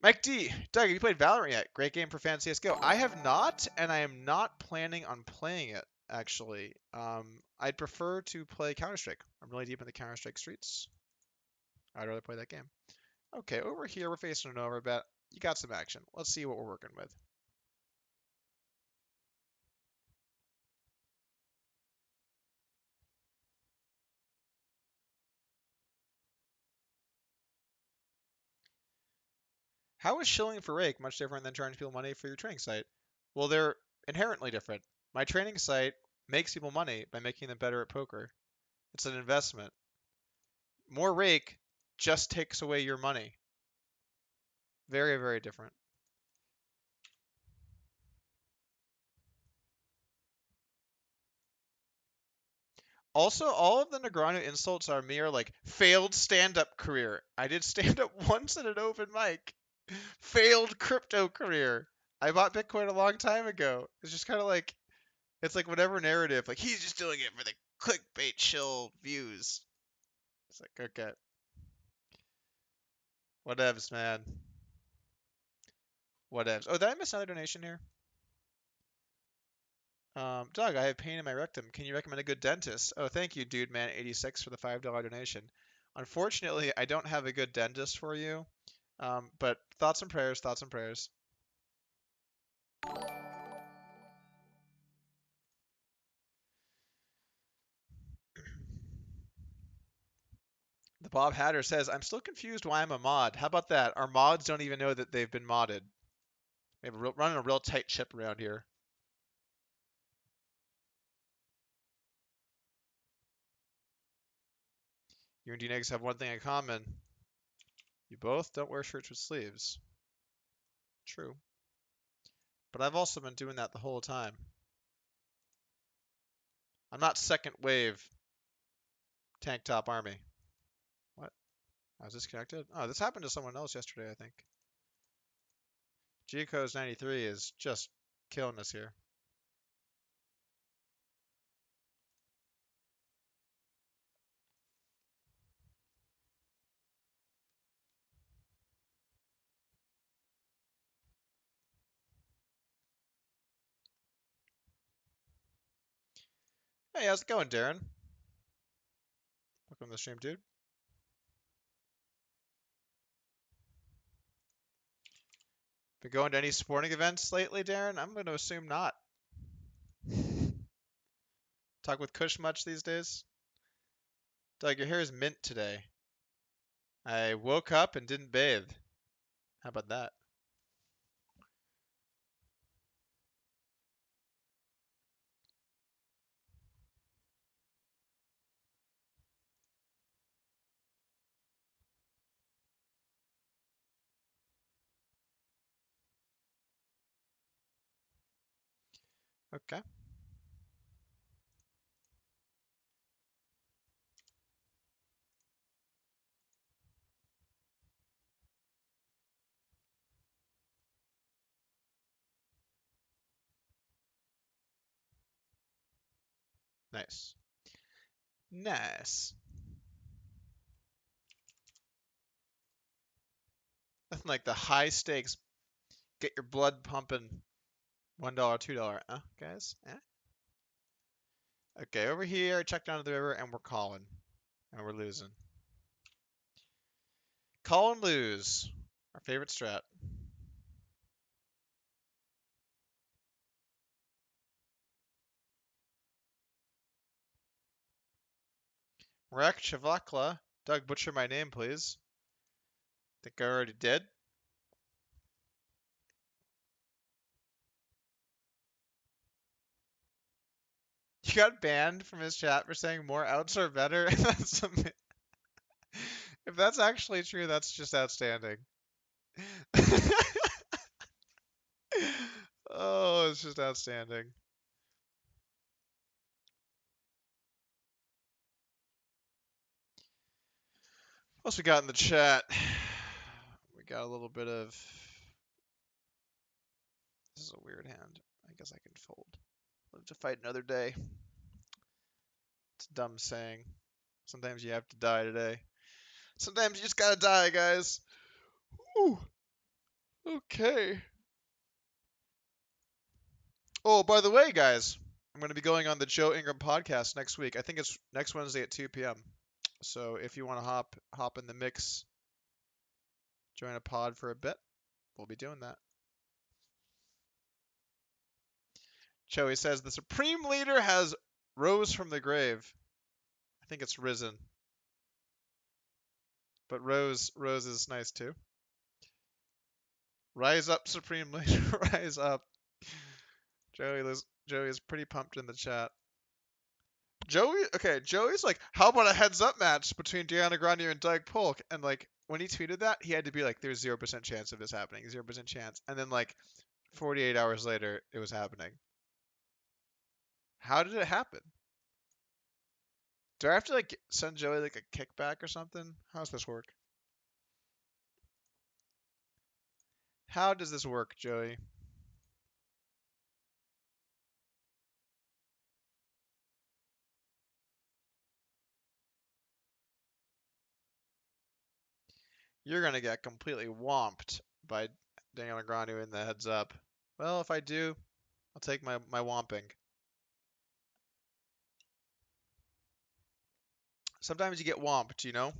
Mike D. Doug, have you played Valorant yet? Great game for fan CSGO. I have not, and I am not planning on playing it, actually. I'd prefer to play Counter-Strike. I'm really deep in the Counter-Strike streets. I'd rather play that game. Okay, over here we're facing an overbet. You got some action. Let's see what we're working with. How is shilling for rake much different than charging people money for your training site? Well, they're inherently different. My training site makes people money by making them better at poker. It's an investment. More rake just takes away your money. Very, very different. Also, all of the Negreanu insults are mere like failed stand-up career. I did stand-up once at an open mic. Failed crypto career. I bought Bitcoin a long time ago. It's just kind of like it's like whatever narrative. Like he's just doing it for the clickbait chill views. It's like okay, whatevs, man. Whatevs. Oh, did I miss another donation here? Doug, I have pain in my rectum. Can you recommend a good dentist? Oh, thank you, dude man 86 for the $5 donation. Unfortunately, I don't have a good dentist for you. But thoughts and prayers, thoughts and prayers. The Bob Hatter says, I'm still confused why I'm a mod. How about that? Our mods don't even know that they've been modded. We have running a real tight ship around here. You and D-Negs have one thing in common. You both don't wear shirts with sleeves. True. But I've also been doing that the whole time. I'm not second wave. Tank top army. What? I was disconnected? Oh, this happened to someone else yesterday, I think. Geoco's 93 is just killing us here. Hey, how's it going, Darren? Welcome to the stream, dude. Been going to any sporting events lately, Darren? I'm going to assume not. Talk with Kush much these days? Doug, your hair is mint today. I woke up and didn't bathe. How about that? Okay. Nice. Nice. Nothing like the high stakes, get your blood pumping $1, $2, huh, guys? Eh? Okay, over here, check down to the river, and we're calling. And we're losing. Call and lose. Our favorite strat. Rek Chavakla. Doug, butcher my name, please. Think I already did. You got banned from his chat for saying more outs are better. If that's actually true, that's just outstanding. Oh, it's just outstanding. What else we got in the chat? We got a little bit of. This is a weird hand. I guess I can fold. Live to fight another day. It's a dumb saying. Sometimes you have to die today. Sometimes you just gotta die, guys. Ooh. Okay. Oh, by the way, guys, I'm going to be going on the Joe Ingram podcast next week. I think it's next Wednesday at 2 p.m. So if you want to hop in the mix, join a pod for a bit, we'll be doing that. Joey says the Supreme Leader has rose from the grave. I think it's risen. But rose is nice too. Rise up, Supreme Leader, rise up. Joey is pretty pumped in the chat. Joey's like, how about a heads up match between Deanna Grande and Doug Polk? And like, when he tweeted that, he had to be like, there's 0% chance of this happening, 0% chance. And then like, 48 hours later, it was happening. How did it happen? Do I have to like send Joey like a kickback or something? How does this work? How does this work, Joey? You're gonna get completely whomped by Daniel Negreanu in the heads up. Well, if I do, I'll take my whomping. Sometimes you get whomped, you know?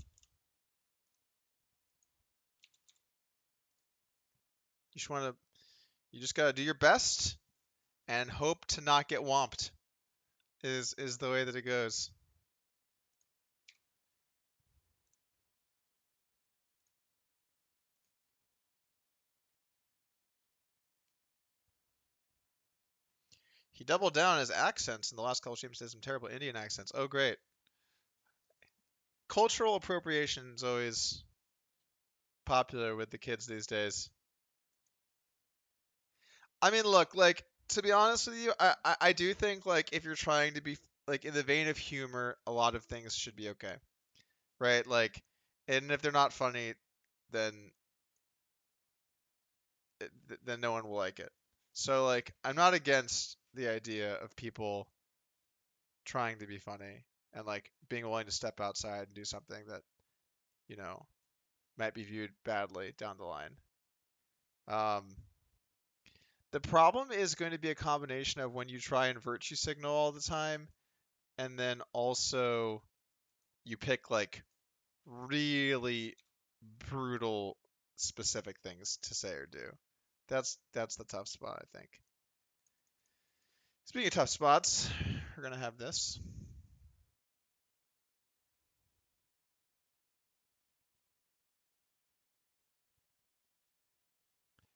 You just gotta do your best and hope to not get whomped is the way that it goes. He doubled down on his accents in the last couple streams. Did some terrible Indian accents. Oh, great. Cultural appropriation is always popular with the kids these days. I mean, look, like, to be honest with you, I do think, like, if you're trying to be like in the vein of humor, a lot of things should be okay, right? Like, and if they're not funny, then then no one will like it. So like, I'm not against the idea of people trying to be funny and like being willing to step outside and do something that, you know, might be viewed badly down the line. Um, the problem is going to be a combination of when you try and virtue signal all the time, and then also you pick like really brutal specific things to say or do. That's the tough spot, I think. Speaking of tough spots, we're gonna have this.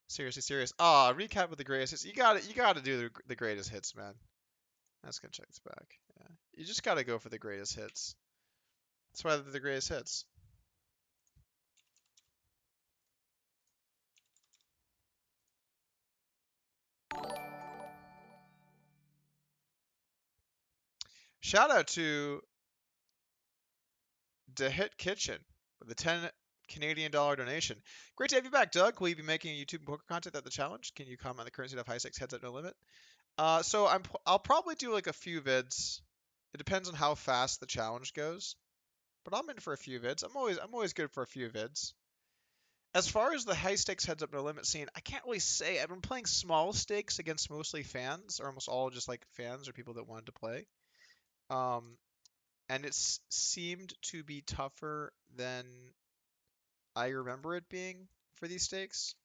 Seriously, serious. Ah, recap with the greatest hits. You gotta do the greatest hits, man. That's gonna check this back. Yeah, you just gotta go for the greatest hits. That's why they're the greatest hits. Shout out to The Hit Kitchen with a 10 Canadian dollar donation. Great to have you back, Doug. Will you be making YouTube poker content at the challenge? Can you comment on the current state of high stakes heads up no limit? So I'll probably do like a few vids. It depends on how fast the challenge goes, but I'm in for a few vids. I'm always good for a few vids. As far as the high stakes heads up no limit scene, I can't really say. I've been playing small stakes against mostly fans, or almost all just like fans or people that wanted to play. Um, and it's seemed to be tougher than I remember it being for these stakes.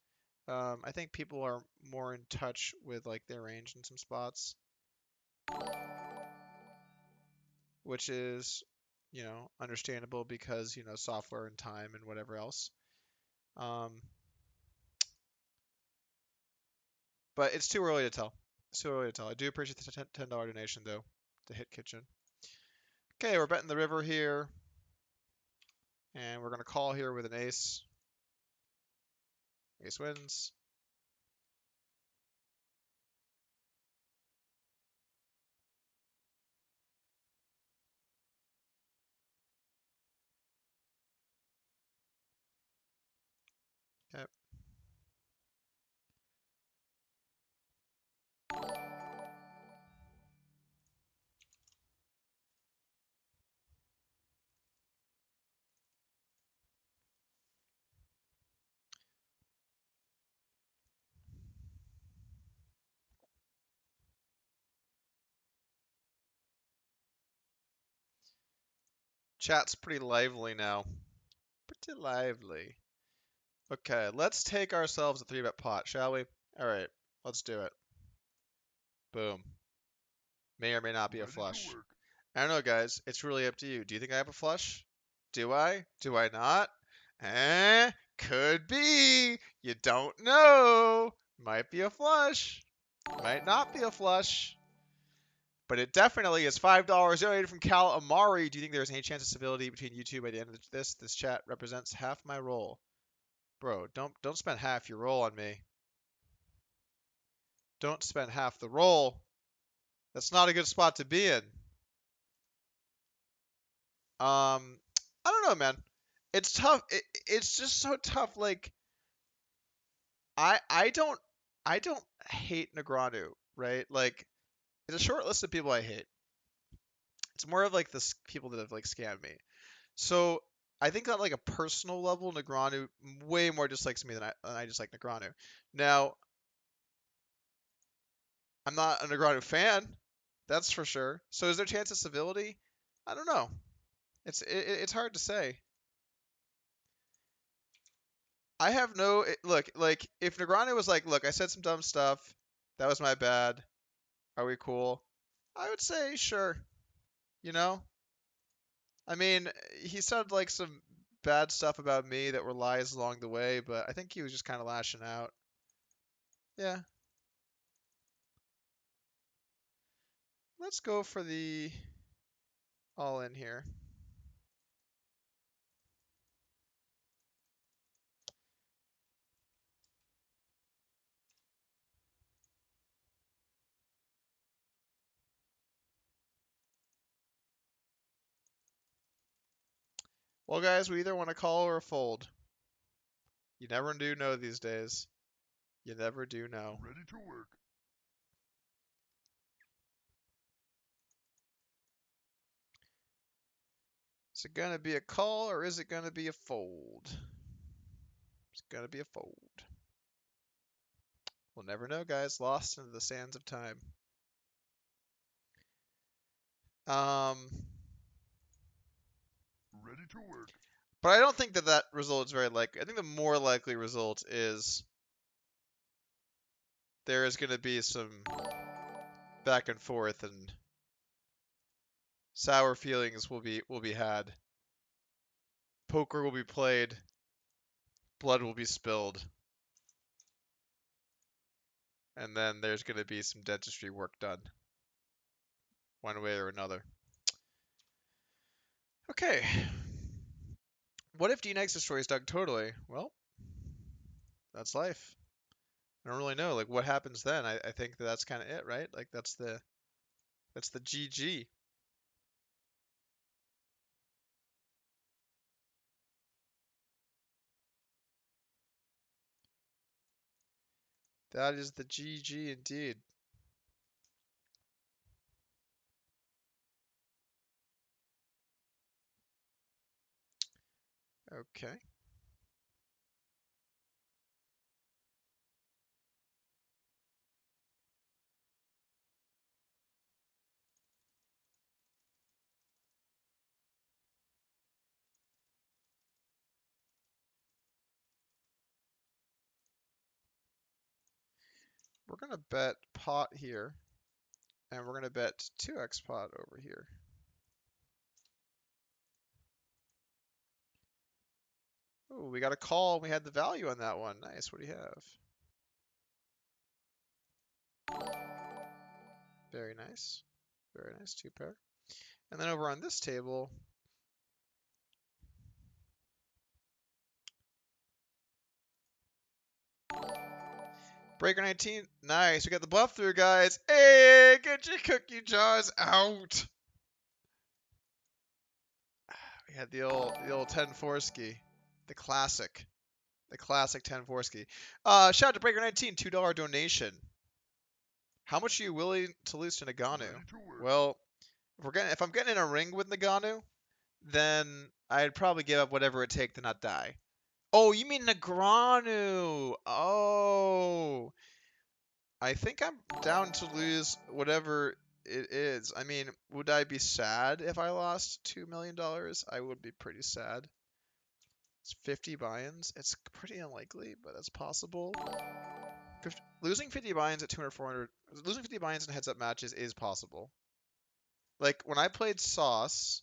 I think people are more in touch with like their range in some spots, which is, understandable because, software and time and whatever else. Um, but it's too early to tell. It's too early to tell. I do appreciate the $10 donation though, to Hit Kitchen. Okay, we're betting the river here, and we're gonna call here with an ace. Ace wins. Okay. Chat's pretty lively now. Pretty lively. Okay, let's take ourselves a 3-bet pot, shall we? All right, let's do it. Boom. May or may not be a Ready to flush. work. I don't know, guys. It's really up to you. Do you think I have a flush? Do I? Do I not? Could be. You don't know. Might be a flush. Might not be a flush. But it definitely is $5 donated from Cal Amari. Do you think there's any chance of civility between you two by the end of this? This chat represents half my roll. Bro, don't spend half your roll on me. Don't spend half the roll. That's not a good spot to be in. I don't know, man. It's tough. It's just so tough. Like I I don't hate Negreanu, right? Like it's a short list of people I hate. It's more of like the people that have like scammed me. So I think on like a personal level, Negreanu way more dislikes me than I dislike Negreanu. Now I'm not a Negreanu fan, that's for sure. So is there a chance of civility? I don't know. It's hard to say. I have no look. Like if Negreanu was like, look, I said some dumb stuff. That was my bad. Are we cool? I would say sure. You know, I mean, he said like some bad stuff about me that were lies along the way, but I think he was just kind of lashing out. Yeah, let's go for the all in here. Well, guys, we either want to call or fold. You never do know these days. You never do know. Ready to work. Is it gonna be a call or is it gonna be a fold? It's gonna be a fold. We'll never know, guys. Lost into the sands of time. Um, Ready to work. but I don't think that that result is very likely. I think the more likely result is there is gonna be some back and forth and sour feelings will be had. Poker will be played. Blood will be spilled. And then there's gonna be some dentistry work done. One way or another. Okay. What if DNX destroys Doug totally? Well, that's life. I don't really know. Like, what happens then? I think that that's kind of it, right? Like, that's the GG. That is the GG indeed. Okay. We're gonna bet pot here, and we're gonna bet 2x pot over here. Oh, we got a call. We had the value on that one. Nice. What do you have? Very nice. Very nice. Two pair. And then over on this table, Breaker 19. Nice. We got the bluff through, guys. Hey, get your cookie jars out. We had the old 10 Forsky. The classic. The classic 10 Forsky. Shout out to Breaker 19, $2 donation. How much are you willing to lose to Nagano? Ready to work. Well, if I'm getting in a ring with Nagano, then I'd probably give up whatever it takes to not die. Oh, you mean Negreanu? Oh, I think I'm down to lose whatever it is. I mean, would I be sad if I lost $2 million? I would be pretty sad. It's 50 buy-ins. It's pretty unlikely, but it's possible. Losing 50 buy-ins at 200, 400, losing 50 buy-ins in heads-up matches is possible. Like when I played Sauce,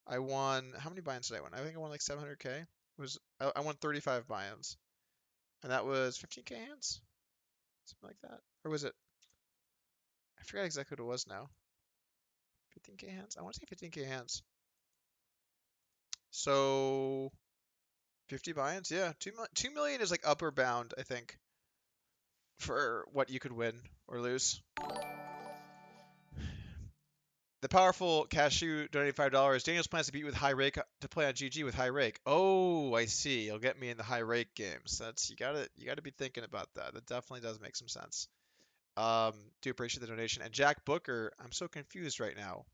I won. How many buy-ins did I win? I think I won like 700k. It was I won 35 buy-ins, and that was 15k hands, something like that, or was it? I forgot exactly what it was now. 15k hands. I want to say 15k hands. So 50 buy-ins, yeah. 2 million is like upper bound, I think, for what you could win or lose. The powerful cashew donated $5. Daniel's plans to beat with high rake to play on GG with high rake. Oh, I see. You'll get me in the high rake games. That's you gotta be thinking about that. That definitely does make some sense. Do appreciate the donation. And Jack Booker, I'm so confused right now.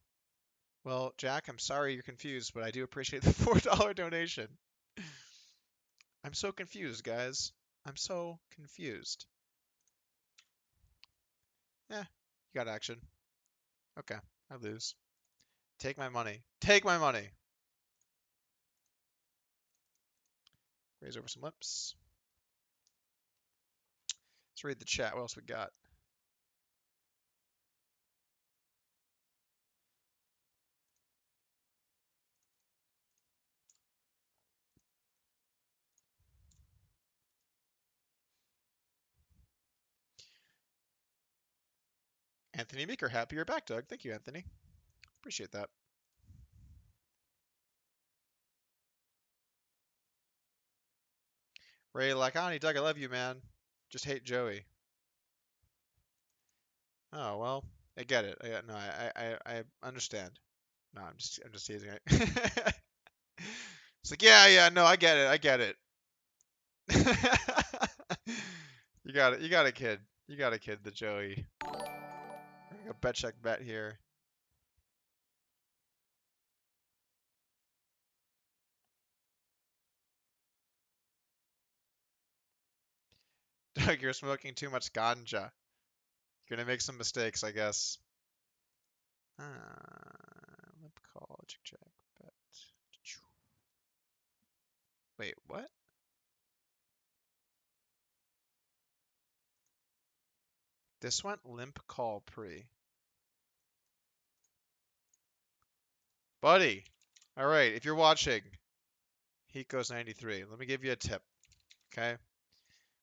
Well, Jack, I'm sorry you're confused, but I do appreciate the $4 donation. I'm so confused, guys. I'm so confused. Yeah, you got action. Okay, I lose. Take my money. Take my money. Raise over some lips. Let's read the chat. What else we got? Anthony Meeker, happy you're back, Doug. Thank you, Anthony. Appreciate that. Ray Lacani, Doug, I love you, man. Just hate Joey. Oh well, I get it. No, I understand. No, I'm just teasing. It's like, yeah, no, I get it, I get it. You got it, you got a kid. You got a kid, the Joey. A bet check bet here. Doug, you're smoking too much ganja. You're gonna make some mistakes, I guess. Limp call, check, bet. Wait, what? This went limp call pre. Buddy! Alright, if you're watching, Heat goes 93. Let me give you a tip, okay?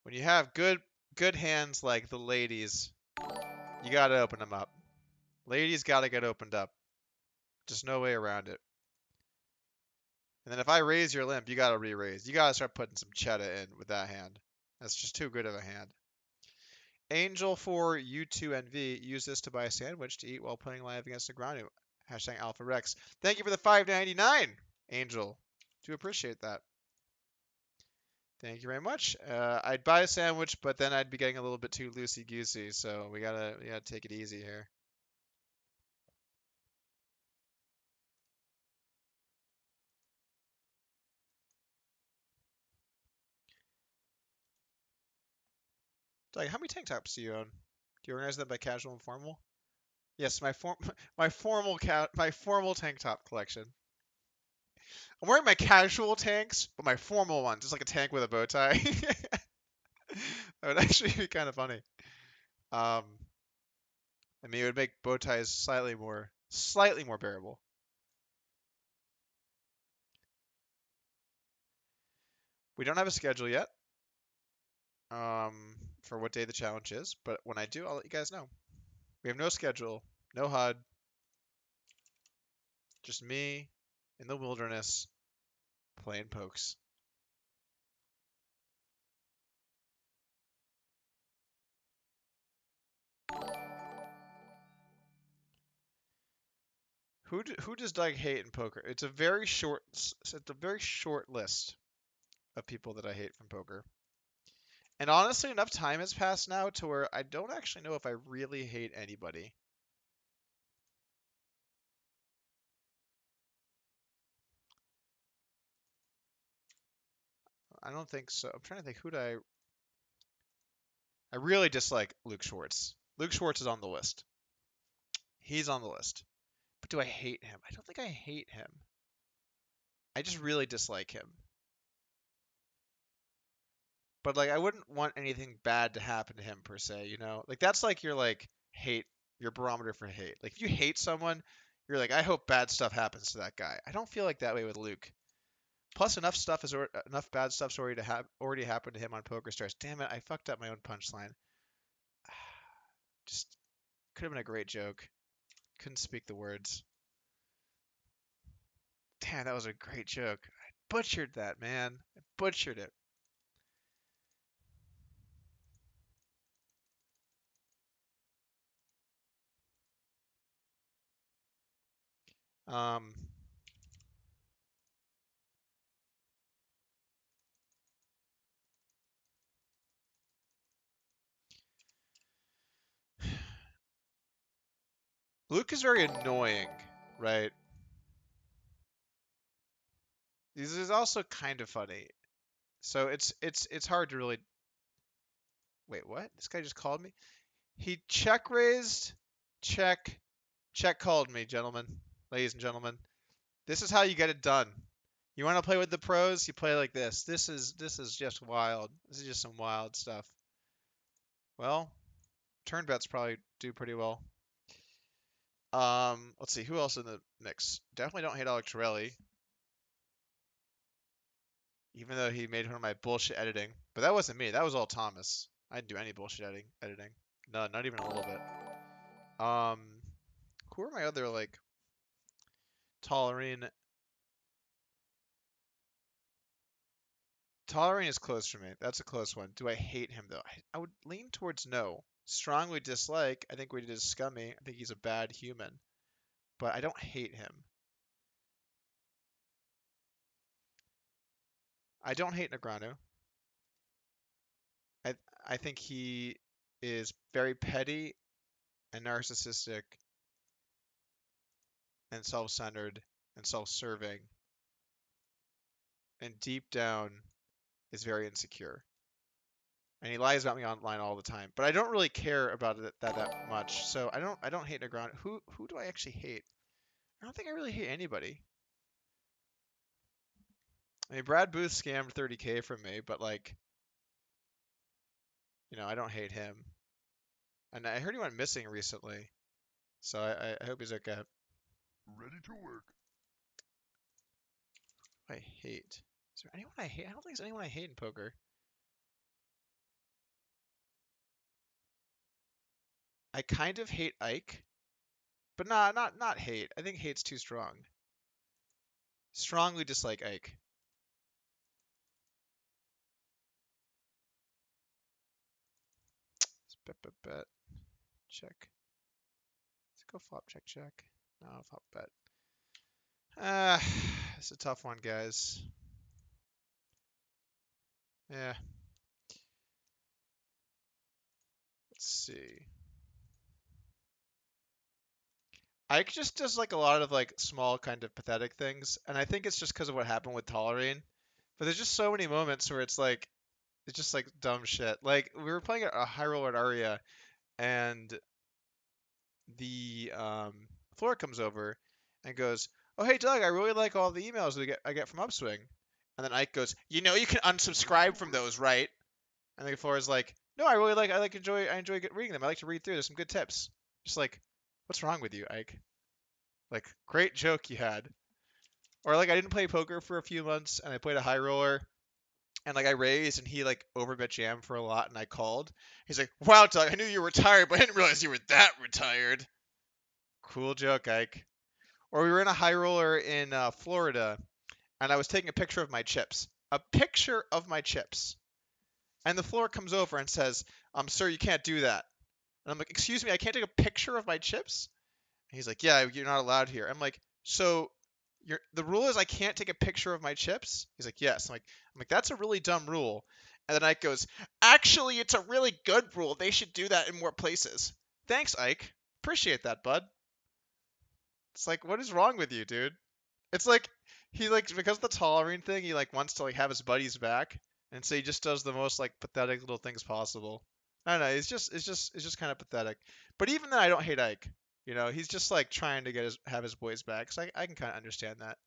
When you have good hands like the ladies, you gotta open them up. Ladies gotta get opened up. Just no way around it. And then if I raise your limp, you gotta re-raise. You gotta start putting some cheddar in with that hand. That's just too good of a hand. Angel for U2NV. Use this to buy a sandwich to eat while playing live against Negranu. Hashtag Alpha Rex. Thank you for the $5.99, Angel. Do appreciate that. Thank you very much. I'd buy a sandwich, but then I'd be getting a little bit too loosey-goosey, so we gotta take it easy here. Like, how many tank tops do you own? Do you organize them by casual and formal? Yes, my formal tank top collection. I'm wearing my casual tanks, but my formal ones, just like a tank with a bow tie. That would actually be kind of funny. Um, I mean, it would make bow ties slightly more bearable. We don't have a schedule yet, for what day the challenge is, but when I do, I'll let you guys know. We have no schedule, no HUD, just me in the wilderness playing pokes. Who does Doug hate in poker? It's a very short list of people that I hate from poker. And honestly, enough time has passed now to where I don't actually know if I really hate anybody. I don't think so. I'm trying to think I really dislike Luke Schwartz. Luke Schwartz is on the list. He's on the list. But do I hate him? I don't think I hate him. I just really dislike him. But like I wouldn't want anything bad to happen to him per se, you know? Like that's like your like hate your barometer for hate. Like if you hate someone, you're like I hope bad stuff happens to that guy. I don't feel like that way with Luke. Plus enough bad stuff's already happened to him on Poker Stars. Damn it, I fucked up my own punchline. Just could have been a great joke. Couldn't speak the words. Damn, that was a great joke. I butchered that, man. I butchered it. Um, Luke is very annoying, right? This is also kind of funny. So it's hard to really wait, what? This guy just called me? He check raised, check, check called me, gentlemen, ladies and gentlemen. This is how you get it done. You want to play with the pros? You play like this. This is just wild. This is just some wild stuff. Well, turn bets probably do pretty well. Let's see who else in the mix. Definitely don't hate Alex Torelli, even though he made one of my bullshit editing. But that wasn't me. That was all Thomas. I didn't do any bullshit editing. No, not even a little bit. Who are my other like Tolerine? Tolerine is close for me. That's a close one. Do I hate him though? I would lean towards no. Strongly dislike. I think what he did is scummy. I think he's a bad human, but I don't hate him. I don't hate Negreanu. I I think he is very petty and narcissistic and self-centered and self-serving and deep down is very insecure. And he lies about me online all the time. But I don't really care about it that much. So I don't hate Negreanu. Who do I actually hate? I don't think I really hate anybody. I mean, Brad Booth scammed 30K from me, but like, I don't hate him. And I heard he went missing recently, so I hope he's okay. Ready to work. I hate. Is there anyone I hate? I don't think there's anyone I hate in poker. I kind of hate Ike, but nah, not hate. I think hate's too strong. Strongly dislike Ike. Bet, bet, bet. Check. Let's go flop, check, check. No, flop, bet. Ah, it's a tough one, guys. Yeah. Let's see. Ike just does like a lot of like small kind of pathetic things, and I think it's just because of what happened with Tolerine. But there's just so many moments where it's just like dumb shit. Like we were playing a high roller at Aria, and the floor comes over and goes, "Oh hey Doug, I really like all the emails I get from Upswing." And then Ike goes, "You can Ready to unsubscribe from work. those, right?" And the floor is like, "No, I enjoy reading them. I like to read through. There's some good tips." Just like, what's wrong with you, Ike? Like, great joke you had. Or like I didn't play poker for a few months and I played a high roller and like I raised and he like overbet jam for a lot and I called. He's like, "Wow, Doug, I knew you were retired, but I didn't realize you were that retired." Cool joke, Ike. Or we were in a high roller in Florida and I was taking a picture of my chips. A picture of my chips. And the floor comes over and says, "Sir, you can't do that." And I'm like, "Excuse me, I can't take a picture of my chips?" And he's like, "Yeah, you're not allowed here." I'm like, "So the rule is I can't take a picture of my chips?" He's like, "Yes." I'm like, "That's a really dumb rule." And then Ike goes, "Actually, it's a really good rule. They should do that in more places." Thanks, Ike. Appreciate that, bud. It's like, what is wrong with you, dude? It's like he like because of the tolerant thing, he like wants to like have his buddies back, and so he just does the most like pathetic little things possible. I don't know. It's just kind of pathetic. But even then, I don't hate Ike. He's just like trying to have his boys back. So I can kind of understand that.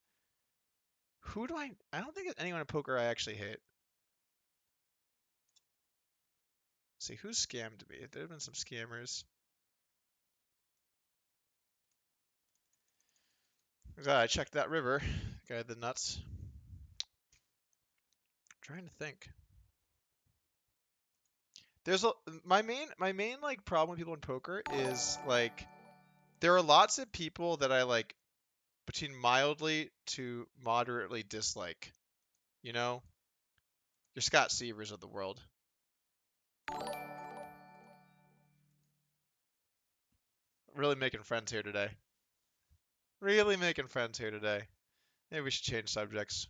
Who do I? I don't think there's anyone in poker I actually hate. Let's see who scammed me. There have been some scammers. I checked that river. Guy had the nuts. I'm trying to think. There's a my main like problem with people in poker is like there are lots of people that I like between mildly to moderately dislike. You know, your Scott Severs of the world. Really making friends here today. Really making friends here today. Maybe we should change subjects.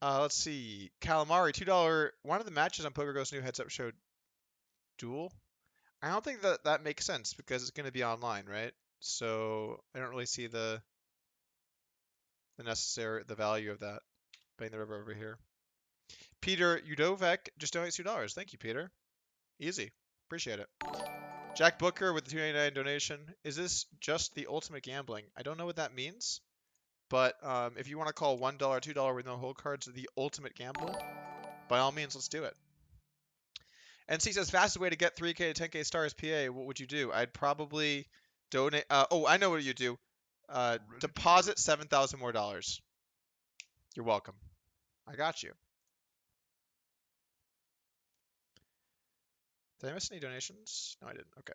Let's see. Calamari, $2. One of the matches on Poker Ghost new heads up show duel. I don't think that makes sense because it's going to be online, right? So I don't really see the value of that. Playing the river over here. Peter Udovec just donates $2. Thank you, Peter. Easy. Appreciate it. Jack Booker with the $2.99 donation. Is this just the ultimate gambling? I don't know what that means, but if you want to call $1, $2 with no hold cards the ultimate gamble, by all means, let's do it. NC says fastest way to get 3K to 10K stars PA. What would you do? I'd probably donate. I know what you do. Ready to Deposit work. $7,000 more dollars. You're welcome. I got you. Did I miss any donations? No, I didn't. Okay.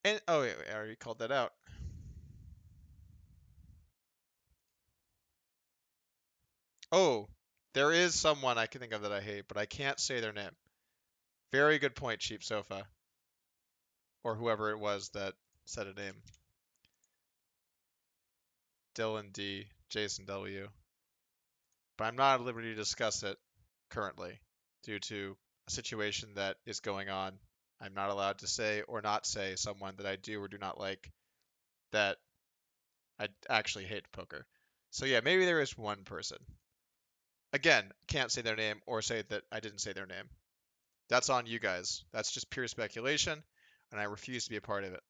And oh wait, I already called that out. Oh, there is someone I can think of that I hate, but I can't say their name. Very good point, Cheap Sofa. Or whoever it was that said a name. Dylan D, Jason W. But I'm not at liberty to discuss it currently due to a situation that is going on. I'm not allowed to say or not say someone that I do or do not like that I actually hate poker. So yeah, maybe there is one person. Again, can't say their name or say that I didn't say their name. That's on you guys. That's just pure speculation, and I refuse to be a part of it.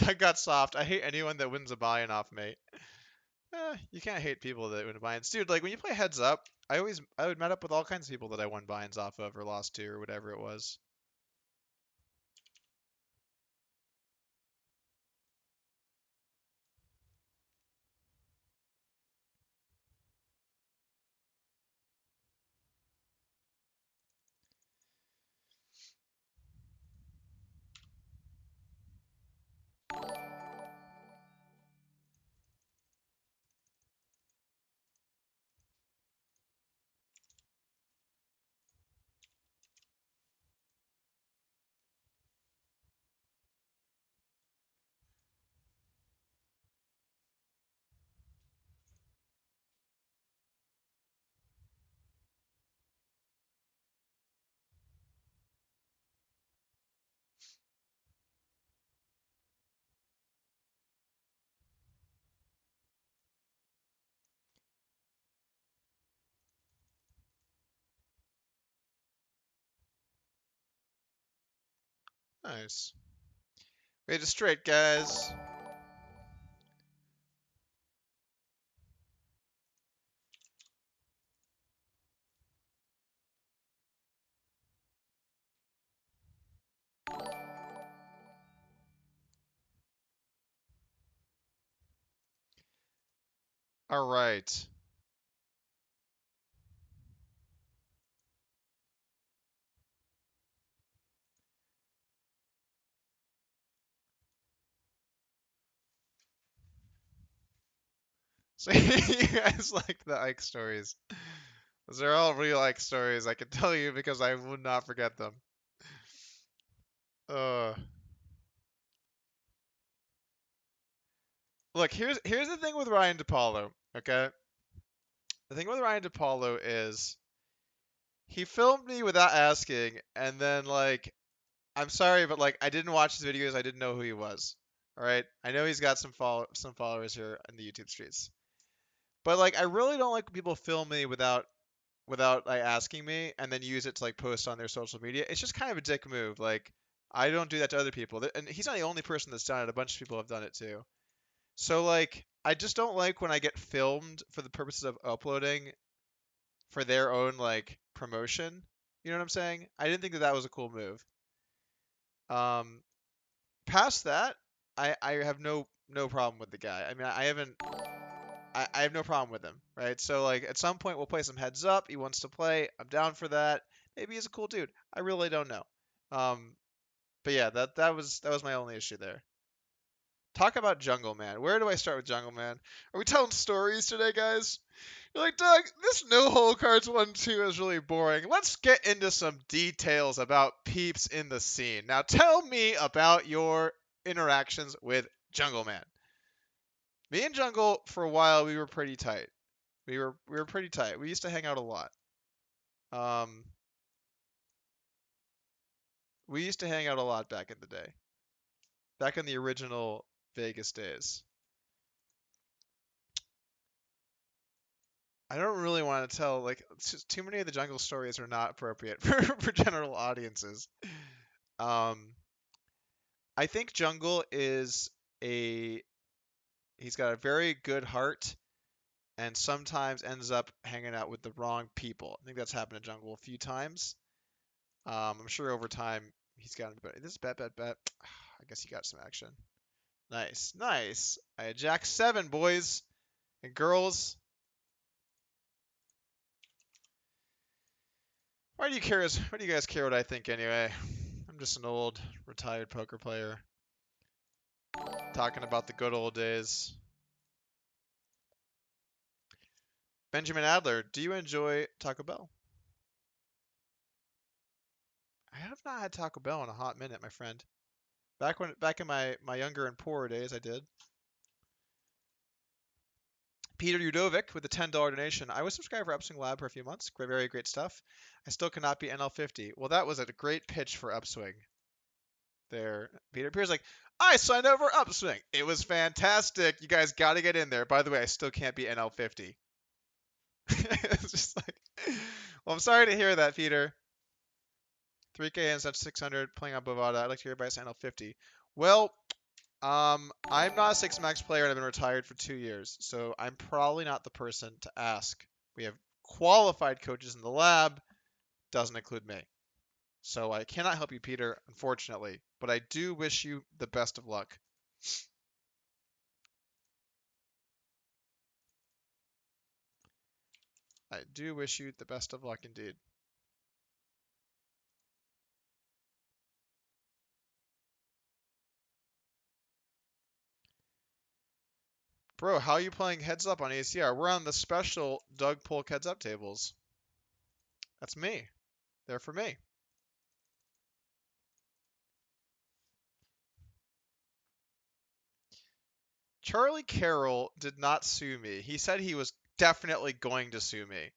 I got soft. I hate anyone that wins a buy-in off me. You can't hate people that win buy-ins, dude. Like when you play heads up, I would met up with all kinds of people that I won buy-ins off of or lost to or whatever it was. Nice. Made it straight, guys. All right. So you guys like the Ike stories. Those are all real Ike stories, I can tell you because I would not forget them. Uh, Look, here's the thing with Ryan DePaulo, okay? The thing with Ryan DePaulo is he filmed me without asking, and then like I'm sorry, but like I didn't watch his videos, I didn't know who he was. All right, I know he's got some followers here in the YouTube streets, but like I really don't like when people film me without like asking me and then use it to like post on their social media. It's just kind of a dick move. Like I don't do that to other people, and he's not the only person that's done it. A bunch of people have done it too. So like I just don't like when I get filmed for the purposes of uploading for their own like promotion. You know what I'm saying? I didn't think that that was a cool move. Um, Past that, I have no problem with the guy. I mean, I haven't I have no problem with him, right? So like at some point we'll play some heads up. He wants to play. I'm down for that. Maybe he's a cool dude. I really don't know. Um, but yeah, that was my only issue there. Talk about Jungle Man. Where do I start with Jungle Man? Are we telling stories today, guys? You're like, Doug, this no hole cards 1-2 is really boring. Let's get into some details about peeps in the scene. Now tell me about your interactions with Jungle Man. Me and Jungle, for a while, we were pretty tight. We were pretty tight. We used to hang out a lot. Um, we used to hang out a lot back in the day. Back in the original Vegas days. I don't really want to tell, like, too many of the Jungle stories are not appropriate for general audiences. Um, I think Jungle is a he's got a very good heart and sometimes ends up hanging out with the wrong people. I think that's happened to Jungle a few times. I'm sure over time he's gotten better. This is bet. I guess he got some action. Nice, nice. I had Jack 7, boys and girls. Why do you care? Why do you guys care what I think anyway? I'm just an old retired poker player talking about the good old days. Benjamin Adler, do you enjoy Taco Bell? I have not had Taco Bell in a hot minute, my friend. Back in my younger and poorer days, I did. Peter Udovic with a $10 donation. I was subscribed for Upswing Lab for a few months. Very great stuff. I still cannot be NL50. Well, that was a great pitch for Upswing. There, Peter Pierce like, I signed over Upswing. It was fantastic. You guys got to get in there. By the way, I still can't be NL50. It's just like, well, I'm sorry to hear that, Peter. 3K and such 600 playing on Bovada. I'd like to hear by NL50. Well, I'm not a six max player and I've been retired for 2 years, so I'm probably not the person to ask. We have qualified coaches in the lab, doesn't include me. So I cannot help you, Peter, unfortunately, but I do wish you the best of luck. I do wish you the best of luck indeed. Bro, how are you playing heads up on ACR? We're on the special Doug Polk heads up tables. That's me. They're for me. Charlie Carroll did not sue me. He said he was definitely going to sue me.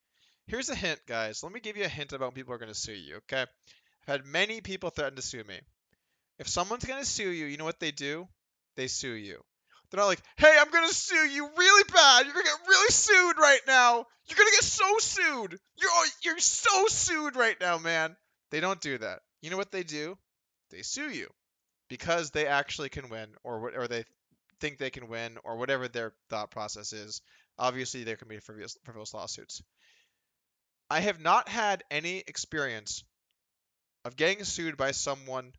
Here's a hint, guys. Let me give you a hint about when people are going to sue you, okay? I've had many people threaten to sue me. If someone's going to sue you, you know what they do? They sue you. They're not like, hey, I'm going to sue you really bad. You're going to get really sued right now. You're going to get so sued. You're so sued right now, man. They don't do that. You know what they do? They sue you because they actually can win or they think they can win or whatever their thought process is. Obviously, there can be frivolous lawsuits. I have not had any experience of getting sued by someone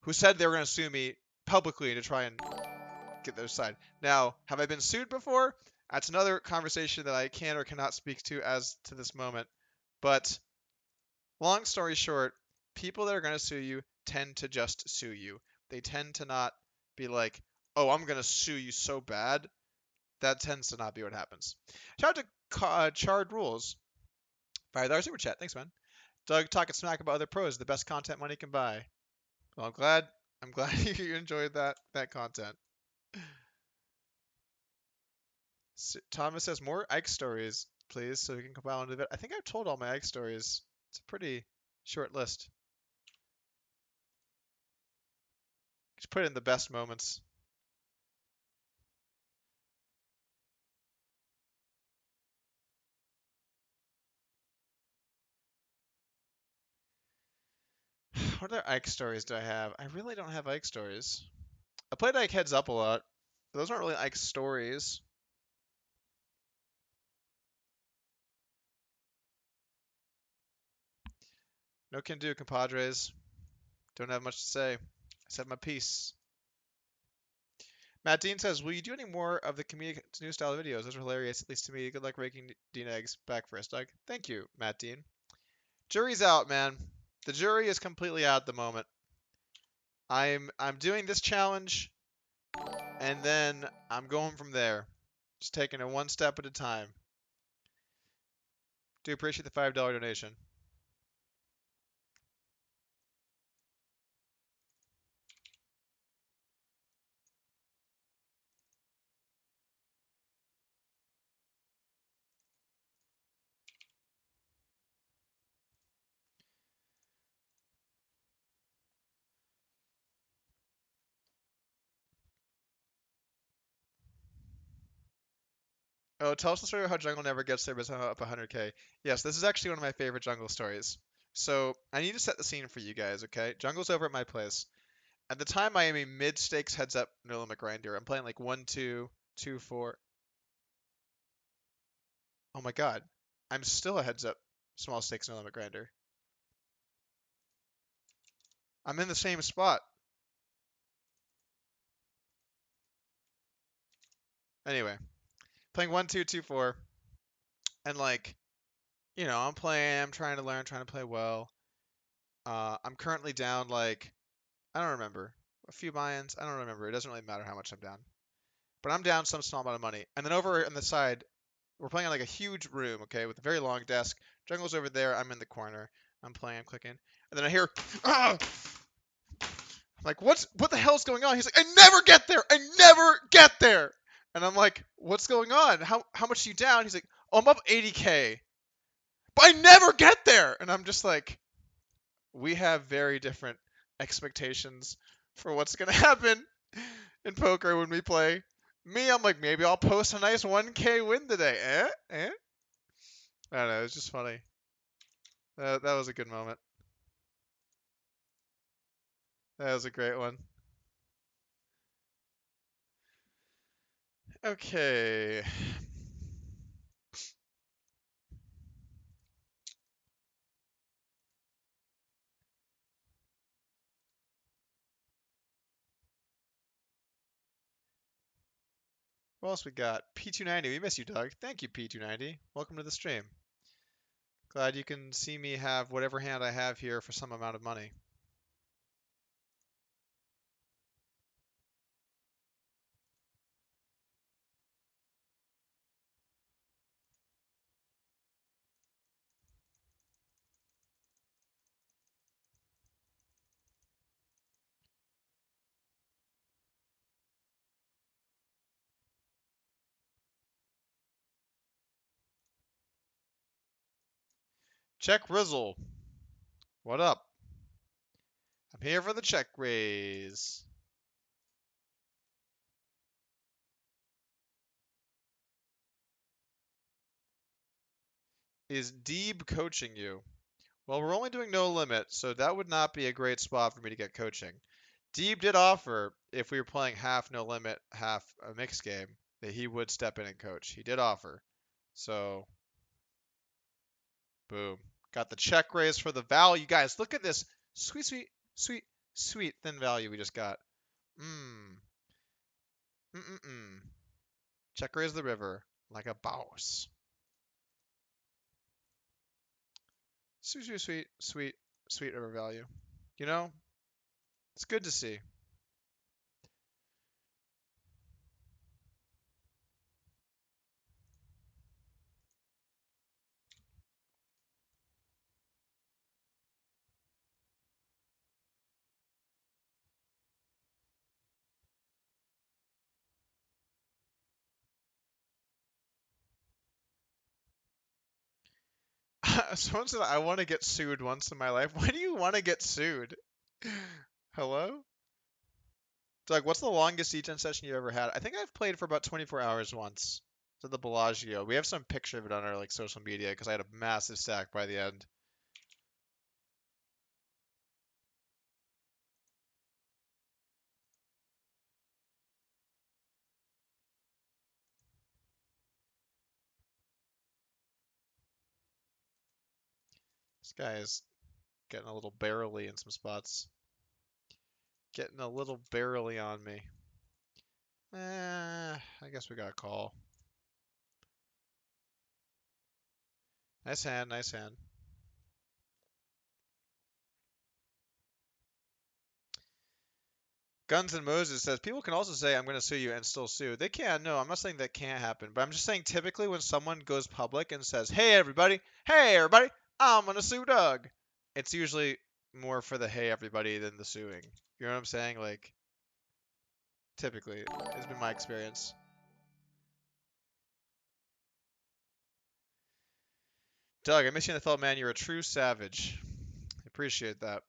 who said they were going to sue me publicly to try and get their side. Now, have I been sued before? That's another conversation that I can or cannot speak to as to this moment. But long story short, people that are going to sue you tend to just sue you. They tend to not be like, oh, I'm going to sue you so bad. That tends to not be what happens. Shout out to Charred Rules. $5 super chat. Thanks, man. Doug talking smack about other pros. The best content money can buy. Well, I'm glad you enjoyed that content. Thomas says more Ike stories, please, so we can compile into it. I think I've told all my Ike stories. It's a pretty short list. Just put it in the best moments. What other Ike stories do I have? I really don't have Ike stories. I played Ike Heads Up a lot. Those aren't really Ike stories. No can do, compadres. Don't have much to say. I said my piece. Matt Dean says, will you do any more of the comedic new style videos? Those are hilarious, at least to me. Good luck raking Dean eggs back for us, Doug. Thank you, Matt Dean. Jury's out, man. The jury is completely out at the moment. I'm doing this challenge, and then I'm going from there. Just taking it one step at a time. Do appreciate the $5 donation. Oh, tell us the story of how Jungle never gets there but somehow up 100k. Yes, this is actually one of my favorite Jungle stories. So, I need to set the scene for you guys, okay? Jungle's over at my place. At the time, I am a mid-stakes heads-up no limit grinder. I'm playing like 1, 2, 2, 4. Oh my god. I'm still a heads-up small stakes no limit grinder. I'm in the same spot. Anyway, playing 1, 2, 2, 4. And like, I'm trying to learn, trying to play well. I'm currently down like I don't remember a few buy-ins. I don't remember. It doesn't really matter how much I'm down, but I'm down some small amount of money. And then over on the side, we're playing on like a huge room, okay, with a very long desk. Jungle's over there. I'm in the corner. I'm playing. I'm clicking, and then I hear, ah! I'm like, what the hell's going on? He's like, I never get there. I never get there. And I'm like, what's going on? How much are you down? He's like, oh, I'm up 80K, but I never get there. And I'm just like, we have very different expectations for what's gonna happen in poker when we play. Me, I'm like, maybe I'll post a nice 1K win today. I don't know. It's just funny. That was a good moment. That was a great one. Okay. What else we got? P290. We miss you, Doug. Thank you, P290. Welcome to the stream. Glad you can see me have whatever hand I have here for some amount of money. Check Rizzle. What up? I'm here for the check raise. Is Deeb coaching you? Well, we're only doing no limit, so that would not be a great spot for me to get coaching. Deeb did offer, if we were playing half no limit, half a mixed game, that he would step in and coach. He did offer. So, boom. Got the check raise for the value. Guys, look at this sweet, sweet, sweet, sweet thin value we just got. Mmm. Mm-mm-mm. Check raise the river like a boss. Sweet, sweet, sweet, sweet, sweet river value. You know, it's good to see. Someone said I want to get sued once in my life. Why do you want to get sued? Hello? Doug, what's the longest E10 session you ever had? I think I've played for about 24 hours once. To the Bellagio. We have some picture of it on our like social media because I had a massive stack by the end. This guy is getting a little barrely in some spots. Getting a little barrely on me. I guess we got a call. Nice hand, nice hand. Guns and Moses says people can also say I'm going to sue you and still sue. They can. No, I'm not saying that can't happen, but I'm just saying typically when someone goes public and says, hey everybody, I'm going to sue Doug," it's usually more for the hey everybody than the suing. You know what I'm saying? Like typically, has been my experience. Doug, I miss you in the felt, man. You're a true savage. I appreciate that.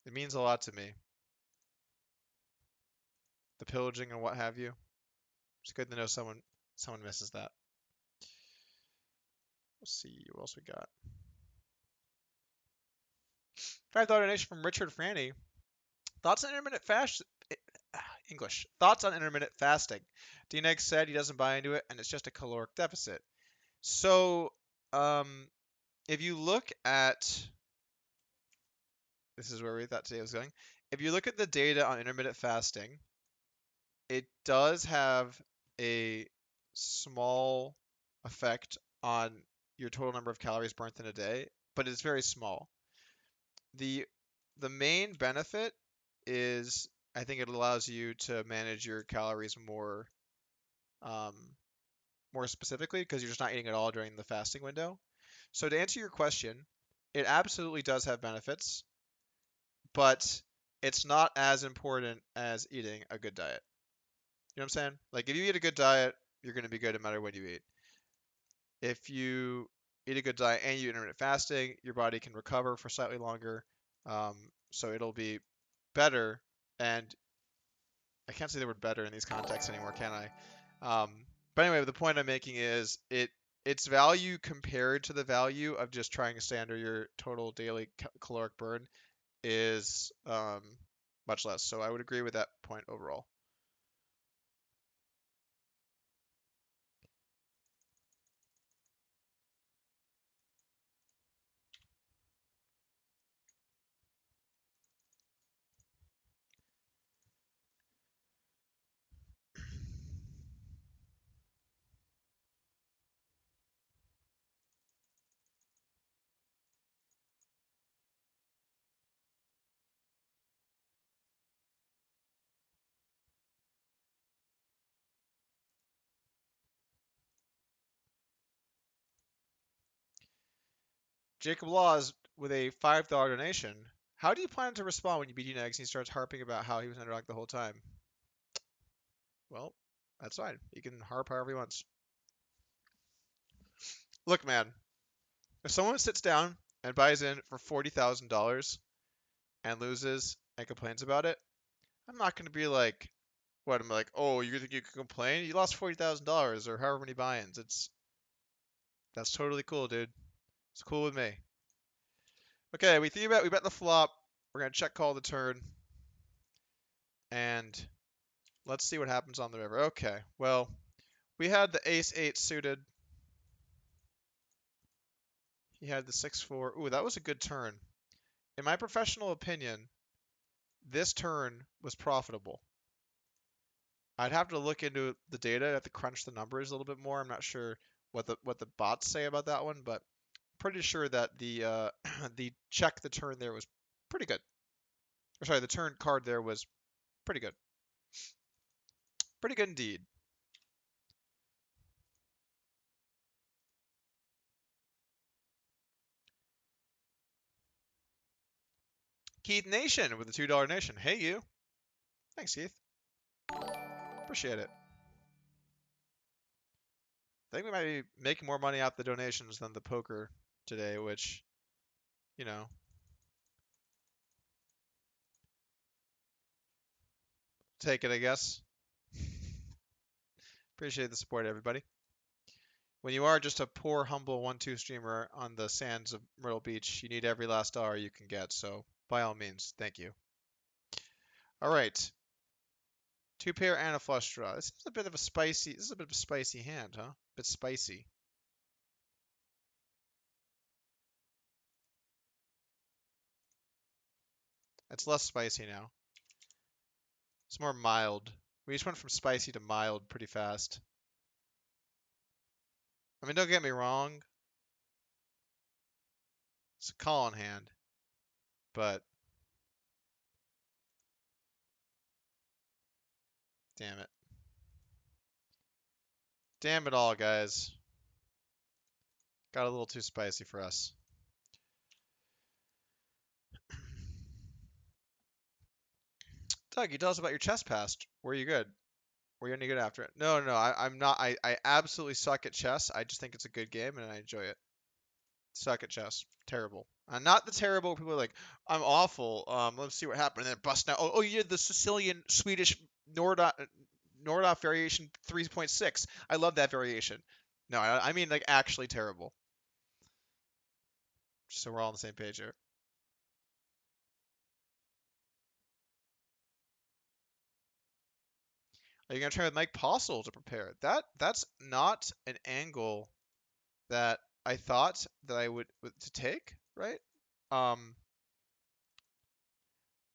It means a lot to me. The pillaging and what have you. It's good to know someone misses that. Let's see what else we got. $5 donation from Richard Franny. Thoughts on intermittent fast English. Thoughts on intermittent fasting. DNX said he doesn't buy into it and it's just a caloric deficit. So, if you look at this is where we thought today was going. If you look at the data on intermittent fasting, it does have a small effect on your total number of calories burnt in a day, but it's very small. the the main benefit is I think it allows you to manage your calories um, more specifically because you're just not eating at all during the fasting window. So to answer your question, it absolutely does have benefits, but it's not as important as eating a good diet. You know what I'm saying? Like if you eat a good diet, you're going to be good no matter what you eat. If you eat a good diet and you intermittent fasting, your body can recover for slightly longer. So it'll be better. And I can't say the word better in these contexts anymore, can I? But anyway, the point I'm making is its value compared to the value of just trying to stay under your total daily caloric burn is much less. So I would agree with that point overall. Jacob Laws with a $5 donation. How do you plan to respond when you beat Eggs and he starts harping about how he was an underdog the whole time? Well, that's fine. He can harp however he wants. Look, man, if someone sits down and buys in for $40,000 and loses and complains about it, I'm not going to be like, what? I'm like, oh, you think you can complain? You lost $40,000 or however many buy-ins. That's totally cool, dude. It's cool with me. Okay, we bet the flop. We're gonna check call the turn, and let's see what happens on the river. Okay, well, we had the ace-8 suited. He had the 6-4. Ooh, that was a good turn. In my professional opinion, this turn was profitable. I'd have to look into the data. I'd have to crunch the numbers a little bit more. I'm not sure what the bots say about that one, but pretty sure that the the check the turn there was pretty good. Or sorry, the turn card there was pretty good. Pretty good indeed. Keith Nation with the $2 nation. Hey you. Thanks, Keith. Appreciate it. I think we might be making more money off the donations than the poker today, which, you know, take it, I guess. Appreciate the support, everybody. When you are just a poor, humble 1-2 streamer on the sands of Myrtle Beach, you need every last dollar you can get. So, by all means, thank you. All right. Two pair and a flush draw. This is a bit of a spicy hand, huh? A bit spicy. It's less spicy now. It's more mild. We just went from spicy to mild pretty fast. I mean, don't get me wrong. It's a call in hand, but damn it. Damn it all, guys. Got a little too spicy for us. Doug, you tell us about your chess past. Were you good? Were you any good after it? No. I'm not. I absolutely suck at chess. I just think it's a good game and I enjoy it. Suck at chess. Terrible. Not the terrible people are like, I'm awful. Let's see what happened. And then bust out. Oh, you did the Sicilian Swedish Nordhoff variation 3.6. I love that variation. No, I mean like actually terrible. So we're all on the same page here. Are you gonna try with Mike Postle to prepare? That's not an angle that I thought that I would to take, right? Um,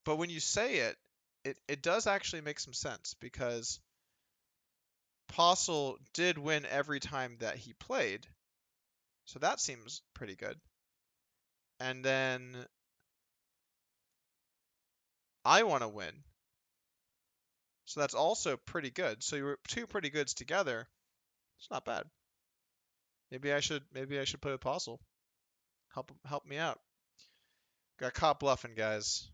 but when you say it, it does actually make some sense because Postle did win every time that he played, so that seems pretty good. And then I want to win. So that's also pretty good. So you're two pretty goods together. It's not bad. Maybe I should play with Apostle. Help me out. Got caught bluffing, guys.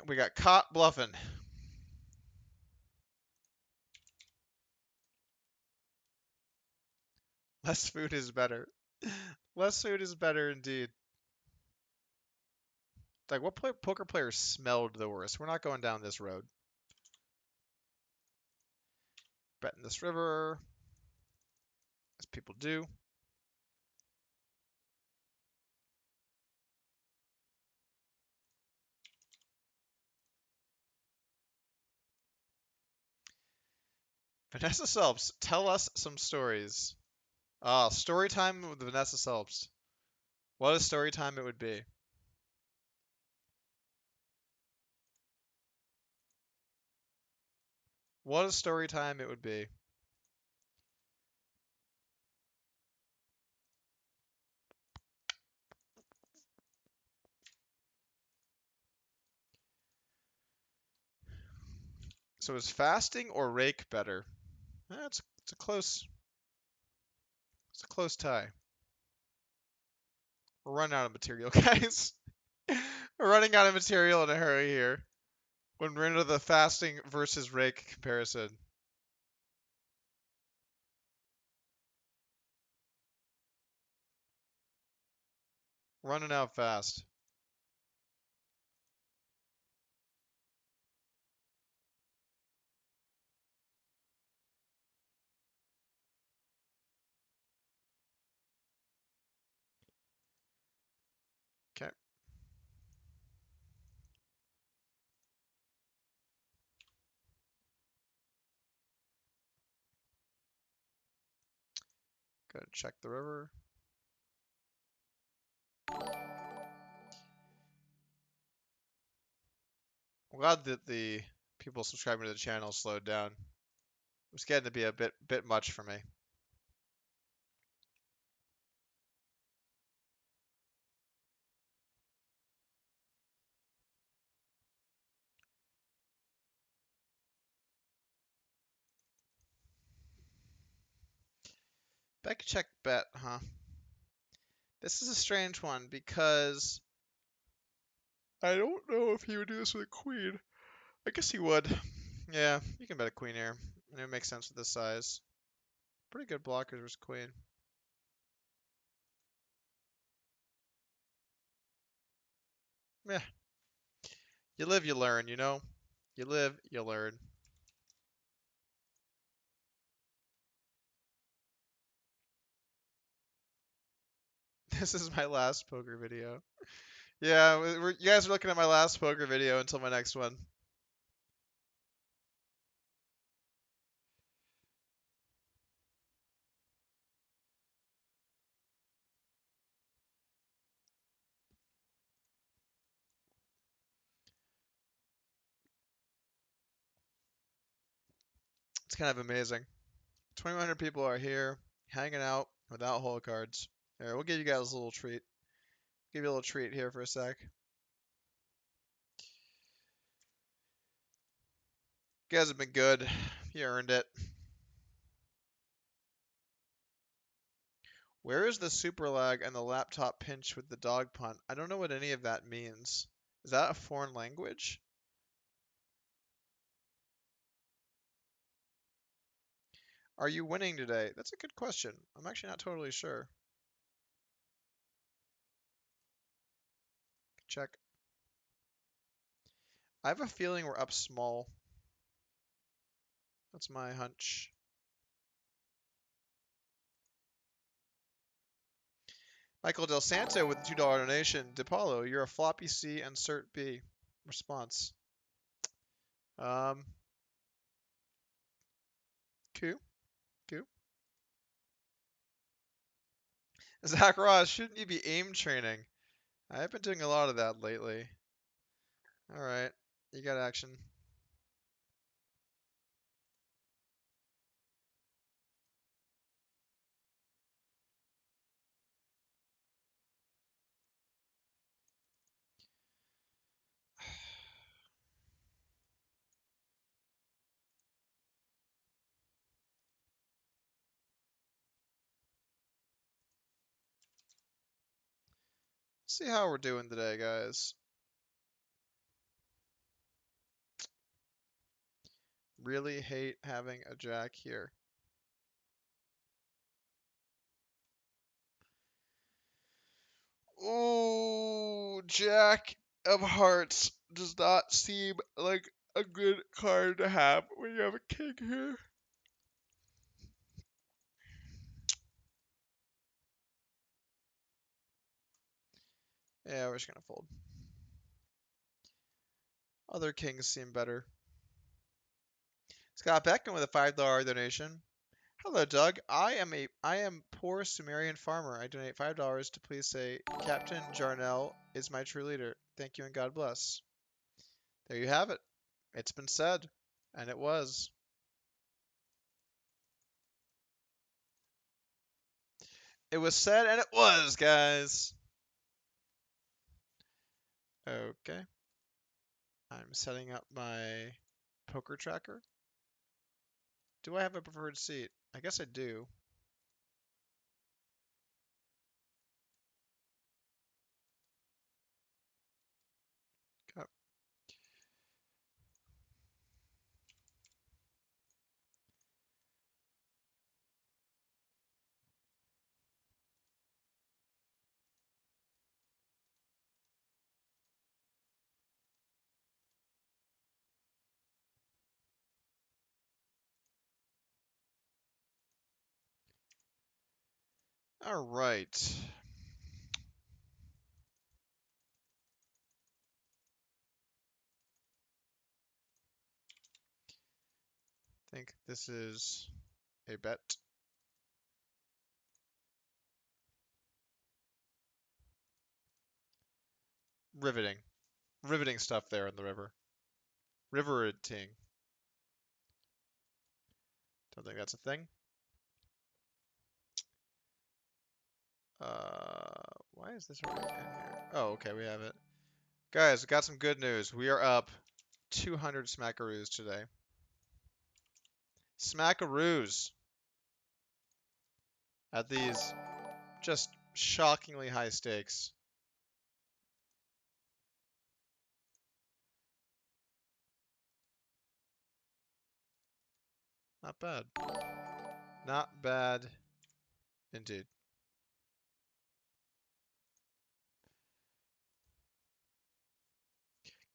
We got caught bluffing. Less food is better. Less food is better indeed. Like, what poker player smelled the worst? We're not going down this road. Betting this river, as people do. Vanessa Selps, tell us some stories. Ah, story time with Vanessa Selps. What a story time it would be. What a story time it would be. So is fasting or rake better? It's a close tie. We're running out of material, guys. We're running out of material in a hurry here. When we're into the fasting versus rake comparison. Running out fast. Okay. Go ahead and check the river. I'm glad that the people subscribing to the channel slowed down. It was getting to be a bit much for me. Back check bet, huh? This is a strange one because I don't know if he would do this with a queen. I guess he would. Yeah, you can bet a queen here. And it makes sense with this size. Pretty good blockers versus queen. Yeah. You live, you learn, you know? You live, you learn. This is my last poker video. Yeah, you guys are looking at my last poker video until my next one. It's kind of amazing. 2,100 people are here, hanging out without hole cards. Here, we'll give you guys a little treat. Give you a little treat here for a sec. You guys have been good. You earned it. Where is the super lag and the laptop pinch with the dog punt? I don't know what any of that means. Is that a foreign language? Are you winning today? That's a good question. I'm actually not totally sure. Check. I have a feeling we're up small. That's my hunch. Michael Del Santo with the $2 donation. DePaulo, you're a floppy C and cert B. Response. Um, Q. Q. Zach Ross, shouldn't you be aim training? I've been doing a lot of that lately. Alright, you got action. See how we're doing today, guys. Really hate having a jack here. Ooh, Jack of Hearts does not seem like a good card to have when you have a king here. Yeah, we're just gonna fold. Other kings seem better. Scott Beckman with a $5 donation. Hello, Doug. I am poor Sumerian farmer. I donate $5 to please say Captain Jarnell is my true leader. Thank you and God bless. There you have it. It's been said, and it was. It was said, and it was, guys. Okay. I'm setting up my poker tracker. Do I have a preferred seat? I guess I do. Okay. All right. I think this is a bet. Riveting. Riveting stuff there in the river. Riveting. Don't think that's a thing. Why is this already in here? Oh, okay, we have it. Guys, we got some good news. We are up 200 smackaroos today. Smackaroos at these just shockingly high stakes. Not bad. Not bad indeed.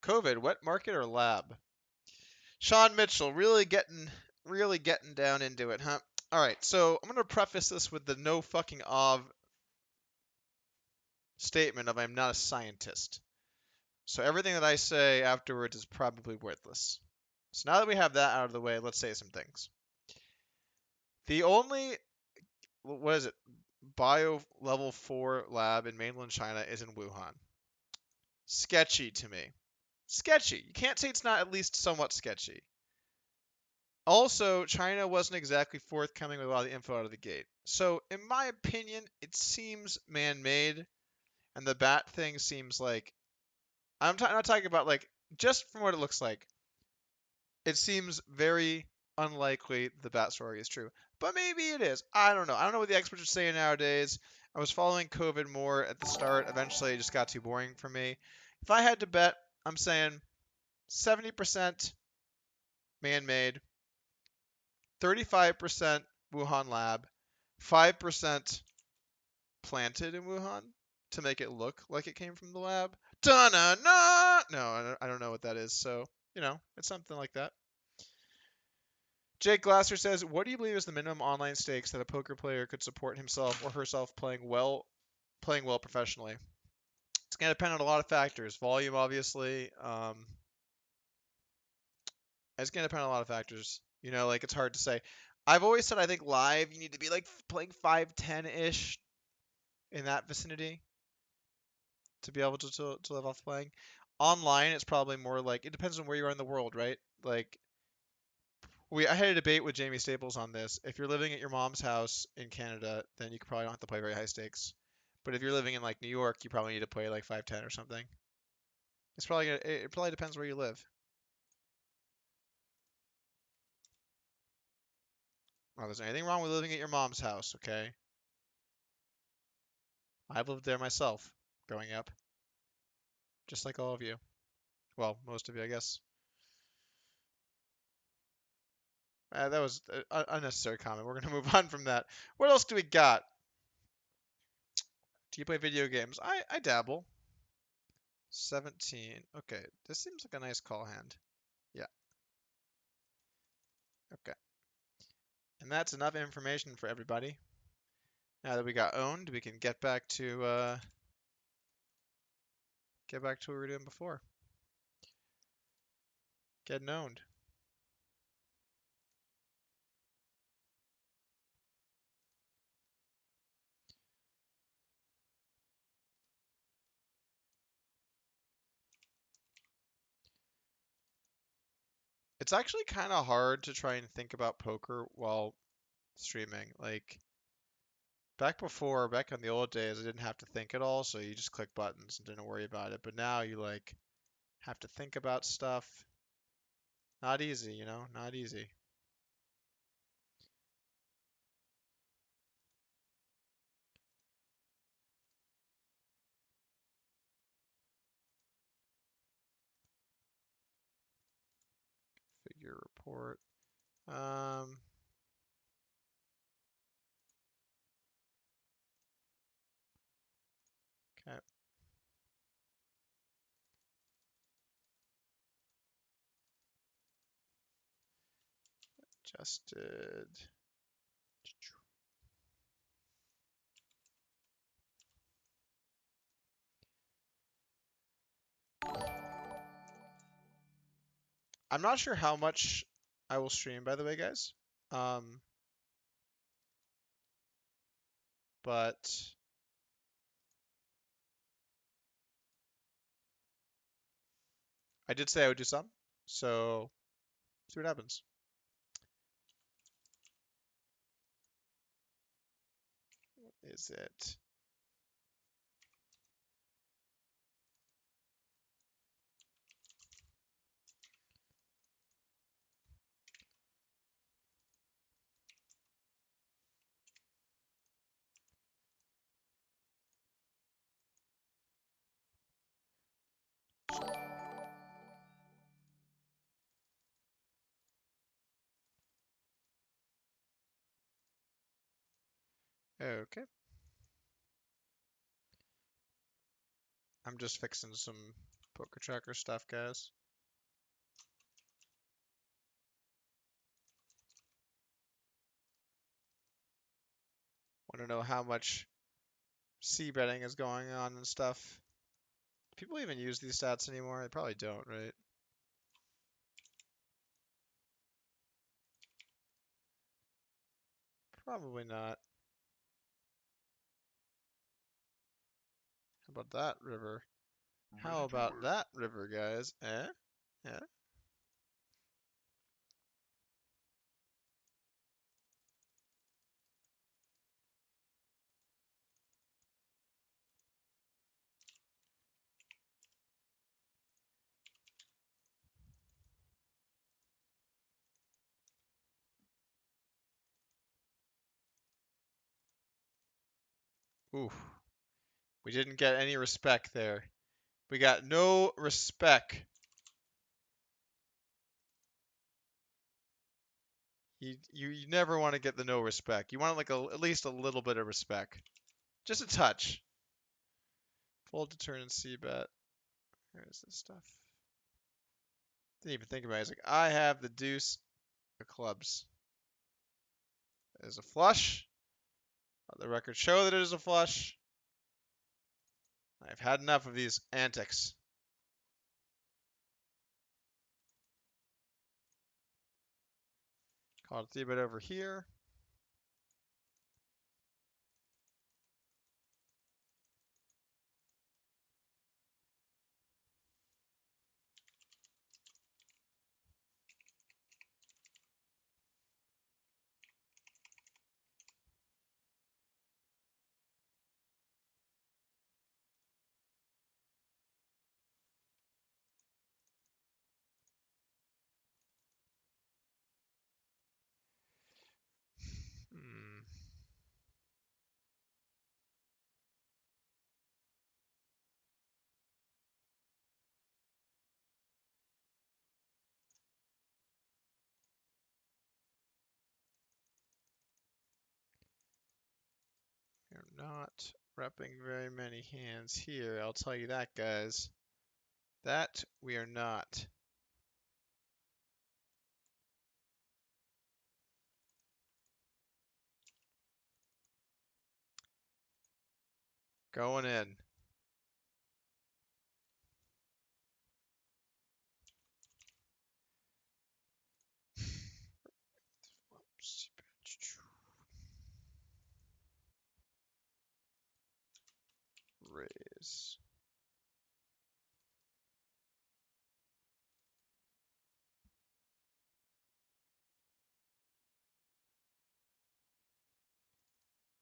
COVID, wet market or lab? Sean Mitchell, really getting down into it, huh? All right, so I'm gonna preface this with the no fucking of statement of I'm not a scientist. So everything that I say afterwards is probably worthless. So now that we have that out of the way, let's say some things. The only, what is it, bio level 4 lab in mainland China is in Wuhan. Sketchy to me. Sketchy. You can't say it's not at least somewhat sketchy. Also, China wasn't exactly forthcoming with a lot of the info out of the gate. So, in my opinion, it seems man-made, and the bat thing seems like I'm not talking about like just from what it looks like. It seems very unlikely the bat story is true, but maybe it is. I don't know. I don't know what the experts are saying nowadays. I was following COVID more at the start. Eventually, it just got too boring for me. If I had to bet, I'm saying 70% man-made, 35% Wuhan lab, 5% planted in Wuhan to make it look like it came from the lab. Da-na-na! No, I don't know what that is. So, it's something like that. Jake Glasser says, "What do you believe is the minimum online stakes that a poker player could support himself or herself playing well professionally?" It's going to depend on a lot of factors. Volume, obviously. It's going to depend on a lot of factors. Like it's hard to say. I've always said I think live you need to be like playing 5-10-ish in that vicinity to be able to live off playing. Online, it's probably more like it depends on where you are in the world, right? Like I had a debate with Jamie Staples on this. If you're living at your mom's house in Canada, then you probably don't have to play very high stakes. But if you're living in like New York, you probably need to play like 5-10 or something. It probably depends where you live. Well, there's anything wrong with living at your mom's house, okay? I've lived there myself. going up. Just like all of you. Well, most of you, I guess. That was an unnecessary comment. We're gonna move on from that. What else do we got? Do you play video games? I dabble. 17. Okay, this seems like a nice call hand. Yeah. Okay. And that's enough information for everybody. Now that we got owned, we can get back to what we were doing before. Getting owned. It's actually kind of hard to try and think about poker while streaming. Like back in the old days, I didn't have to think at all, so you just click buttons and didn't worry about it. But now you like have to think about stuff. Not easy, you know, not easy. Figure report. Um, okay, adjusted. I'm not sure how much I will stream, by the way, guys. Um, but I did say I would do some, so see what happens. Is it? Okay. I'm just fixing some poker tracker stuff, guys. Want to know how much C betting is going on and stuff. Do people even use these stats anymore? They probably don't, right? Probably not. How about that river? How Ready to about work. that river, guys? Eh? Yeah. Ooh, we didn't get any respect there. We got no respect. You never want to get the no respect. You want like at least a little bit of respect. Just a touch. Fold to turn and C bet. Where's this stuff? Didn't even think about it. It's like, I have the deuce of clubs. There's a flush. Let the record show that it is a flush. I've had enough of these antics. Call it 3-bet over here. not repping very many hands here, I'll tell you that, guys. That we are not. Going in. Raise.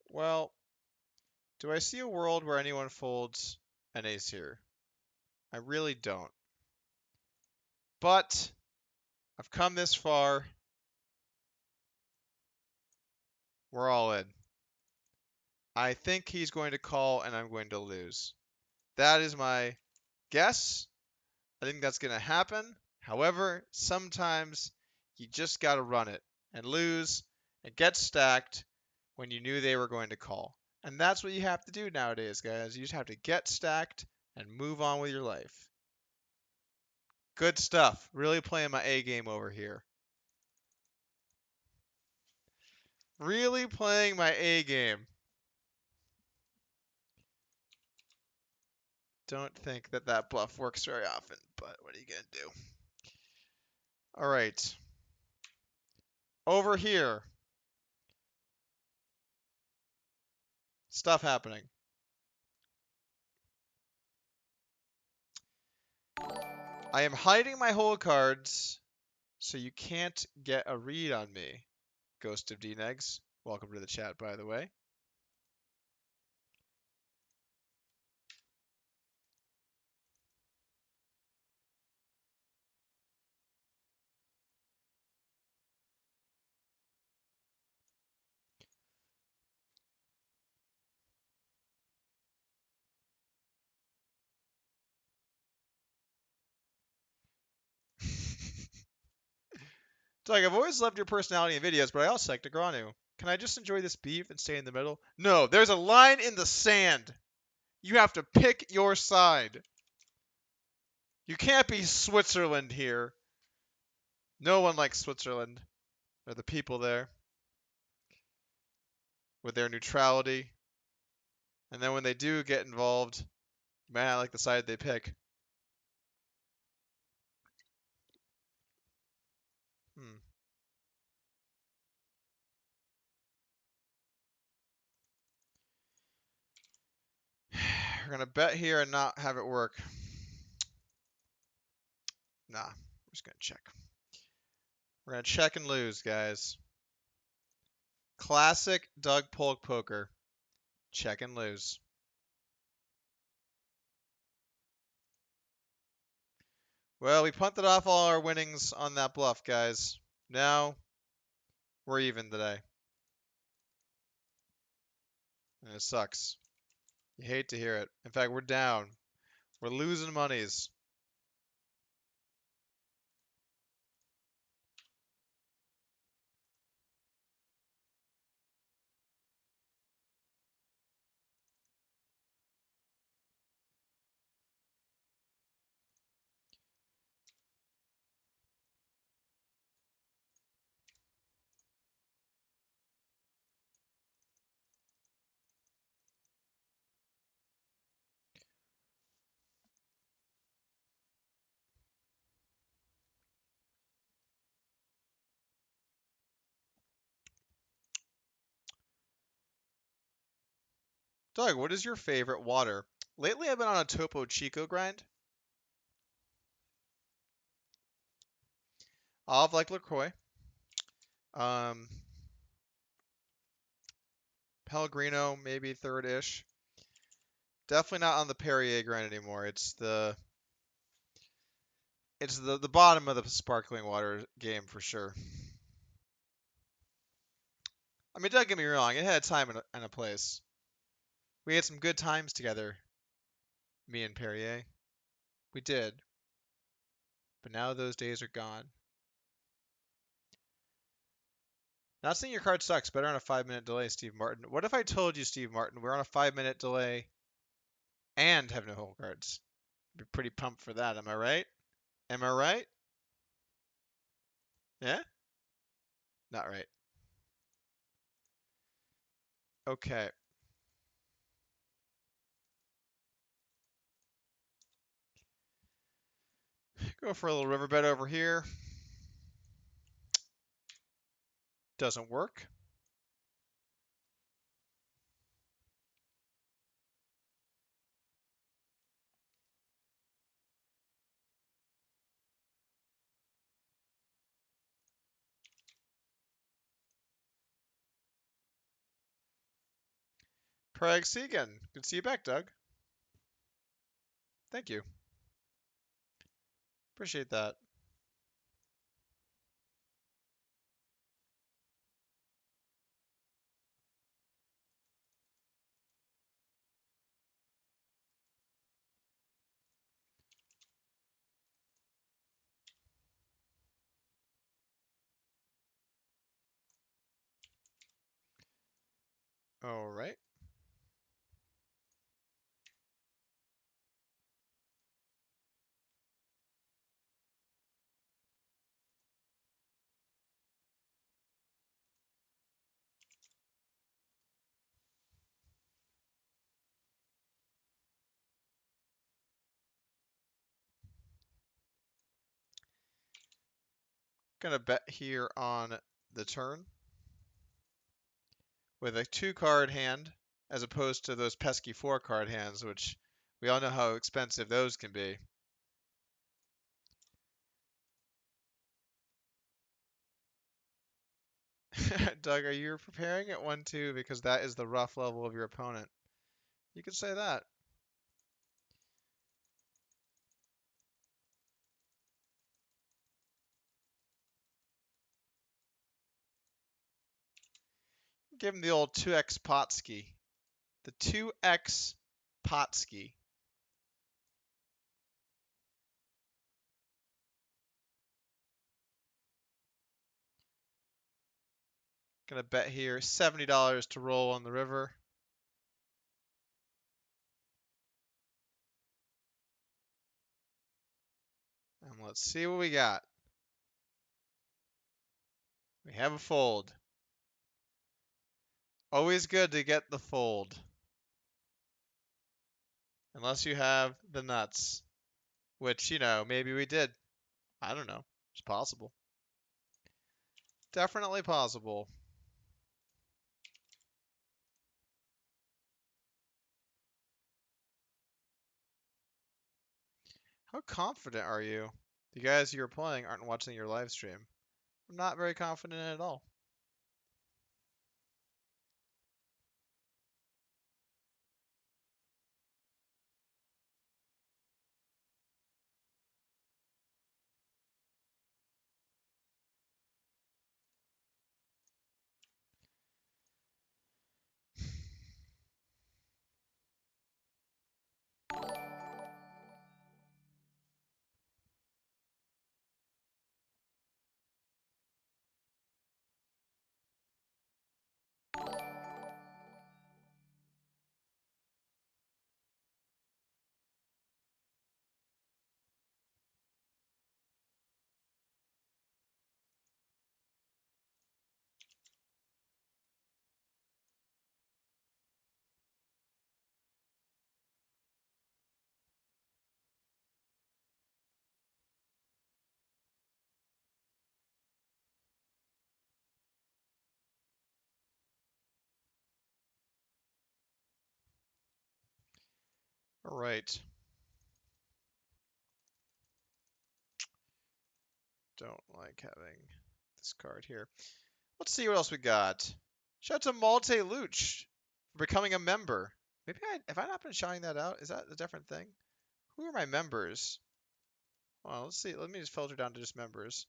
Well, do I see a world where anyone folds an ace here? I really don't. But I've come this far. We're all in. I think he's going to call and I'm going to lose. That is my guess. I think that's going to happen. However, sometimes you just got to run it and lose and get stacked when you knew they were going to call. And that's what you have to do nowadays, guys. You just have to get stacked and move on with your life. Good stuff. Really playing my A game over here. Really playing my A game. Don't think that that bluff works very often, but what are you going to do? All right. Over here. Stuff happening. I am hiding my hole cards so you can't get a read on me. Ghost of D-Negs. Welcome to the chat, by the way. Doug, I've always loved your personality in videos, but I also like Negranu. Can I just enjoy this beef and stay in the middle? No, there's a line in the sand. You have to pick your side. You can't be Switzerland here. No one likes Switzerland, or the people there, with their neutrality. And then when they do get involved, man, I like the side they pick. Hmm. We're gonna bet here and not have it work. Nah, we're just gonna check. We're gonna check and lose, guys. Classic Doug Polk poker. Check and lose. Well, we punted off all our winnings on that bluff, guys. Now, we're even today. And it sucks. You hate to hear it. In fact, we're down. We're losing monies. Doug, what is your favorite water? Lately, I've been on a Topo Chico grind. Olive like LaCroix. Um, Pellegrino, maybe third-ish. Definitely not on the Perrier grind anymore. It's the bottom of the sparkling water game for sure. I mean, don't get me wrong. It had a time and a place. We had some good times together, me and Perrier. We did. But now those days are gone. Not saying your card sucks. Better on a 5-minute delay, Steve Martin. What if I told you, Steve Martin, we're on a 5-minute delay and have no hole cards? I'd be pretty pumped for that. Am I right? Am I right? Yeah? Not right. Okay. Go for a little riverbed over here. Doesn't work. Prague Segan. Good to see you back, Doug. Thank you. Appreciate that. All right. Gonna bet here on the turn with a 2-card hand as opposed to those pesky 4-card hands, which we all know how expensive those can be. Doug, are you preparing at 1-2 because that is the rough level of your opponent? You could say that. Give him the old 2x Potsky. The 2x Potsky. Gonna bet here $70 to roll on the river. And let's see what we got. We have a fold. Always good to get the fold. Unless you have the nuts. Which, maybe we did. I don't know. It's possible. Definitely possible. How confident are you? The guys you're playing aren't watching your live stream. I'm not very confident at all. All right. Don't like having this card here. Let's see what else we got. Shout out to Malte Luch for becoming a member. Maybe have I not been shouting that out? Is that a different thing? Who are my members? Well, let's see. Let me just filter down to just members.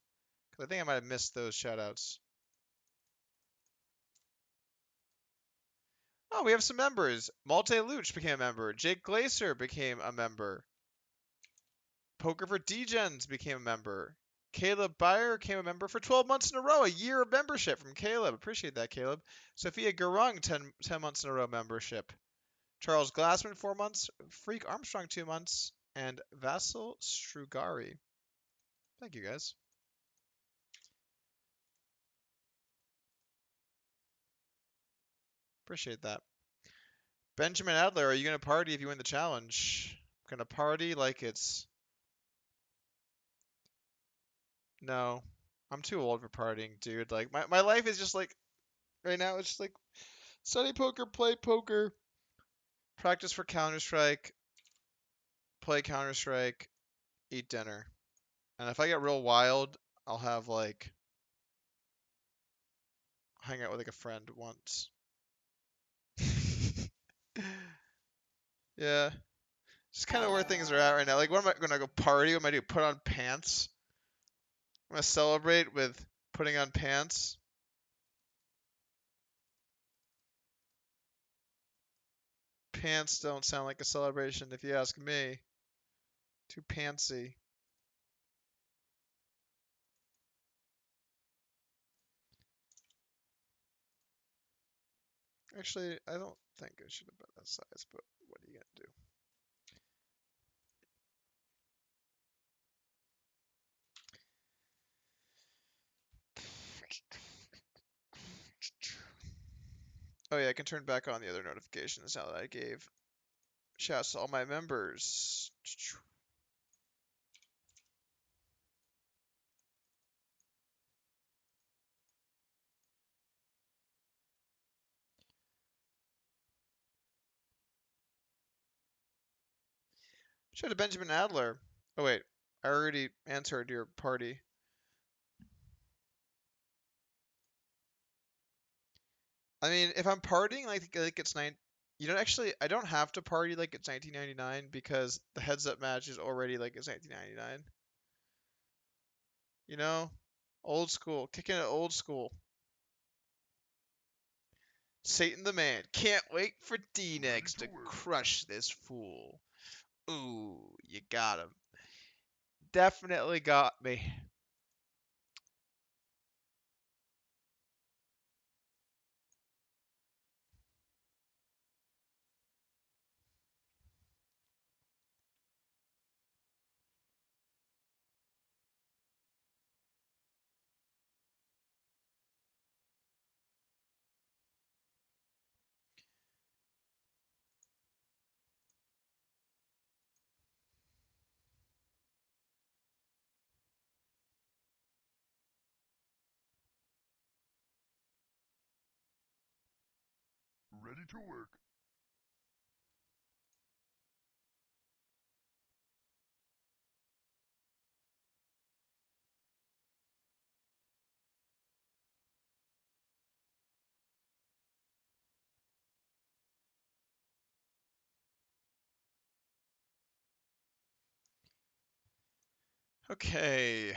Because I think I might have missed those shout outs. Oh, we have some members. Malte Luch became a member. Jake Glacier became a member. Poker for Degens became a member. Caleb Byer became a member for 12 months in a row. A year of membership from Caleb. Appreciate that, Caleb. Sophia Garung, 10 months in a row membership. Charles Glassman, 4 months. Freak Armstrong, 2 months. And Vasil Strugari. Thank you, guys. Appreciate that. Benjamin Adler, are you going to party if you win the challenge? Gonna party like it's... No. I'm too old for partying, dude. Like, my life is just like... Right now, it's just like... Study poker, play poker, practice for Counter-Strike, play Counter-Strike, eat dinner. And if I get real wild, I'll have like hang out with like a friend once. Yeah, just kind of where things are at right now. Like, what am I gonna go party? What am I do? Put on pants? I'm gonna celebrate with putting on pants. Pants don't sound like a celebration if you ask me. Too pantsy. Actually, I don't think I should have been that size, but what are you gonna do? Oh yeah, I can turn back on the other notifications now that I gave shouts to all my members. Shout out to Benjamin Adler. Oh wait, I already answered your party. I mean, if I'm partying like it's nine, you don't actually. I don't have to party like it's 1999 because the heads up match is already like it's 1999. You know, old school, kicking it old school. Satan the man can't wait for D-Nex Ready to to work. crush this fool. Ooh, you got him. Definitely got me. Ready to work. Okay.